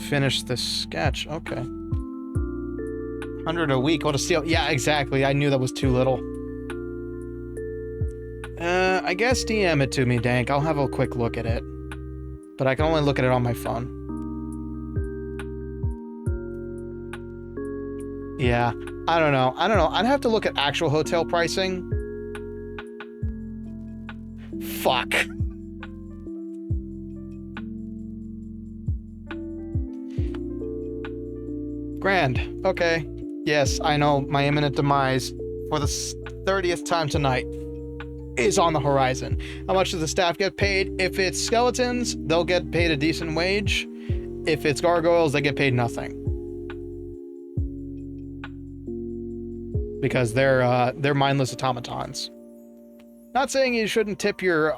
Finish the sketch. Okay. 100 a week. What a steal. Yeah, exactly. I knew that was too little. I guess DM it to me, Dank. I'll have a quick look at it. But I can only look at it on my phone. Yeah. I don't know. I'd have to look at actual hotel pricing. Fuck. Grand. Okay. Yes, I know my imminent demise for the 30th time tonight is on the horizon. How much does the staff get paid? If it's skeletons, they'll get paid a decent wage. If it's gargoyles, they get paid nothing. Because they're mindless automatons. Not saying you shouldn't tip your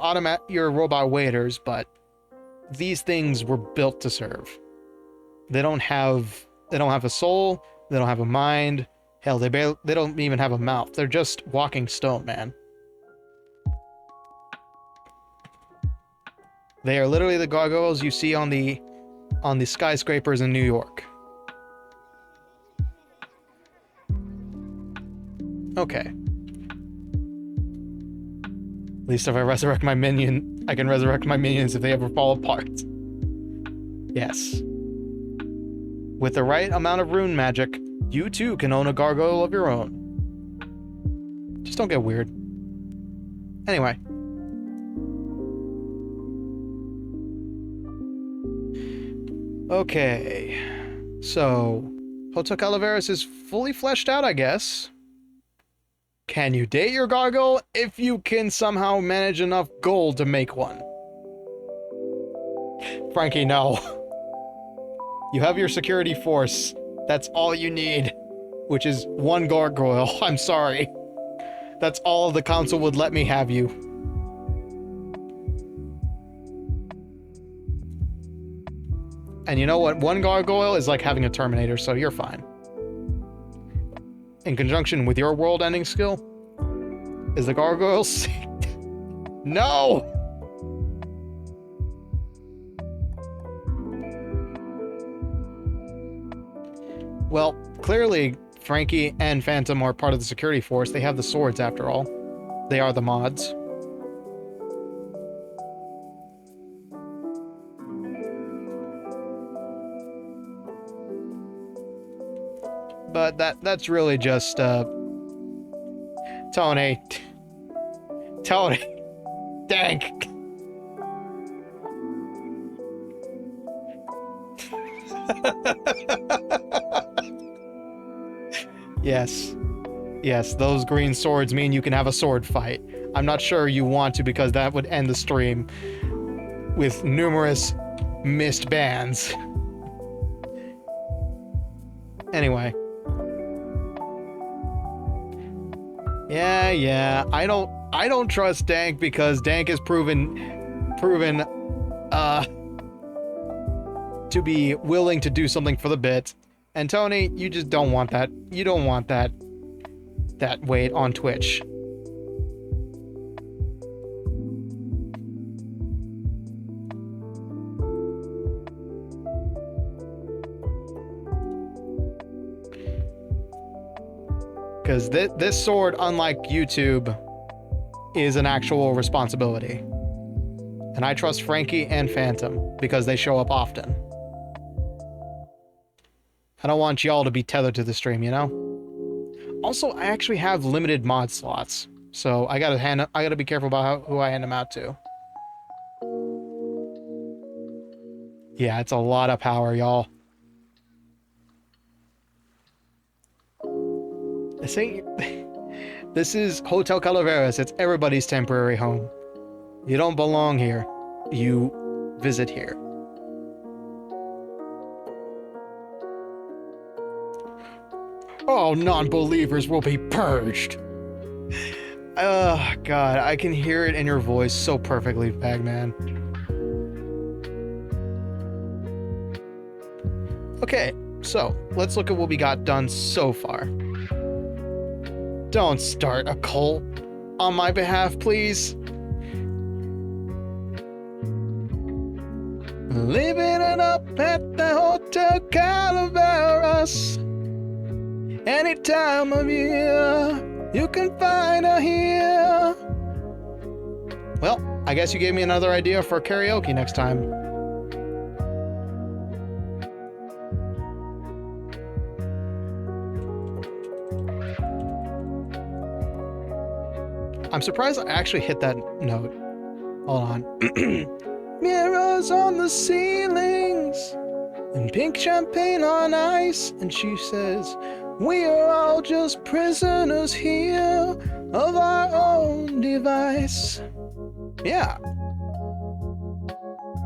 robot waiters, but these things were built to serve. They don't have a soul, they don't have a mind. Hell, they don't even have a mouth. They're just walking stone, man. They are literally the gargoyles you see on the skyscrapers in New York. Okay. At least if I resurrect my minion, I can resurrect my minions if they ever fall apart. Yes. With the right amount of rune magic, you too can own a gargoyle of your own. Just don't get weird. Anyway. Okay. So, Hotel Calaveras is fully fleshed out, I guess. Can you date your gargoyle? If you can somehow manage enough gold to make one. Frankie, no. You have your security force. That's all you need. Which is one gargoyle. I'm sorry. That's all the council would let me have you. And you know what? One gargoyle is like having a Terminator, so you're fine. In conjunction with your world-ending skill, is the gargoyle No! Well, clearly, Frankie and Phantom are part of the security force. They have the swords, after all. They are the mods. But that's really just, Tony. Tony. Dang. Yes. Yes, those green swords mean you can have a sword fight. I'm not sure you want to because that would end the stream with numerous missed bans. Anyway. Yeah. I don't trust Dank because Dank is proven to be willing to do something for the bit. And Tony, you just don't want that. You don't want that weight on Twitch. Because this sword, unlike YouTube, is an actual responsibility. And I trust Frankie and Phantom because they show up often. I don't want y'all to be tethered to the stream, you know? Also, I actually have limited mod slots, so I gotta be careful about who I hand them out to. Yeah, it's a lot of power, y'all. This is Hotel Calaveras. It's everybody's temporary home. You don't belong here. You visit here. All non-believers will be purged. Oh, God, I can hear it in your voice so perfectly, Bagman. Okay, so let's look at what we got done so far. Don't start a cult on my behalf, please. Living it up at the Hotel Calaveras. Any time of year, you can find her here. Well, I guess you gave me another idea for karaoke next time. I'm surprised I actually hit that note. Hold on. Mirrors on the ceilings and pink champagne on ice. And she says, we are all just prisoners here of our own device. Yeah.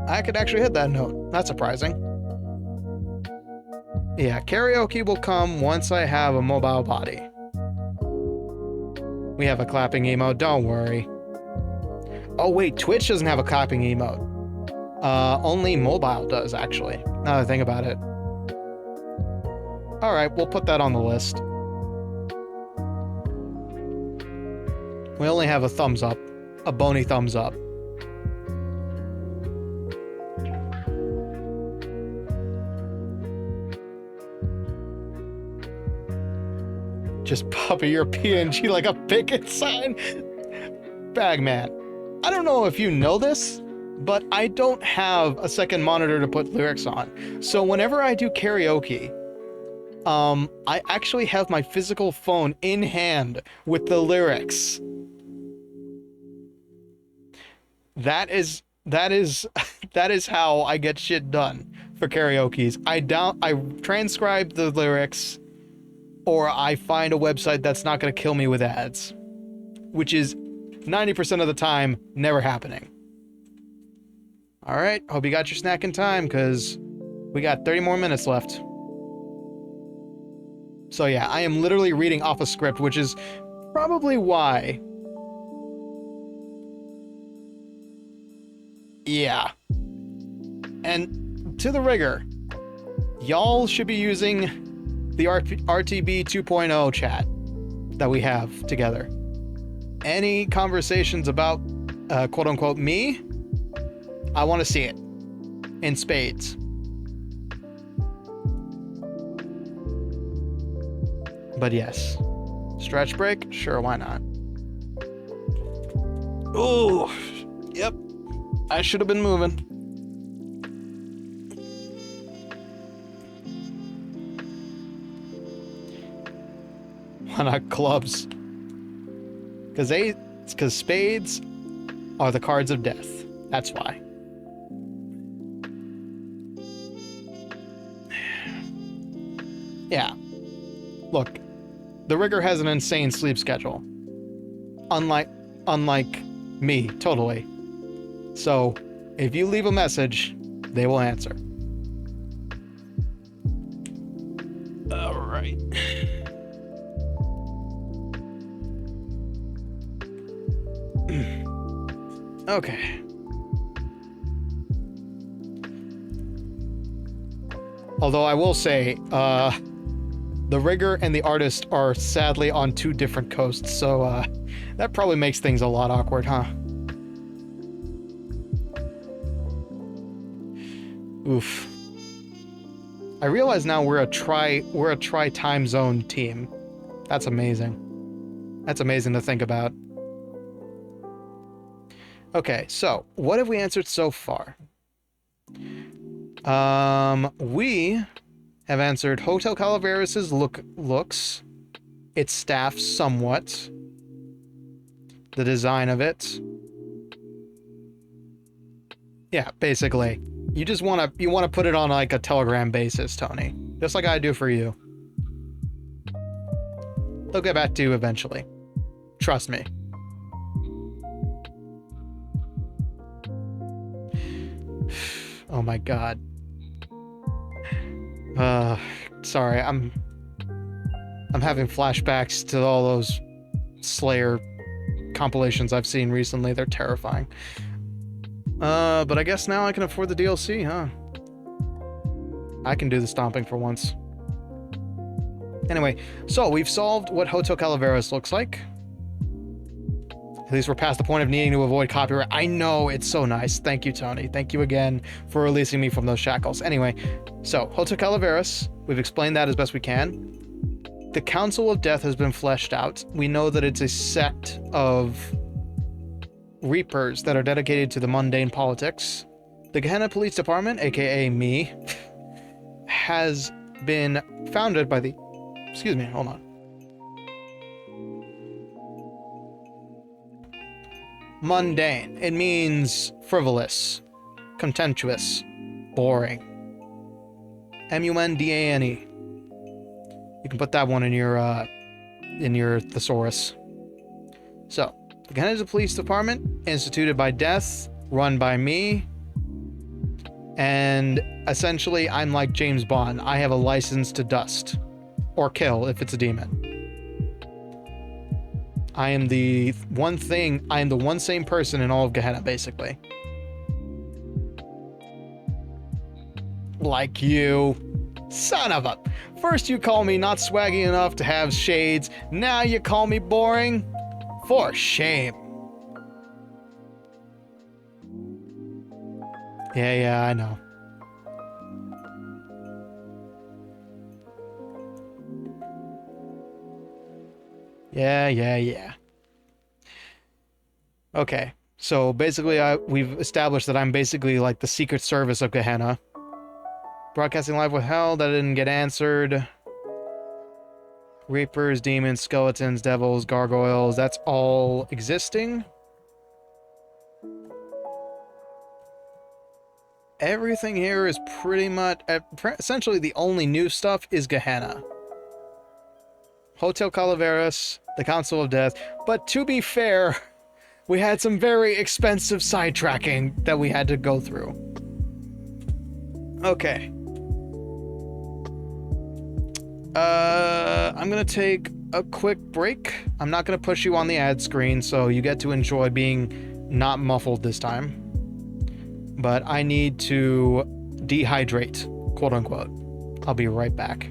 I could actually hit that note. That's surprising. Yeah, karaoke will come once I have a mobile body. We have a clapping emote, don't worry. Oh wait, Twitch doesn't have a clapping emote. Only mobile does, actually. Now that I think about it. Alright, we'll put that on the list. We only have a thumbs up. A bony thumbs up. Just pop your PNG like a picket sign. Bagman, I don't know if you know this, but I don't have a second monitor to put lyrics on. So whenever I do karaoke, I actually have my physical phone in hand with the lyrics. That is how I get shit done. for karaoke's. I transcribe the lyrics, or I find a website that's not going to kill me with ads, which is 90% of the time never happening. All right, hope you got your snack in time, because we got 30 more minutes left. So yeah, I am literally reading off a script, which is probably why. Yeah. And to the rigor, y'all should be using the RTB 2.0 chat that we have together. Any conversations about quote-unquote me, I want to see it in spades. But yes, stretch break? Sure, why not? Oh, yep. I should have been moving. Why not clubs? Because spades are the cards of death. That's why. Yeah. Look, the rigger has an insane sleep schedule. Unlike me, totally. So, if you leave a message, they will answer. All right. Okay. Although I will say, the rigger and the artist are sadly on two different coasts, so that probably makes things a lot awkward, huh? Oof. I realize now we're a tri time zone team. That's amazing. That's amazing to think about. Okay, so what have we answered so far? We have answered Hotel Calaveras' looks, its staff somewhat, the design of it. Yeah, basically. You just want to put it on like a Telegram basis, Tony. Just like I do for you. They'll get back to you eventually. Trust me. Oh my god. Sorry, I'm having flashbacks to all those Slayer compilations I've seen recently. They're terrifying. But I guess now I can afford the DLC, huh? I can do the stomping for once. Anyway, so we've solved what Hotel Calaveras looks like. At least we're past the point of needing to avoid copyright. I know, it's so nice. Thank you, Tony. Thank you again for releasing me from those shackles. Anyway, so Hotel Calaveras, we've explained that as best we can. The Council of Death has been fleshed out. We know that it's a sect of Reapers that are dedicated to the mundane politics. The Gehenna Police Department, aka me, has been founded by the... Excuse me, hold on. Mundane. It means frivolous, contemptuous, boring. M-U-N-D-A-N-E. You can put that one in your thesaurus. So, the Gehenna Police Department, instituted by Death, run by me, and essentially I'm like James Bond. I have a license to dust. Or kill if it's a demon. I am the one sane person in all of Gehenna, basically. Like you. Son of a... First you call me not swaggy enough to have shades, now you call me boring? For shame. Yeah, I know. Yeah. Okay, so basically we've established that I'm basically like the Secret Service of Gehenna. Broadcasting live with hell, that didn't get answered. Reapers, demons, skeletons, devils, gargoyles, that's all existing. everything here is pretty much... essentially, the only new stuff is Gehenna. Hotel Calaveras, the Council of Death. But to be fair, we had some very expensive sidetracking that we had to go through. Okay. I'm gonna take a quick break. I'm not gonna push you on the ad screen, so you get to enjoy being not muffled this time. But I need to dehydrate, quote unquote. I'll be right back.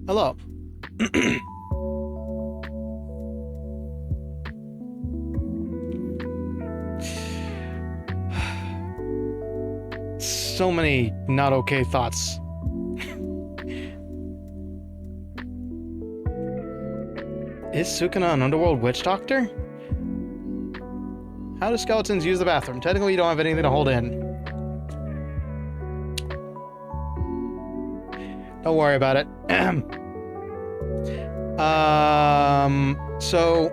Hello. So many not okay thoughts. Is Sukuna an underworld witch doctor? How do skeletons use the bathroom? Technically, you don't have anything to hold in. Don't worry about it. So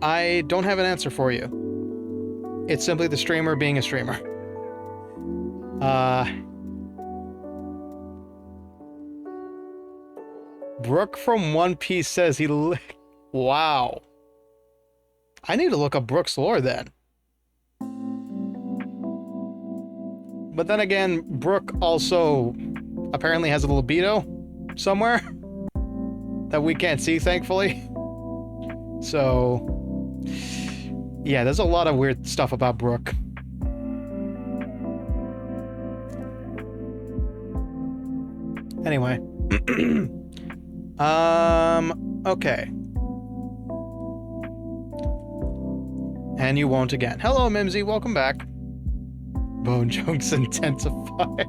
I don't have an answer for you. It's simply the streamer being a streamer. Brooke from One Piece says he wow. I need to look up Brooke's lore then. But then again, Brooke also apparently has a libido somewhere that we can't see, thankfully. So, yeah, there's a lot of weird stuff about Brooke. Anyway. Okay. And you won't again. Hello, Mimsy. Welcome back. Bone chunks intensify.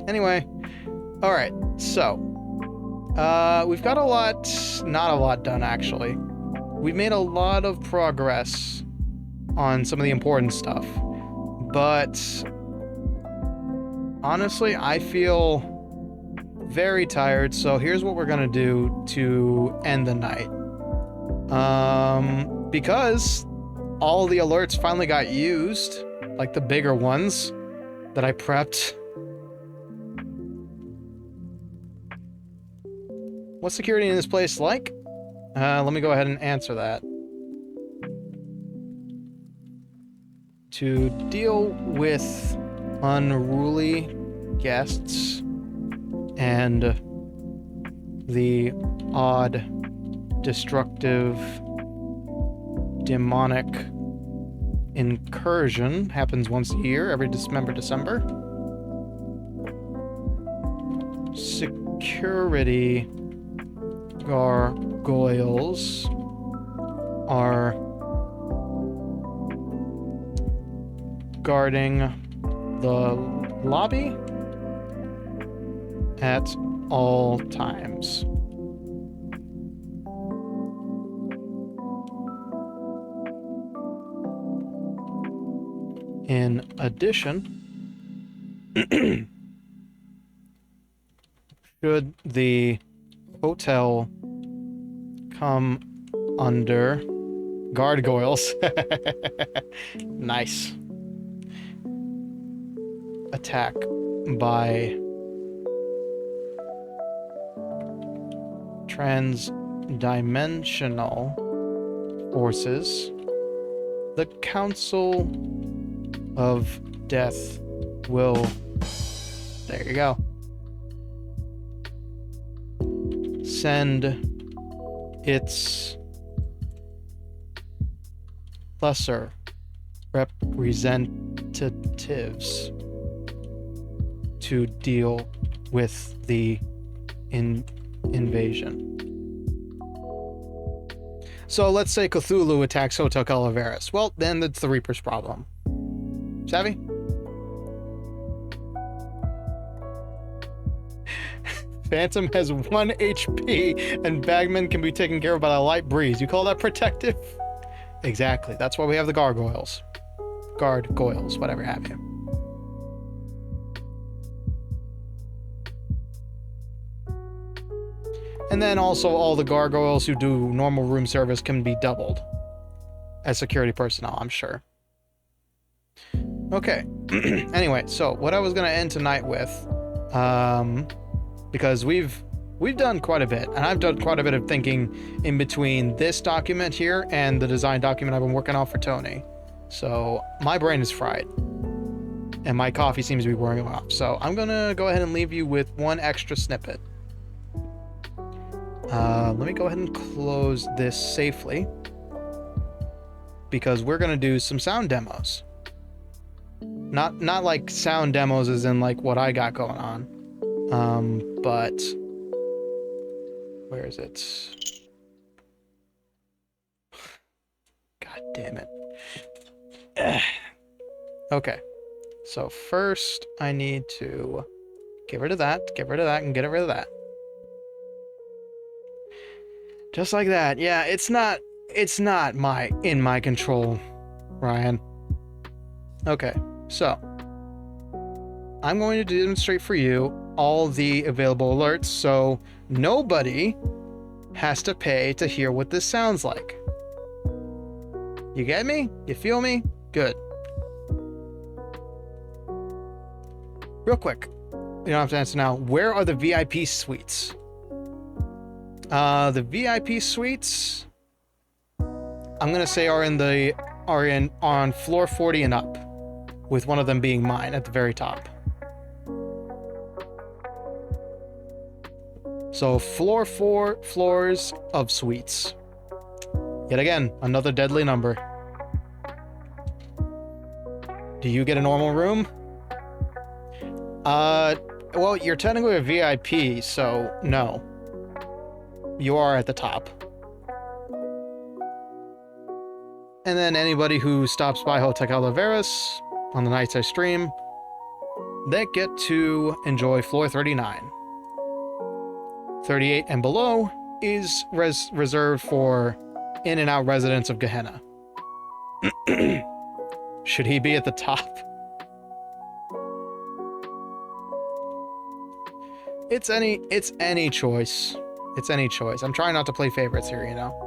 Anyway. Alright, so. We've got not a lot done, actually. We've made a lot of progress on some of the important stuff. But honestly, I feel very tired, so here's what we're gonna do to end the night. Because all the alerts finally got used, like the bigger ones that I prepped. What's security in this place like? Let me go ahead and answer that. To deal with unruly guests and the odd, destructive, demonic incursion happens once a year, every December. Security gargoyles are guarding the lobby at all times. In addition, should the hotel come under gargoyles, nice, attack by transdimensional forces, the Council of Death will... There you go. Send its lesser representatives to deal with the invasion. So let's say Cthulhu attacks Hotel Calaveras. Well, then it's the Reaper's problem. Savvy? Phantom has 1 HP, and Bagman can be taken care of by a light breeze. You call that protective? Exactly. That's why we have the gargoyles. Gargoyles, whatever have you. And then also all the gargoyles who do normal room service can be doubled as security personnel, I'm sure. Okay. Anyway, so what I was going to end tonight with, because we've done quite a bit, and I've done quite a bit of thinking in between this document here and the design document I've been working on for Tony. So my brain is fried, and my coffee seems to be wearing off. So I'm going to go ahead and leave you with one extra snippet. Let me go ahead and close this safely, because we're going to do some sound demos. Not like sound demos as in like what I got going on. But where is it? God damn it. Okay. So first I need to get rid of that, and get rid of that. Just like that. Yeah, it's not in my control, Ryan. Okay. So I'm going to demonstrate for you all the available alerts, so nobody has to pay to hear what this sounds like. You get me? You feel me? Good. Real quick, you don't have to answer now. Where are the VIP suites? The VIP suites, I'm gonna say are on floor 40 and up, with one of them being mine at the very top. So 4 floors of suites. Yet again, another deadly number. Do you get a normal room? Well, you're technically a VIP, so no. You are at the top. And then anybody who stops by Hotel Calaveras on the nights I stream, they get to enjoy floor 39. 38 and below is reserved for in and out residents of Gehenna. Should he be at the top? It's any choice. It's any choice. I'm trying not to play favorites here, you know?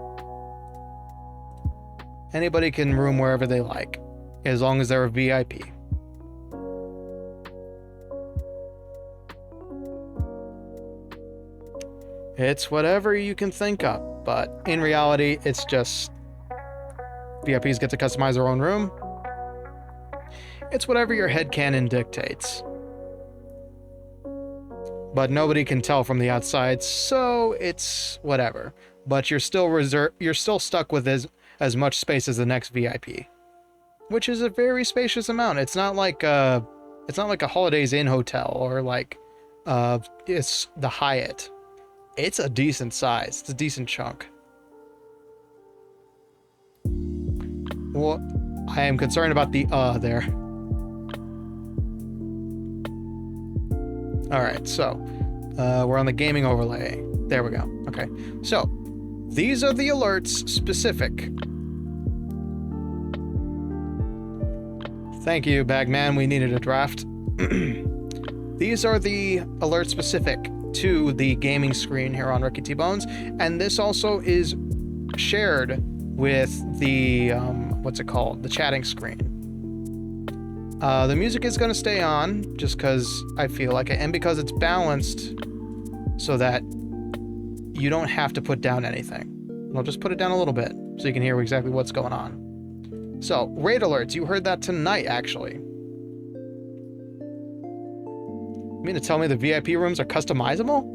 Anybody can room wherever they like, as long as they're a VIP. It's whatever you can think up, but in reality, it's just VIPs get to customize their own room. It's whatever your headcanon dictates. But nobody can tell from the outside, so it's whatever. But you're still stuck with as much space as the next VIP, which is a very spacious amount. It's not like a Holidays Inn hotel or like it's the Hyatt. It's a decent size. It's a decent chunk. Well, I am concerned about the there. All right, so we're on the gaming overlay. There we go. Okay, so these are the alerts specific. Thank you, Bagman. We needed a draft. These are the alerts specific to the gaming screen here on Ricky T Bones, and this also is shared with the what's it called? The chatting screen. The music is going to stay on just because I feel like it, and because it's balanced so that you don't have to put down anything. I'll just put it down a little bit so you can hear exactly what's going on. So, raid alerts. You heard that tonight, actually. You mean to tell me the VIP rooms are customizable?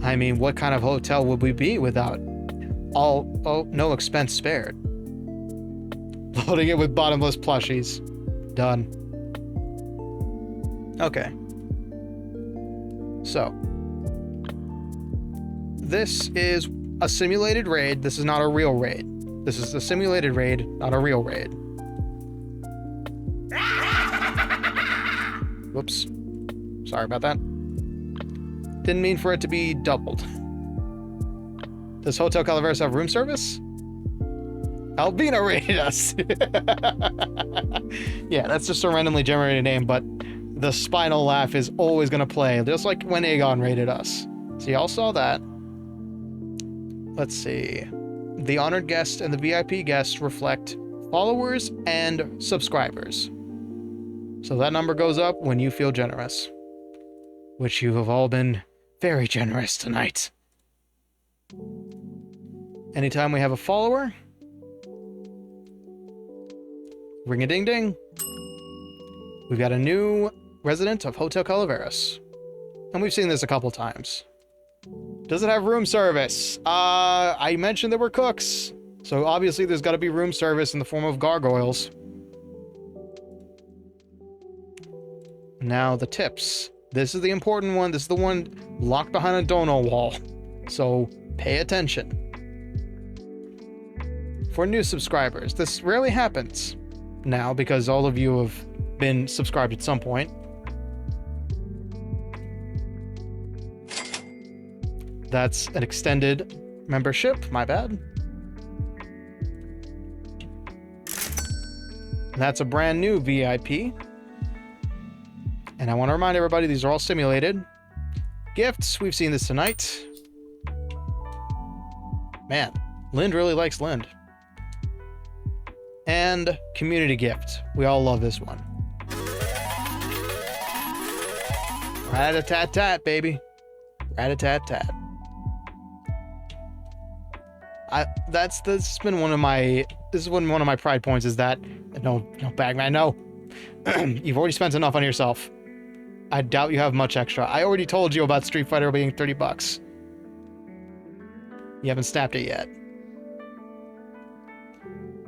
I mean, what kind of hotel would we be without no expense spared? Loading it with bottomless plushies. Done. Okay. So, this is a simulated raid. This is not a real raid. This is a simulated raid, not a real raid. Whoops. Sorry about that. Didn't mean for it to be doubled. Does Hotel Calaveras have room service? Albina raided us. Yeah, that's just a randomly generated name, but the spinal laugh is always going to play, just like when Aegon raided us. So y'all saw that. Let's see. The honored guest and the VIP guests reflect followers and subscribers. So that number goes up when you feel generous. Which you have all been very generous tonight. Anytime we have a follower, ring a ding ding. We've got a new resident of Hotel Calaveras. And we've seen this a couple times. Does it have room service? I mentioned there were cooks. So obviously there's got to be room service in the form of gargoyles. Now the tips. This is the important one. This is the one locked behind a dono wall. So pay attention. For new subscribers, this rarely happens now because all of you have been subscribed at some point. That's an extended membership, my bad. That's a brand new VIP. And I want to remind everybody, these are all simulated. Gifts, we've seen this tonight. Man, Lind really likes Lind. And community gift. We all love this one. Rat-a-tat-tat, baby. Rat-a-tat-tat. This has been one of my pride points is that no Bagman, no. You've already spent enough on yourself. I doubt you have much extra. I already told you about Street Fighter being $30. You haven't snapped it yet.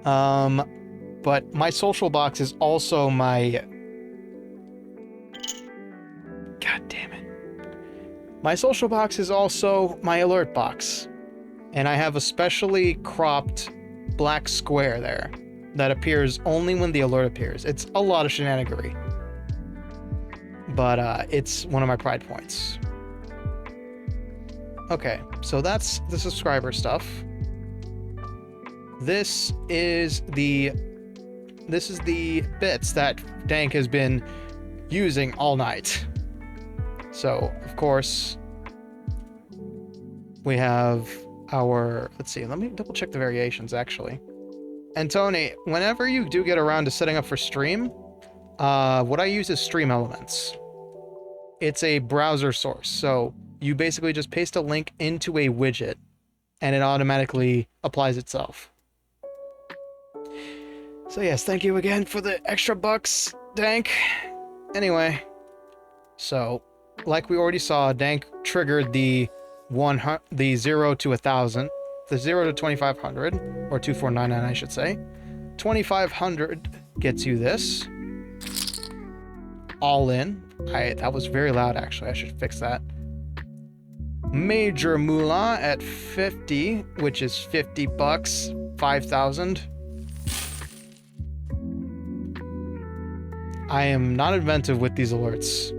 But my social box is also my God damn it. My social box is also my alert box. And I have a specially cropped black square there that appears only when the alert appears. It's a lot of shenanigery. But it's one of my pride points. Okay, so that's the subscriber stuff. This is the bits that Dank has been using all night. So, of course, we have our, let's see, let me double check the variations actually. And Tony, whenever you do get around to setting up for stream, what I use is Stream Elements. It's a browser source, so you basically just paste a link into a widget and it automatically applies itself. So yes, thank you again for the extra bucks, Dank. Anyway, so like we already saw, Dank triggered the 0 to 1,000, the 0 to 2,500, or 2,499 I should say. 2,500 gets you this. All in. That was very loud actually, I should fix that. Major Moolah at 50, which is 50 bucks, 5,000. I am not inventive with these alerts.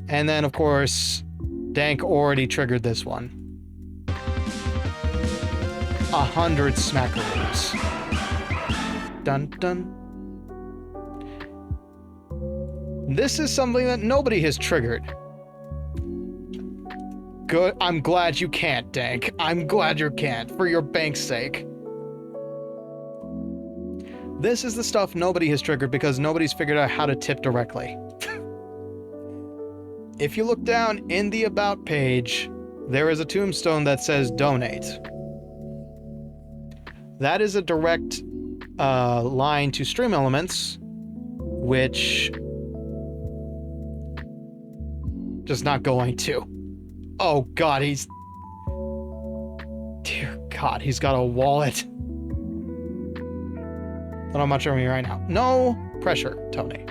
And then, of course, Dank already triggered this one. 100 smackaroos. Dun dun. This is something that nobody has triggered. Good. I'm glad you can't, Dank. I'm glad you can't, for your bank's sake. This is the stuff nobody has triggered because nobody's figured out how to tip directly. If you look down in the About page, there is a tombstone that says Donate. That is a direct line to Stream Elements, which... just not going to. Oh god, he's... Dear god, he's got a wallet. But I'm not showing you right now. No pressure, Tony.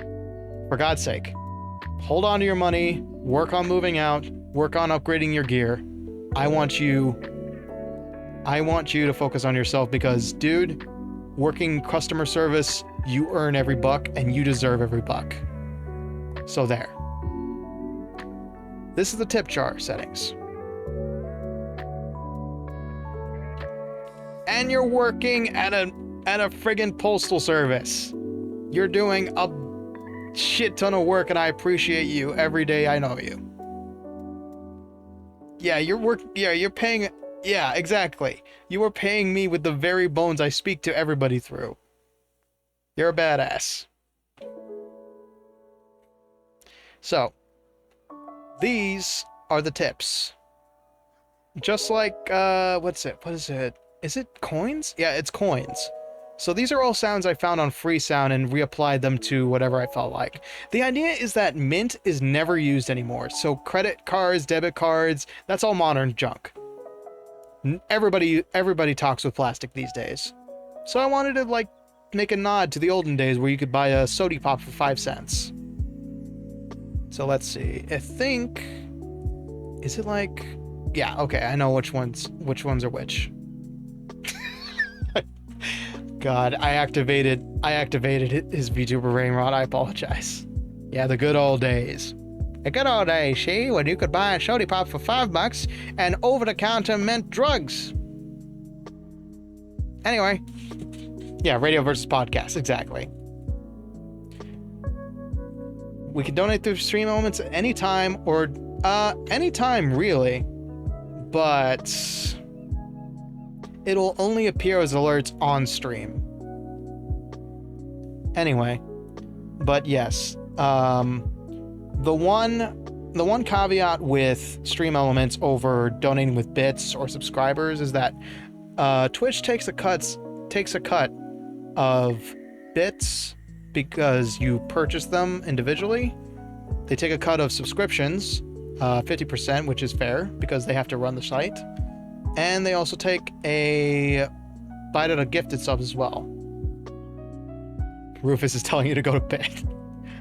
For God's sake. Hold on to your money, work on moving out, work on upgrading your gear. I want you to focus on yourself because, dude, working customer service, you earn every buck and you deserve every buck. So there. This is the tip jar settings. And you're working at a friggin' postal service. You're doing a shit ton of work and I appreciate you every day I know you. Yeah, you're paying, yeah, exactly. You are paying me with the very bones I speak to everybody through. You're a badass. So, these are the tips. Just like, what is it? Is it coins? Yeah, it's coins. So these are all sounds I found on Freesound and reapplied them to whatever I felt like. The idea is that Mint is never used anymore. So credit cards, debit cards, that's all modern junk. Everybody talks with plastic these days. So I wanted to like make a nod to the olden days where you could buy a sody pop for 5 cents. So let's see. I think, is it like, yeah, okay, I know which ones are which. God, I activated his VTuber brain rot. I apologize. Yeah, the good old days. The good old days, see, when you could buy a sody pop for $5 and over-the-counter mint drugs. Anyway, yeah, radio versus podcast, exactly. We can donate through Stream Elements at any time, or anytime really, but it'll only appear as alerts on stream. Anyway, but yes, the one caveat with Stream Elements over donating with bits or subscribers is that Twitch takes a cut of bits because you purchase them individually. They take a cut of subscriptions, 50%, which is fair because they have to run the site. And they also take a bite out of gifted subs as well. Rufus is telling you to go to bed.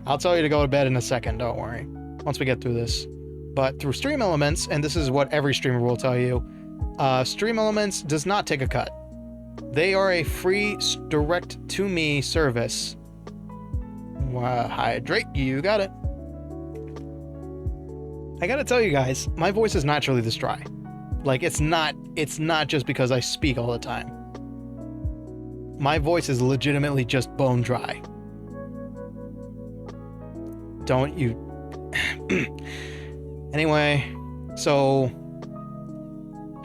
I'll tell you to go to bed in a second, don't worry. once we get through this. But through Stream Elements, and this is what every streamer will tell you, Stream Elements does not take a cut. They are a free direct-to-me service. Hydrate, you got it. I gotta tell you guys, my voice is naturally this dry. Like, it's not just because I speak all the time. My voice is legitimately just bone dry. Don't you... Anyway, so...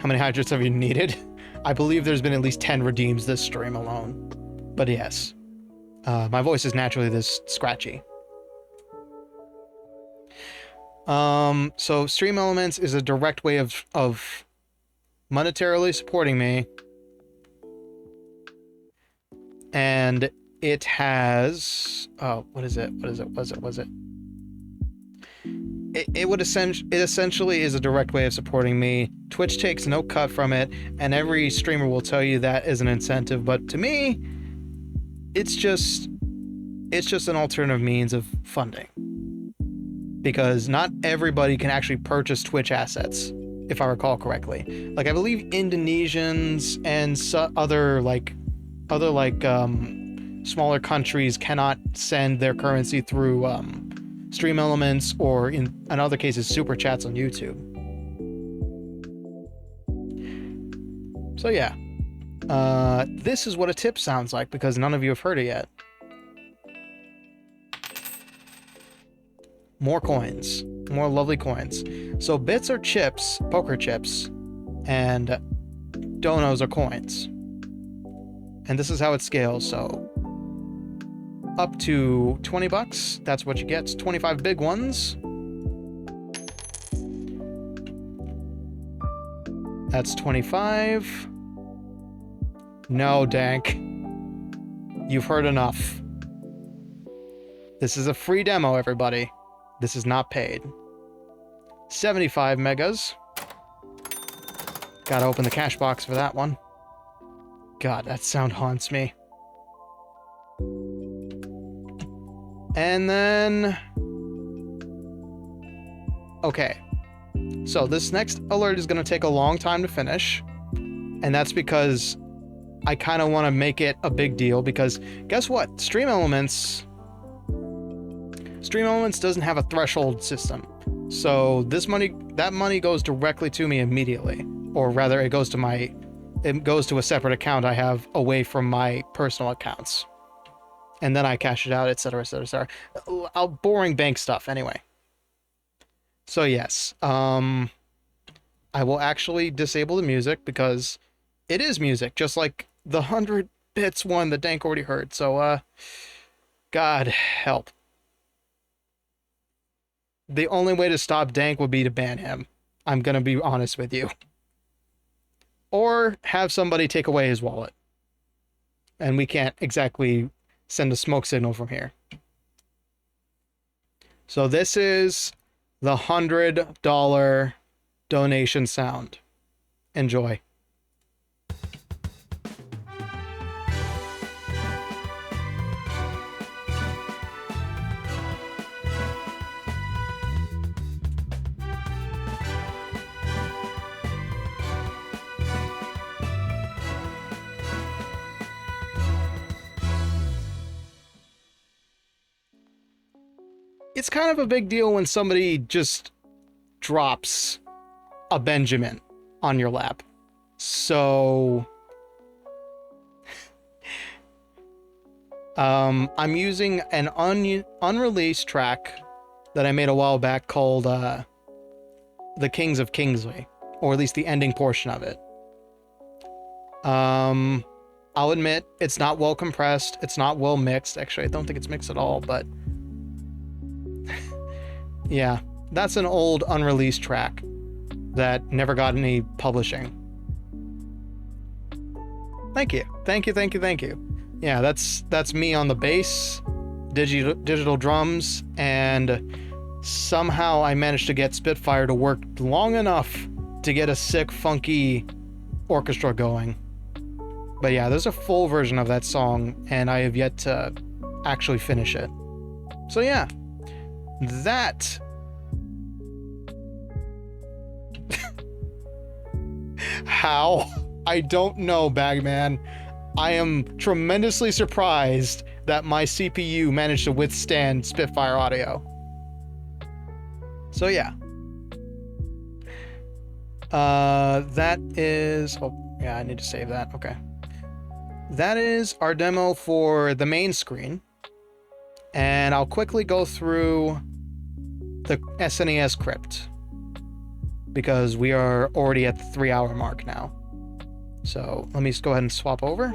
How many hydrates have you needed? I believe there's been at least 10 redeems this stream alone. But yes. My voice is naturally this scratchy. So Stream Elements is a direct way of monetarily supporting me. And it has... Oh, what is it? It essentially is a direct way of supporting me. Twitch takes no cut from it, and every streamer will tell you that is an incentive, but to me, it's just an alternative means of funding. Because not everybody can actually purchase Twitch assets, if I recall correctly. Like, I believe Indonesians and other smaller countries cannot send their currency through Stream Elements, or in other cases, super chats on YouTube. So yeah, this is what a tip sounds like, because none of you have heard it yet. More coins, more lovely coins. So bits are chips, poker chips, and donos are coins. And this is how it scales. So up to 20 bucks, that's what you get. It's 25 big ones. That's 25. No, Dank. You've heard enough. This is a free demo, everybody. This is not paid. 75 megas. Gotta open the cash box for that one. God, that sound haunts me. And then... Okay. So this next alert is going to take a long time to finish. And that's because I kind of want to make it a big deal, because guess what? Stream Elements doesn't have a threshold system. So that money goes directly to me immediately. Or rather, it goes to a separate account I have away from my personal accounts. And then I cash it out, etc., etc., etc. Boring bank stuff, anyway. So yes, I will actually disable the music, because it is music, just like the 100 bits one that Dank already heard. So, God help. The only way to stop Dank would be to ban him. I'm gonna be honest with you. Or have somebody take away his wallet. And we can't exactly send a smoke signal from here. So this is the $100 donation sound. Enjoy. It's kind of a big deal when somebody just drops a Benjamin on your lap. So I'm using an unreleased track that I made a while back called The Kings of Kingsley, or at least the ending portion of it. I'll admit, it's not well compressed, it's not well mixed. Actually, I don't think it's mixed at all, but yeah, that's an old unreleased track that never got any publishing. Thank you. Yeah, that's me on the bass, digital drums, and somehow I managed to get Spitfire to work long enough to get a sick, funky orchestra going. But yeah, there's a full version of that song, and I have yet to actually finish it. So yeah, that How? I don't know, Bagman. I am tremendously surprised that my CPU managed to withstand Spitfire audio. So yeah. That is... Oh, yeah, I need to save that. Okay. That is our demo for the main screen. And I'll quickly go through the SNES crypt, because we are already at the 3-hour mark now. So let me just go ahead and swap over.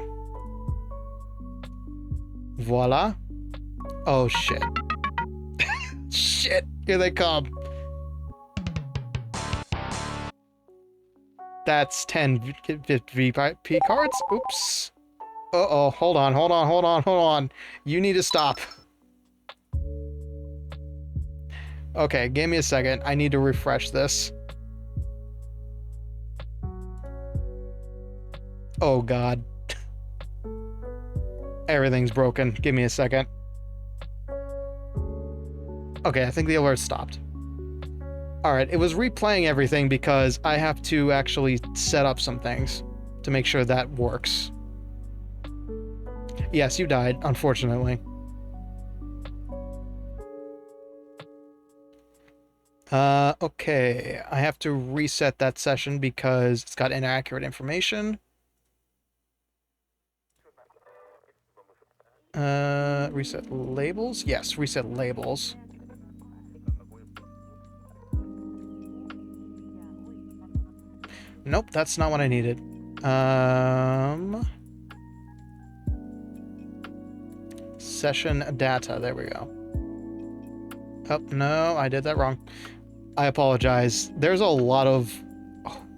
Voila. Oh, shit. Shit, here they come. That's 10 VIP cards. Oops. Uh-oh, hold on. You need to stop. Okay, give me a second. I need to refresh this. Oh, God. Everything's broken. Give me a second. Okay, I think the alert stopped. Alright, it was replaying everything because I have to actually set up some things to make sure that works. Yes, you died, unfortunately. Okay. I have to reset that session because it's got inaccurate information. Reset labels? Yes, reset labels. Nope, that's not what I needed. Session data, there we go. Oh, no, I did that wrong. I apologize. There's a lot of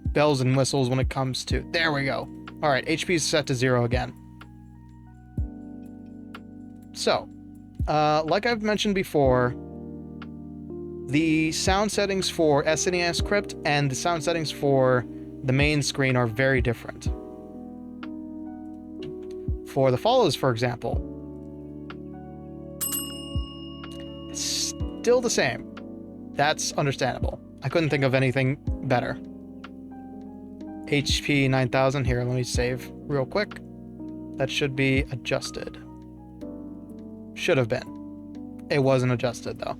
bells and whistles when it comes to... There we go. Alright, HP is set to 0 again. So, like I've mentioned before, the sound settings for SNES Crypt and the sound settings for the main screen are very different. For the follows, for example, it's still the same. That's understandable. I couldn't think of anything better. HP 9000. Here, let me save real quick. That should be adjusted. Should have been. It wasn't adjusted, though.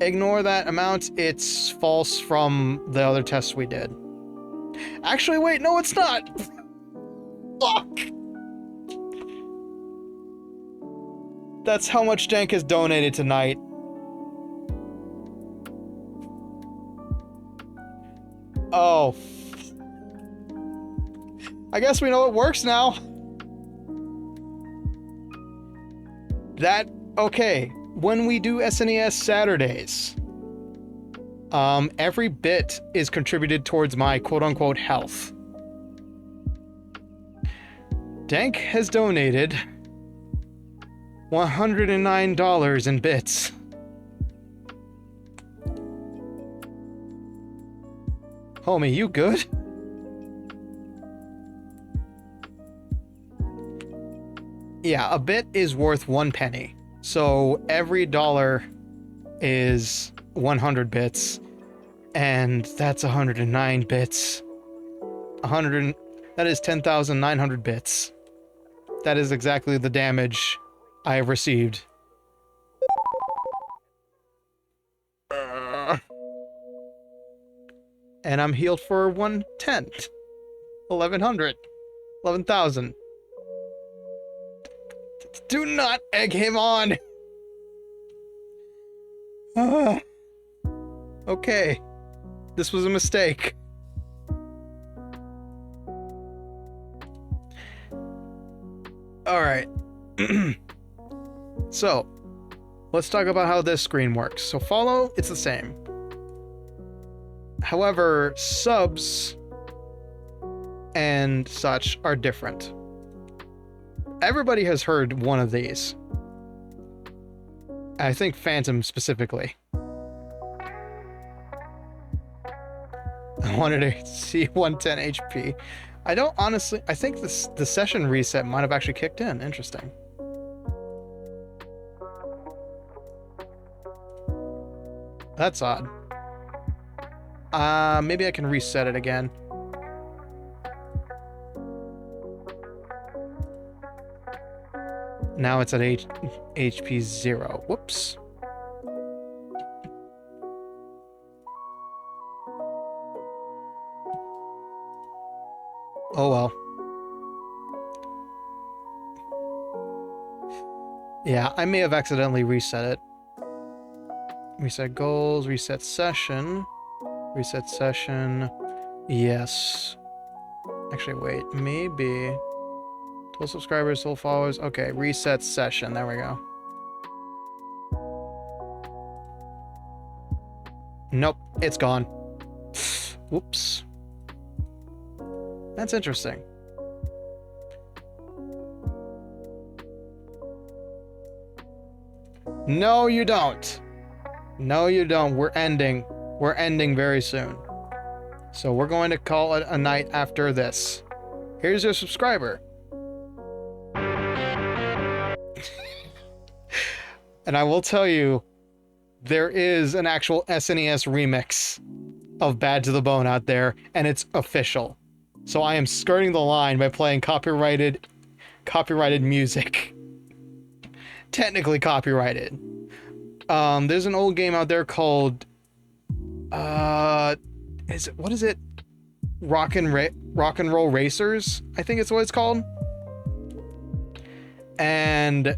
Ignore that amount. It's false from the other tests we did. Actually, wait, no, it's not! Fuck! That's how much Dank has donated tonight. Oh. I guess we know it works now. Okay. When we do SNES Saturdays, every bit is contributed towards my quote-unquote health. Dank has donated $109 in bits. Homie, you good? Yeah, a bit is worth 1 penny. So every dollar is 100 bits. And that's 109 bits. That is 10,900 bits. That is exactly the damage I have received. And I'm healed for 110. 1,100. 11,000. Do not egg him on! Okay. This was a mistake. Alright. So, let's talk about how this screen works. So follow, it's the same. However, subs and such are different. Everybody has heard one of these. I think Phantom specifically. I wanted to see 110 HP. I don't honestly... I think the session reset might have actually kicked in. Interesting. That's odd. Maybe I can reset it again. Now it's at HP 0. Whoops. Oh well. Yeah, I may have accidentally reset it. Reset goals, reset session. Reset session. Yes. Actually, wait. Maybe. Total subscribers, total followers. Okay, reset session. There we go. Nope, it's gone. Whoops. That's interesting. No, you don't. No, you don't. We're ending. We're ending very soon. So we're going to call it a night after this. Here's your subscriber. And I will tell you, there is an actual SNES remix of Bad to the Bone out there, and it's official. So I am skirting the line by playing copyrighted music. Technically copyrighted. There's an old game out there called what is it? Rock and Roll Racers, I think it's what it's called. And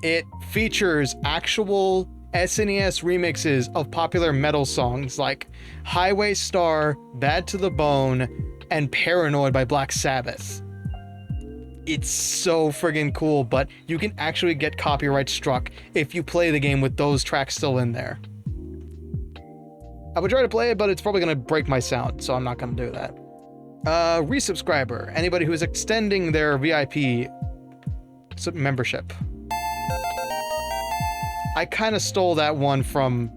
it features actual SNES remixes of popular metal songs like Highway Star, Bad to the Bone, and Paranoid by Black Sabbath. It's so friggin' cool, but you can actually get copyright struck if you play the game with those tracks still in there. I would try to play it, but it's probably gonna break my sound, so I'm not gonna do that. Resubscriber. Anybody who is extending their VIP membership. I kind of stole that one from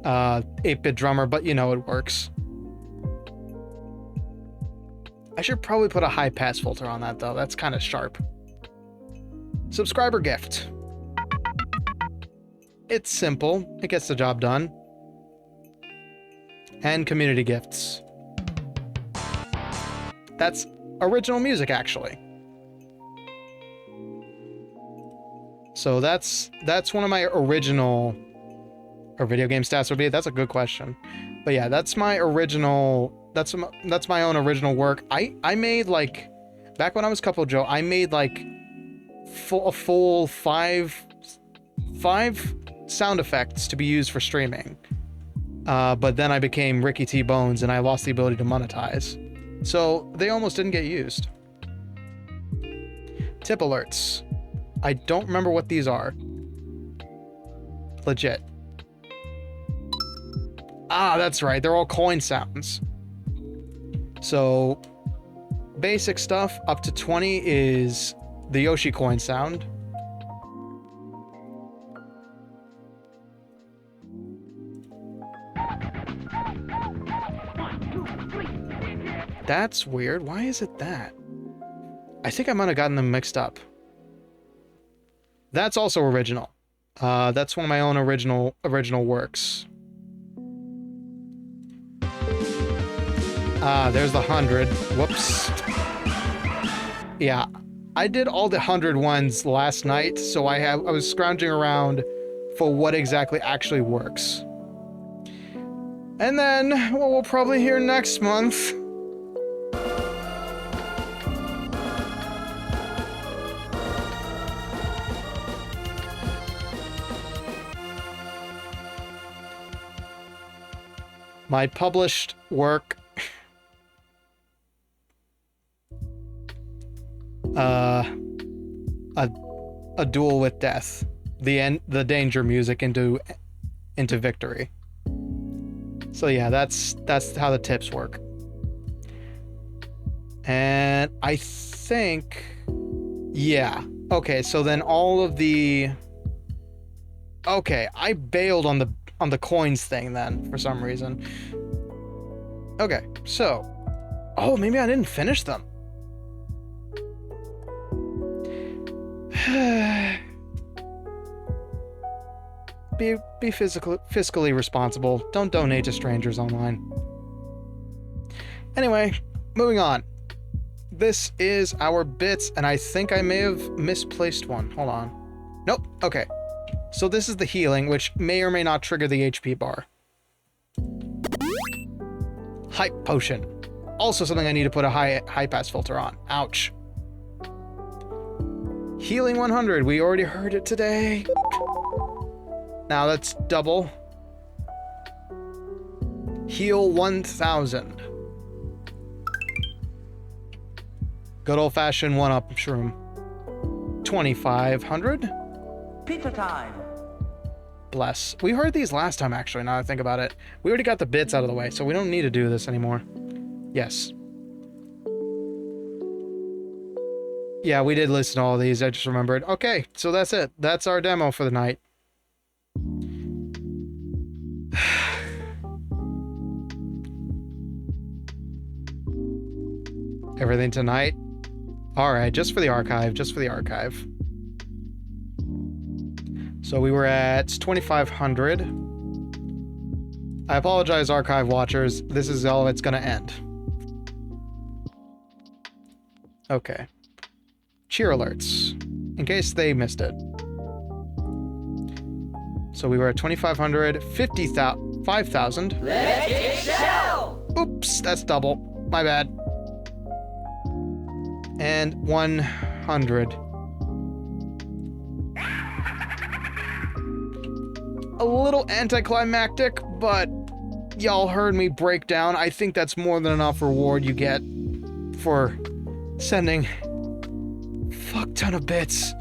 8-Bit Drummer, but you know, it works. I should probably put a high pass filter on that, though. That's kind of sharp. Subscriber gift. It's simple. It gets the job done. And community gifts. That's original music, actually. So that's one of my original... Or video game stats would be? That's a good question. But yeah, that's my original... That's my own original work. I made, like... Back when I was Couple Joe, I made, like... a full five sound effects to be used for streaming. But then I became Ricky T. Bones, and I lost the ability to monetize. So, they almost didn't get used. Tip alerts. I don't remember what these are. Legit. Ah, that's right. They're all coin sounds. So, basic stuff up to 20 is the Yoshi coin sound. That's weird. Why is it that? I think I might have gotten them mixed up. That's also original. That's one of my own original works. There's the 100. Whoops. Yeah, I did all the 100 ones last night, so I was scrounging around for what exactly actually works. And then, what we'll probably hear next month... my published work, a duel with death, the danger music into victory. So yeah, that's how the tips work. And I think, yeah, okay. So then all of the, okay, I bailed on the coins thing then for some reason. Okay, so, oh, maybe I didn't finish them. Be fiscally responsible. Don't donate to strangers online. Anyway, moving on. this is our bits, and I think I may have misplaced one. Hold on. Nope. Okay. So this is the healing, which may or may not trigger the HP bar. Hype potion. Also something I need to put a high pass filter on. Ouch. Healing 100. We already heard it today. Now that's double. Heal 1000. Good old-fashioned one-up shroom. 2500. Pizza time. Bless. We heard these last time, actually, now that I think about it. We already got the bits out of the way, so we don't need to do this anymore. Yes. Yeah, we did listen to all these. I just remembered. Okay, so that's it. That's our demo for the night. Everything tonight? Alright, just for the archive. Just for the archive. So we were at 2500. I apologize, archive watchers. This is all it's gonna end. Okay. Cheer alerts, in case they missed it. So we were at 2500, 5,000. Let's get shell! Oops, that's double. My bad. And 100. A little anticlimactic, but y'all heard me break down. I think that's more than enough reward you get for sending fuck ton of bits.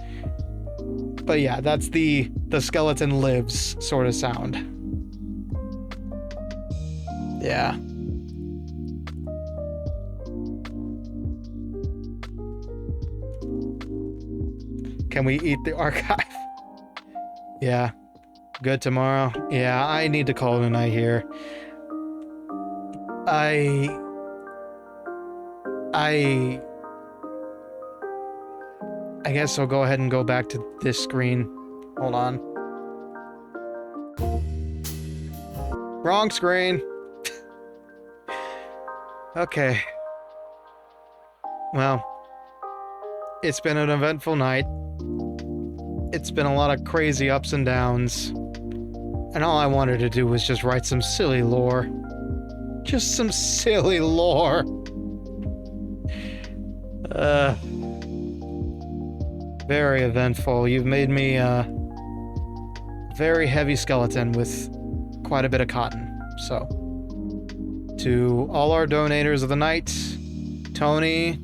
But yeah, that's the skeleton lives sort of sound. Yeah. Can we eat the archive? Yeah. Good tomorrow? Yeah, I need to call it a night here. I guess I'll go ahead and go back to this screen. Hold on. Wrong screen. Okay. Well, it's been an eventful night. It's been a lot of crazy ups and downs. And all I wanted to do was just write some silly lore. Just some silly lore. Very eventful. You've made me a very heavy skeleton with quite a bit of cotton. So, to all our donators of the night, Tony,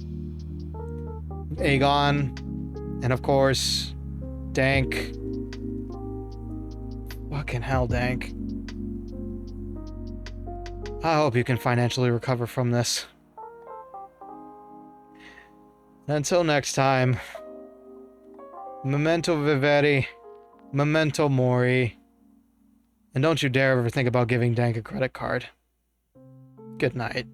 Aegon, and of course, Dank. Fucking hell, Dank. I hope you can financially recover from this. Until next time, memento vivere, memento mori, and don't you dare ever think about giving Dank a credit card. Good night.